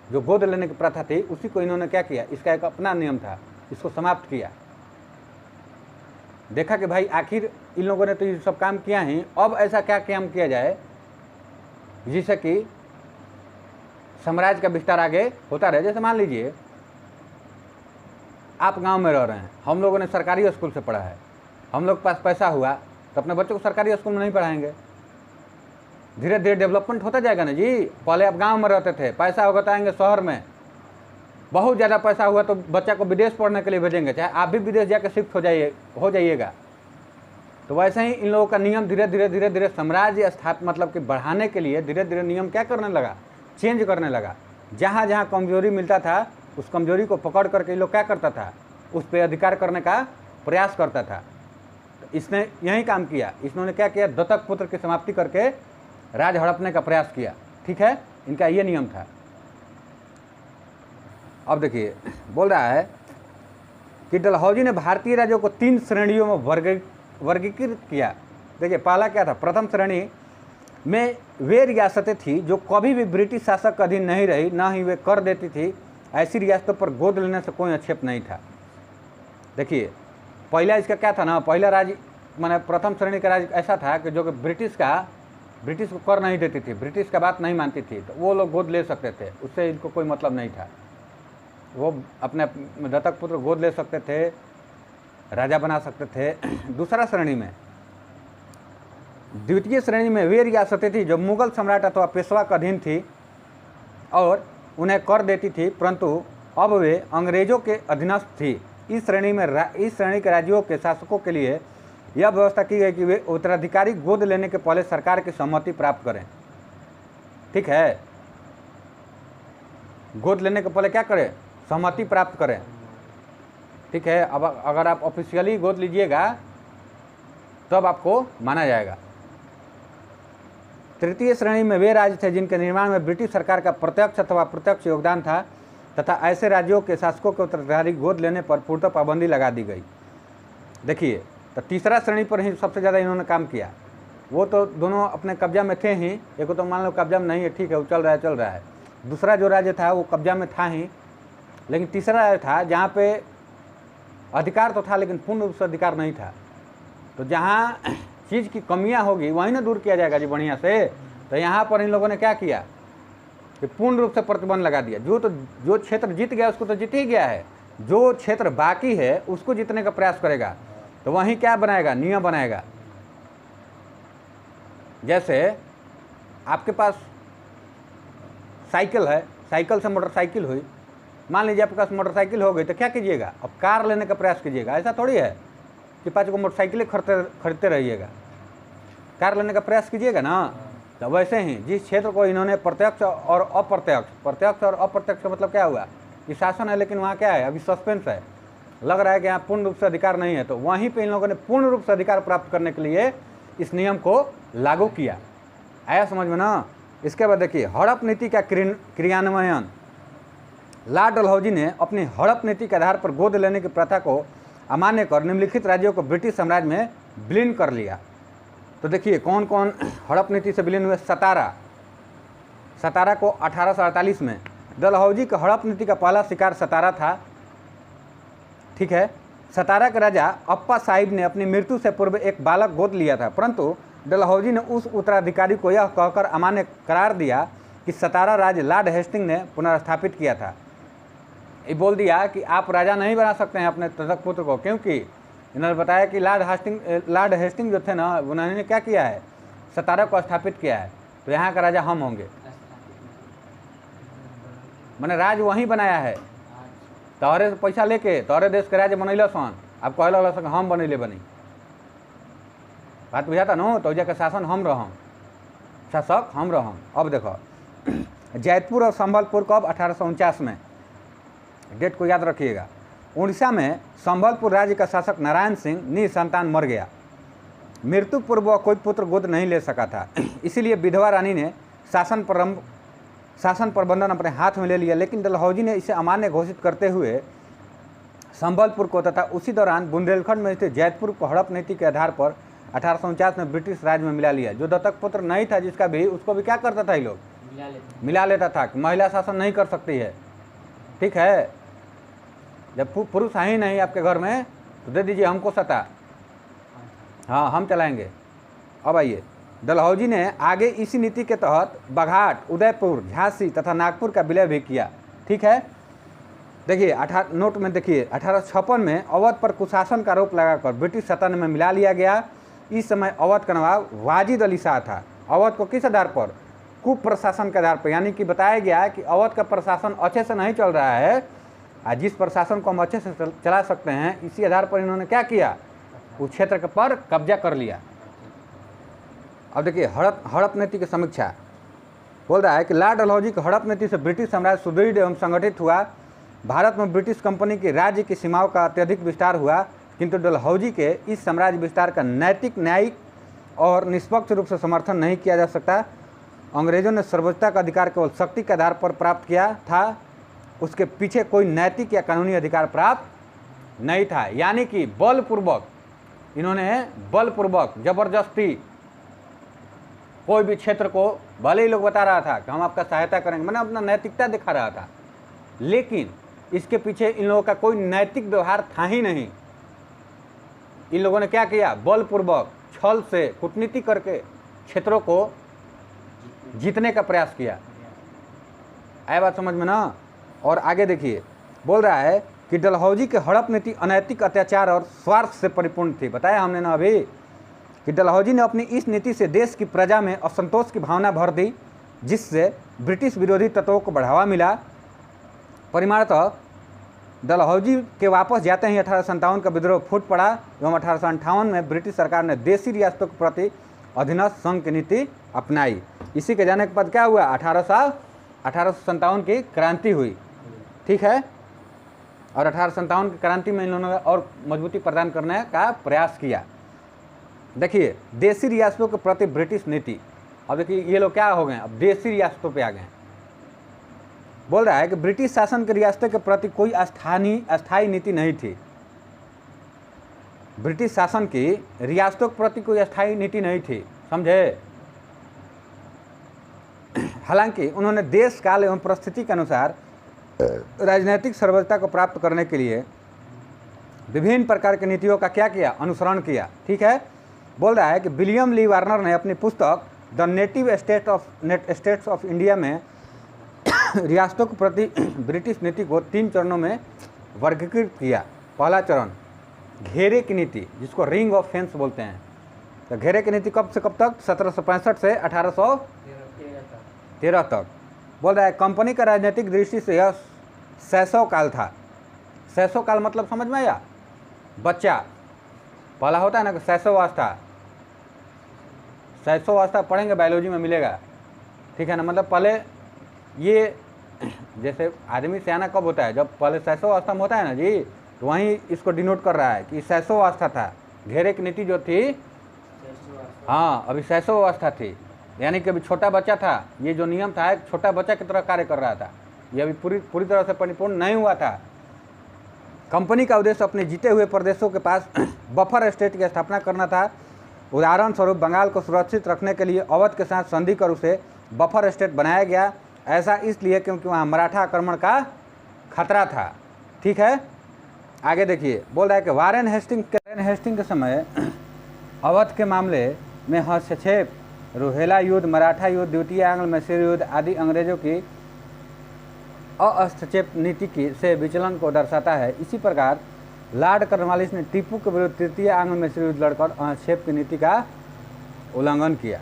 जो गोद लेने की प्रथा थी, उसी को इन्होंने क्या किया, इसका एक अपना नियम था, इसको समाप्त किया। देखा कि भाई आखिर इन लोगों ने तो ये सब काम किया ही, अब ऐसा क्या काम किया जाए जिससे कि साम्राज्य का विस्तार आगे होता रहे। जैसे मान लीजिए आप गांव में रह रहे हैं, हम लोगों ने सरकारी स्कूल से पढ़ा है, हम लोग के पास पैसा हुआ तो अपने बच्चों को सरकारी स्कूल में नहीं पढ़ाएंगे। धीरे धीरे डेवलपमेंट होता जाएगा ना जी। पहले आप गांव में रहते थे, पैसा होगा तो आएंगे शहर में, बहुत ज़्यादा पैसा हुआ तो बच्चा को विदेश पढ़ने के लिए भेजेंगे, चाहे आप भी विदेश जाकर शिफ्ट हो जाइएगा। तो वैसे ही इन लोगों का नियम धीरे धीरे साम्राज्य स्थापित मतलब कि बढ़ाने के लिए धीरे धीरे नियम क्या करने लगा, चेंज करने लगा। जहाँ जहाँ कमजोरी मिलता था उस कमजोरी को पकड़ करके लोग क्या करता था, उस पर अधिकार करने का प्रयास करता था। तो इसने यही काम किया। इन्होंने क्या किया, दत्तक पुत्र की समाप्ति करके राज हड़पने का प्रयास किया। ठीक है, इनका ये नियम था। अब देखिए बोल रहा है कि डलहौजी ने भारतीय राज्यों को 3 श्रेणियों में वर्गीकृत किया। देखिए पहला क्या था, प्रथम श्रेणी में वे रियासतें थी जो कभी भी ब्रिटिश शासक के अधीन नहीं रही, ना ही वे कर देती थी। ऐसी रियासतों पर गोद लेने से कोई आक्षेप नहीं था। देखिए पहला इसका क्या था ना, पहला राज्य माने प्रथम श्रेणी का राज्य ऐसा था कि जो कि ब्रिटिश को कर नहीं देती थी, ब्रिटिश का बात नहीं मानती थी, तो वो लोग गोद ले सकते थे, उससे इनको कोई मतलब नहीं था। वो अपने दत्तक पुत्र गोद ले सकते थे, राजा बना सकते थे। दूसरा श्रेणी में, द्वितीय श्रेणी में वे रियासतें थी जो मुगल सम्राट अथवा पेशवा के अधीन थी और उन्हें कर देती थी, परंतु अब वे अंग्रेजों के अधीनस्थ थी। इस श्रेणी के राज्यों के शासकों के लिए यह व्यवस्था की गई कि वे उत्तराधिकारी गोद लेने के पहले सरकार की सहमति प्राप्त करें। ठीक है, गोद लेने के पहले क्या करें, सहमति प्राप्त करें। ठीक है, अब अगर आप ऑफिशियली गोद लीजिएगा तब आपको माना जाएगा। तृतीय श्रेणी में वे राज्य थे जिनके निर्माण में ब्रिटिश सरकार का प्रत्यक्ष अथवा अप्रत्यक्ष योगदान था तथा ऐसे राज्यों के शासकों के उत्तराधिकारी गोद लेने पर पूर्णतः पाबंदी लगा दी गई। देखिए तो तीसरा श्रेणी पर ही सबसे ज़्यादा इन्होंने काम किया। वो तो दोनों अपने कब्जा में थे ही, एक तो मान लो कब्जा में नहीं है, ठीक है, वो चल रहा है। दूसरा जो राज्य था वो कब्जा में था ही, लेकिन तीसरा राज्य था जहाँ पे अधिकार तो था लेकिन पूर्ण रूप से अधिकार नहीं था। तो जहाँ चीज़ की कमियां होगी वहीं ना दूर किया जाएगा जी बढ़िया से। तो यहाँ पर इन लोगों ने क्या किया कि पूर्ण रूप से प्रतिबंध लगा दिया। जो क्षेत्र जीत गया उसको तो जीत ही गया है, जो क्षेत्र बाकी है उसको जीतने का प्रयास करेगा। तो वहीं क्या बनाएगा, नियम बनाएगा। जैसे आपके पास साइकिल है, साइकिल से मोटरसाइकिल हुई, मान लीजिए आपके पास मोटरसाइकिल हो गई तो क्या कीजिएगा, अब कार लेने का प्रयास कीजिएगा। ऐसा थोड़ी है कि 5 को मोटरसाइकिलें खरीदते रहिएगा, कार लेने का प्रयास कीजिएगा ना। तो वैसे ही जिस क्षेत्र को इन्होंने प्रत्यक्ष और अप्रत्यक्ष मतलब क्या हुआ कि शासन है लेकिन वहाँ क्या है, अभी सस्पेंस है, लग रहा है कि यहाँ पूर्ण रूप से अधिकार नहीं है, तो वहीं पे इन लोगों ने पूर्ण रूप से अधिकार प्राप्त करने के लिए इस नियम को लागू किया। आया समझ में ना। इसके बाद देखिए हड़प नीति का क्रियान्वयन। लॉर्ड डलहौजी ने अपनी हड़प नीति के आधार पर गोद लेने की प्रथा को अमान्य कर निम्नलिखित राज्यों को ब्रिटिश साम्राज्य में विलीन कर लिया। तो देखिए कौन कौन हड़प नीति से विलीन हुए। सतारा को 1848 में डलहौजी की हड़प नीति का पहला शिकार सतारा था। ठीक है, सतारा के राजा अप्पा साहिब ने अपनी मृत्यु से पूर्व एक बालक गोद लिया था, परंतु डलहौजी ने उस उत्तराधिकारी को यह कहकर अमान्य करार दिया कि सतारा राज्य लॉर्ड हेस्टिंग ने पुनर्स्थापित किया था। ये बोल दिया कि आप राजा नहीं बना सकते हैं अपने दत्तक पुत्र को, क्योंकि इन्होंने बताया कि लॉर्ड हेस्टिंग जो थे ना, उन्होंने क्या किया है, सतारा को स्थापित किया है, तो यहाँ का राजा हम होंगे। मैंने राज वहीं बनाया है, तोहरे से पैसा लेके तोहरे देश के राज्य बनैल सन, अब कह लग सन हम बनैले बनी। बात बुझाता न, तो जाकर शासन हम रहम, शासक हम रहम। अब देखो जयपुर और संबलपुर कब 1849 में, डेट को याद रखिएगा। उड़ीसा में संबलपुर राज्य का शासक नारायण सिंह निसंतान मर गया। मृत्यु पूर्व कोई पुत्र गोद नहीं ले सका था, इसीलिए विधवा रानी ने शासन प्रबंधन अपने हाथ में ले लिया। लेकिन डलहौजी ने इसे अमान्य घोषित करते हुए संबलपुर को तथा उसी दौरान बुंदेलखंड में स्थित जैतपुर को हड़प नीति के आधार पर 1849 में ब्रिटिश राज में मिला लिया। जो दत्तक पुत्र नहीं था जिसका भी, उसको भी क्या करता था ये लोग, मिला लेता था कि महिला शासन नहीं कर सकती है। ठीक है, जब पुरुष है ही नहीं आपके घर में तो दे दीजिए हमको सत्ता, हाँ हम चलाएंगे। अब आइए, डलहौजी ने आगे इसी नीति के तहत बघाट, उदयपुर, झांसी तथा नागपुर का विलय भी किया। ठीक है, देखिए नोट में देखिए 1856 में अवध पर कुशासन का आरोप लगाकर ब्रिटिश सत्ता में मिला लिया गया। इस समय अवध का नवाब वाजिद अली शाह था। अवध को किस आधार पर, कुप्रशासन के आधार पर, यानी कि बताया गया कि अवध का प्रशासन अच्छे से नहीं चल रहा है, जिस प्रशासन को हम अच्छे से चला सकते हैं, इसी आधार पर इन्होंने क्या किया, उस क्षेत्र के पर कब्जा कर लिया। अब देखिए हड़प नीति की समीक्षा बोल रहा है कि लॉर्ड डलहौजी की हड़प नीति से ब्रिटिश साम्राज्य सुदृढ़ एवं संगठित हुआ। भारत में ब्रिटिश कंपनी के राज्य की सीमाओं का अत्यधिक विस्तार हुआ, किंतु डलहौजी के इस साम्राज्य विस्तार का नैतिक, न्यायिक और निष्पक्ष रूप से समर्थन नहीं किया जा सकता। अंग्रेजों ने सर्वोच्चता का अधिकार केवल शक्ति के आधार पर प्राप्त किया था, उसके पीछे कोई नैतिक या कानूनी अधिकार प्राप्त नहीं था। यानी कि बलपूर्वक इन्होंने बलपूर्वक जबरदस्ती कोई भी क्षेत्र को, भले ही लोग बता रहा था कि हम आपका सहायता करेंगे, मैंने अपना नैतिकता दिखा रहा था, लेकिन इसके पीछे इन लोगों का कोई नैतिक व्यवहार था ही नहीं। इन लोगों ने क्या किया, बलपूर्वक छल से कूटनीति करके क्षेत्रों को जीतने का प्रयास किया। आया बात समझ में ना। और आगे देखिए, बोल रहा है कि डलहौजी की हड़प नीति अनैतिक, अत्याचार और स्वार्थ से परिपूर्ण थी। बताया हमने ना अभी कि डलहौजी ने अपनी इस नीति से देश की प्रजा में असंतोष की भावना भर दी, जिससे ब्रिटिश विरोधी तत्वों को बढ़ावा मिला। परिणामतः डलहौजी के वापस जाते ही 1857 का विद्रोह फूट पड़ा एवं 1858 में ब्रिटिश सरकार ने देशी रियासतों के प्रति अधीनस्थ संघ की नीति अपनाई। इसी के जाने के बाद क्या हुआ, 1857 की क्रांति हुई। ठीक है, और 1857 की क्रांति में इन्होंने और मजबूती प्रदान करने का प्रयास किया। देखिए, देशी रियासतों के प्रति ब्रिटिश नीति। अब देखिए ये लोग क्या हो गए, अब देशी रियासतों पे आ गए। बोल रहा है कि ब्रिटिश शासन की रियासतों के प्रति कोई अस्थायी नीति नहीं थी। ब्रिटिश शासन की रियासतों के प्रति कोई अस्थायी नीति नहीं थी, समझे। हालांकि उन्होंने देश, काल एवं परिस्थिति के अनुसार राजनीतिक सर्वोच्चता को प्राप्त करने के लिए विभिन्न प्रकार की नीतियों का क्या किया, अनुसरण किया। ठीक है, बोल रहा है कि विलियम ली वार्नर ने अपनी पुस्तक the native states of India में रियासतों के प्रति ब्रिटिश नीति को 3 चरणों में वर्गीकृत किया। पहला चरण घेरे की नीति, जिसको रिंग ऑफ फेंस बोलते हैं। तो घेरे की नीति कब से कब तक, 1765 से 1813 तक। बोल रहा है कंपनी का राजनीतिक दृष्टि से यह शैशव काल था। शैशव काल मतलब समझ में आया, बच्चा पहला होता है ना कि शैशवावस्था। शैशवावस्था पढ़ेंगे बायोलॉजी में मिलेगा। ठीक है ना, मतलब पहले ये जैसे आदमी सियाना कब होता है, जब पहले शैशवावस्था में होता है ना जी, तो वहीं इसको डिनोट कर रहा है कि शैशवावस्था था। घेरे की नीति जो थी, हाँ अभी शैशवावस्था थी, यानी कि अभी छोटा बच्चा था। ये जो नियम था एक छोटा बच्चा की तरह कार्य कर रहा था, ये अभी पूरी तरह से परिपूर्ण नहीं हुआ था। कंपनी का उद्देश्य अपने जीते हुए प्रदेशों के पास बफर स्टेट की स्थापना करना था। उदाहरण स्वरूप बंगाल को सुरक्षित रखने के लिए अवध के साथ संधि कर उसे बफर स्टेट बनाया गया। ऐसा इसलिए क्योंकि वहाँ मराठा आक्रमण का खतरा था। ठीक है, आगे देखिए, बोल रहा है कि वारेन हेस्टिंग के समय अवध के मामले में हस्तक्षेप, रोहेला युद्ध, मराठा युद्ध, द्वितीय आंग्ल मैसूर युद्ध आदि अंग्रेजों की अहस्तक्षेप नीति की से विचलन को दर्शाता है। इसी प्रकार लॉर्ड कॉर्नवालिस ने टीपू के विरुद्ध तृतीय आंग्ल मैसूर युद्ध लड़कर हस्तक्षेप की नीति का उल्लंघन किया।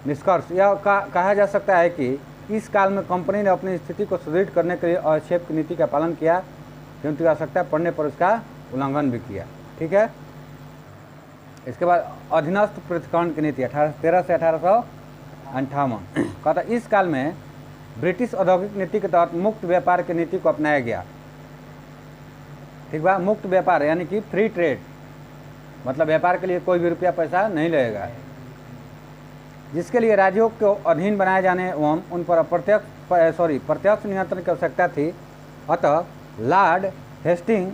निष्कर्ष यह कहा जा सकता है कि इस काल में कंपनी ने अपनी स्थिति को सुदृढ़ करने के लिए हस्तक्षेप की नीति का पालन किया, क्योंकि आवश्यकता पड़ने पर उसका उल्लंघन भी किया। ठीक है, इसके बाद अधीनस्थ पृथक्करण की नीति 1813 से 1858 कहता इस काल में ब्रिटिश औद्योगिक नीति के तहत मुक्त व्यापार की नीति को अपनाया गया। ठीक बा, मुक्त व्यापार यानी कि फ्री ट्रेड, मतलब व्यापार के लिए कोई भी रुपया पैसा नहीं लगेगा, जिसके लिए राज्यों को अधीन बनाए जाने एवं उन पर प्रत्यक्ष नियंत्रण की आवश्यकता थी। अतः लॉर्ड हेस्टिंग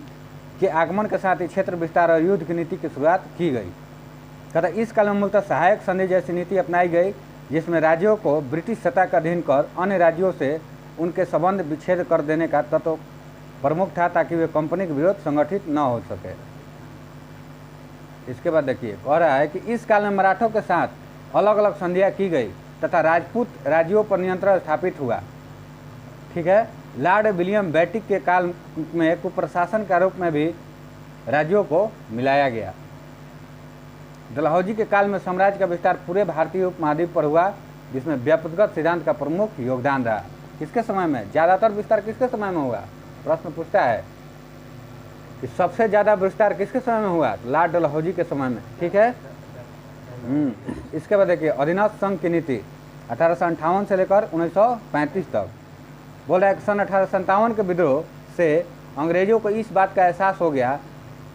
के आगमन के साथ ही क्षेत्र विस्तार और युद्ध की नीति की शुरुआत की गई तथा इस काल में मूलतः सहायक संधि जैसी नीति अपनाई गई, जिसमें राज्यों को ब्रिटिश सत्ता का अधीन कर अन्य राज्यों से उनके संबंध विच्छेद कर देने का तत्व प्रमुख था, ताकि वे कंपनी के विरोध संगठित न हो सके। इसके बाद देखिए, कह रहा है कि इस काल में मराठों के साथ अलग अलग संधियाँ की गई तथा राजपूत राज्यों पर नियंत्रण स्थापित हुआ। ठीक है, लॉर्ड विलियम बेटिक के काल में कुप्रशासन के रूप में भी राज्यों को मिलाया गया। डलहौजी के काल में साम्राज्य का विस्तार पूरे भारतीय उपमहाद्वीप पर हुआ, जिसमें व्युत्पत्तिगत सिद्धांत का प्रमुख योगदान रहा। किसके समय में ज़्यादातर विस्तार किसके समय में हुआ? प्रश्न पूछता है कि सबसे ज़्यादा विस्तार किसके समय में हुआ? लॉर्ड डलहौजी के समय में। ठीक है। इसके बाद देखिए, अधीनस्थ संघ की नीति 1858 से लेकर 1935 तक। बोल रहा है कि सन 1857 के विद्रोह से अंग्रेजों को इस बात का एहसास हो गया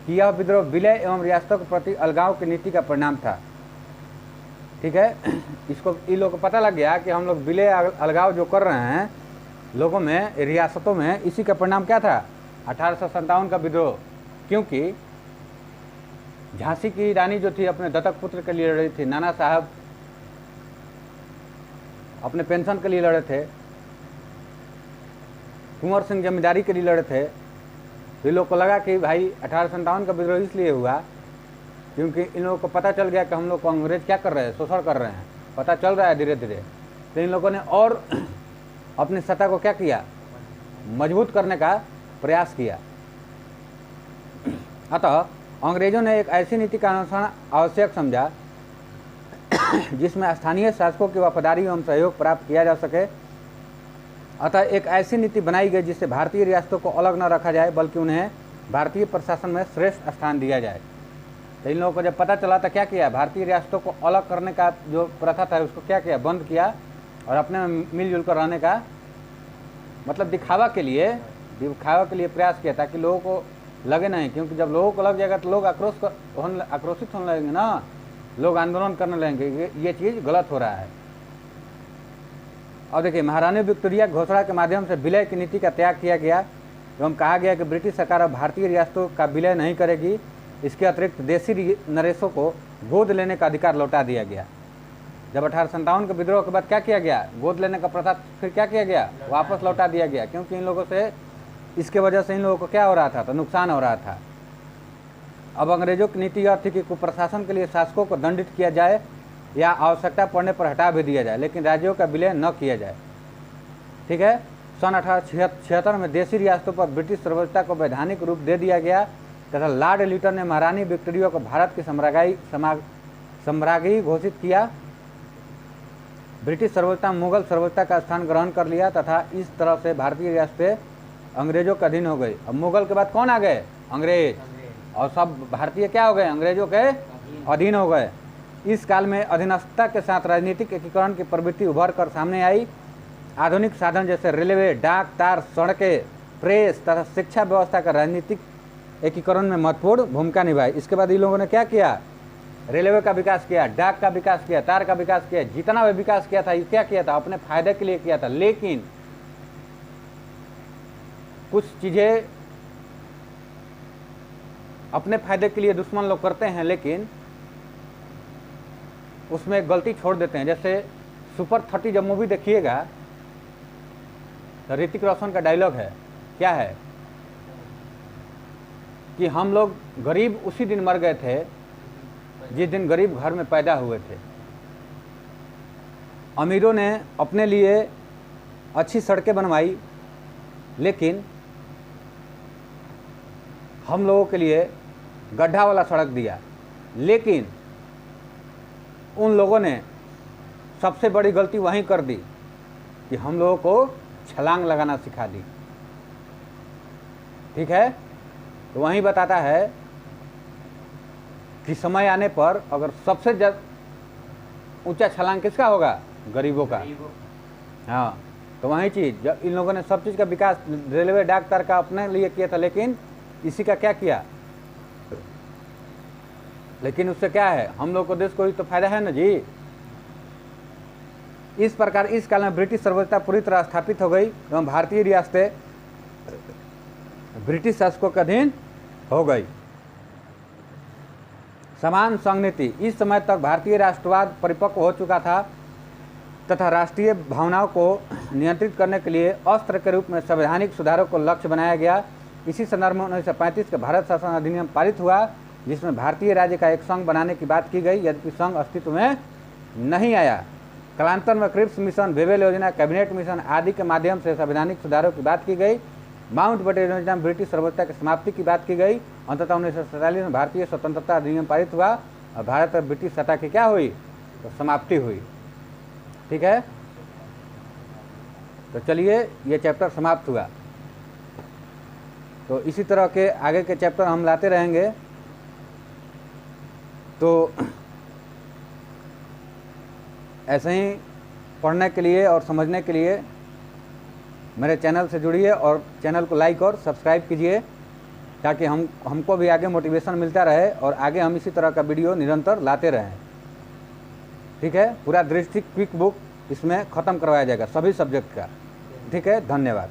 कि यह विद्रोह विलय एवं रियासतों के प्रति अलगाव की नीति का परिणाम था। ठीक है, इसको इन लोगों को पता लग गया कि हम लोग विलय अलगाव जो कर रहे हैं लोगों में, रियासतों में, इसी का परिणाम क्या था? 1857 का विद्रोह। क्योंकि झांसी की रानी जो थी अपने दत्तक पुत्र के लिए लड़ी थी, नाना साहब अपने पेंशन के लिए लड़े थे, कुंवर सिंह जमींदारी के लिए लड़े थे। तो इन लोग को लगा कि भाई 1857 का विद्रोह इसलिए हुआ क्योंकि इन लोगों को पता चल गया कि हम लोग को अंग्रेज क्या कर रहे हैं, शोषण कर रहे हैं, पता चल रहा है धीरे धीरे। तो इन लोगों ने और अपनी सत्ता को क्या किया? मजबूत करने का प्रयास किया। अतः अंग्रेजों ने एक ऐसी नीति का अनुसरण आवश्यक समझा जिसमें स्थानीय शासकों की वफादारी एवं सहयोग प्राप्त किया जा सके। अतः एक ऐसी नीति बनाई गई जिससे भारतीय रियासतों को अलग न रखा जाए, बल्कि उन्हें भारतीय प्रशासन में श्रेष्ठ स्थान दिया जाए। तो इन लोगों को जब पता चला तो क्या किया? भारतीय रियासतों को अलग करने का जो प्रथा था उसको क्या किया? बंद किया और अपने में मिलजुल कर रहने का मतलब दिखावा के लिए प्रयास किया, ताकि लोगों को लगे नहीं। क्योंकि जब लोगों को लग जाएगा तो लोग आक्रोशित होने लगेंगे ना, लोग आंदोलन करने लगेंगे, ये चीज़ गलत हो रहा है। और देखिए, महारानी विक्टोरिया घोषणा के माध्यम से विलय की नीति का त्याग किया गया एवं कहा गया कि ब्रिटिश सरकार अब भारतीय रियासतों का विलय नहीं करेगी। इसके अतिरिक्त देशी नरेशों को गोद लेने का अधिकार लौटा दिया गया। जब 1857 के विद्रोह के बाद क्या किया गया? गोद लेने का प्रथा फिर क्या किया गया? वापस लौटा दिया गया। क्योंकि इन लोगों से, इसके वजह से इन लोगों को क्या हो रहा था? तो नुकसान हो रहा था। अब अंग्रेजों की नीति यह थी कि कुप्रशासन के लिए शासकों को दंडित किया जाए या आवश्यकता पड़ने पर हटा भी दिया जाए, लेकिन राज्यों का विलय न किया जाए। ठीक है। सन 1876 में देशी रियासतों पर ब्रिटिश सर्वोच्चता को वैधानिक रूप दे दिया गया तथा लॉर्ड लिटन ने महारानी विक्टोरिया को भारत की सम्राज्ञी घोषित किया। ब्रिटिश सर्वोच्चता मुगल सर्वोच्चता का स्थान ग्रहण कर लिया तथा इस तरह से भारतीय रियासतें अंग्रेजों के अधीन हो गई। अब मुगल के बाद कौन आ गए? अंग्रेज। और सब भारतीय क्या हो गए? अंग्रेजों के अधीन हो गए। इस काल में अधीनस्थता के साथ राजनीतिक एकीकरण की प्रवृत्ति उभर कर सामने आई। आधुनिक साधन जैसे रेलवे, डाक, तार, सड़कें, प्रेस तथा शिक्षा व्यवस्था का राजनीतिक एकीकरण में महत्वपूर्ण भूमिका निभाई। इसके बाद इन लोगों ने क्या किया? रेलवे का विकास किया, डाक का विकास किया, तार का विकास किया। जितना भी विकास किया था, ये क्या किया था? अपने फायदे के लिए किया था। लेकिन कुछ चीज़ें अपने फायदे के लिए दुश्मन लोग करते हैं, लेकिन उसमें गलती छोड़ देते हैं। जैसे सुपर 30 जब मूवी देखिएगा तो ऋतिक रोशन का डायलॉग है, क्या है कि हम लोग गरीब उसी दिन मर गए थे जिस दिन गरीब घर में पैदा हुए थे। अमीरों ने अपने लिए अच्छी सड़कें बनवाई, लेकिन हम लोगों के लिए गड्ढा वाला सड़क दिया। लेकिन उन लोगों ने सबसे बड़ी गलती वहीं कर दी कि हम लोगों को छलांग लगाना सिखा दी। ठीक है। तो वहीं बताता है कि समय आने पर अगर सबसे ऊंचा छलांग किसका होगा? गरीबों का। हाँ, तो वही चीज़ जब इन लोगों ने सब चीज़ का विकास रेलवे, डाक, तार का अपने लिए किया था, लेकिन इसी का क्या किया? लेकिन उससे क्या है? हम लोग को देश को ही तो फायदा है ना जी। इस प्रकार इस काल में ब्रिटिश सर्वोच्चता पूरी तरह स्थापित हो गई एवं भारतीय रियासतें ब्रिटिश शासकों के अधीन हो गई। समान संघ नीति। इस समय तक भारतीय राष्ट्रवाद परिपक्व हो चुका था तथा राष्ट्रीय भावनाओं को नियंत्रित करने के लिए अस्त्र के रूप में संवैधानिक सुधारों को लक्ष्य बनाया गया। इसी संदर्भ में 1935 का भारत शासन अधिनियम पारित हुआ, जिसमें भारतीय राज्य का एक संघ बनाने की बात की गई, यद्यपि संघ अस्तित्व में नहीं आया। कालांतर में क्रिप्स मिशन, वेवेल योजना, कैबिनेट मिशन आदि के माध्यम से संवैधानिक सुधारों की बात की गई। माउंटबेटन योजना में ब्रिटिश सर्वोच्चता की समाप्ति की बात की गई। अंततः 1947 में भारतीय स्वतंत्रता अधिनियम पारित हुआ और भारत और ब्रिटिश सत्ता की क्या हुई, तो समाप्ति हुई। ठीक है, तो चलिए ये चैप्टर समाप्त हुआ। तो इसी तरह के आगे के चैप्टर हम लाते रहेंगे। तो ऐसे ही पढ़ने के लिए और समझने के लिए मेरे चैनल से जुड़िए और चैनल को लाइक और सब्सक्राइब कीजिए, ताकि हमको भी आगे मोटिवेशन मिलता रहे और आगे हम इसी तरह का वीडियो निरंतर लाते रहें। ठीक है, पूरा दृष्टि क्विक बुक इसमें ख़त्म करवाया जाएगा सभी सब्जेक्ट का। ठीक है, धन्यवाद।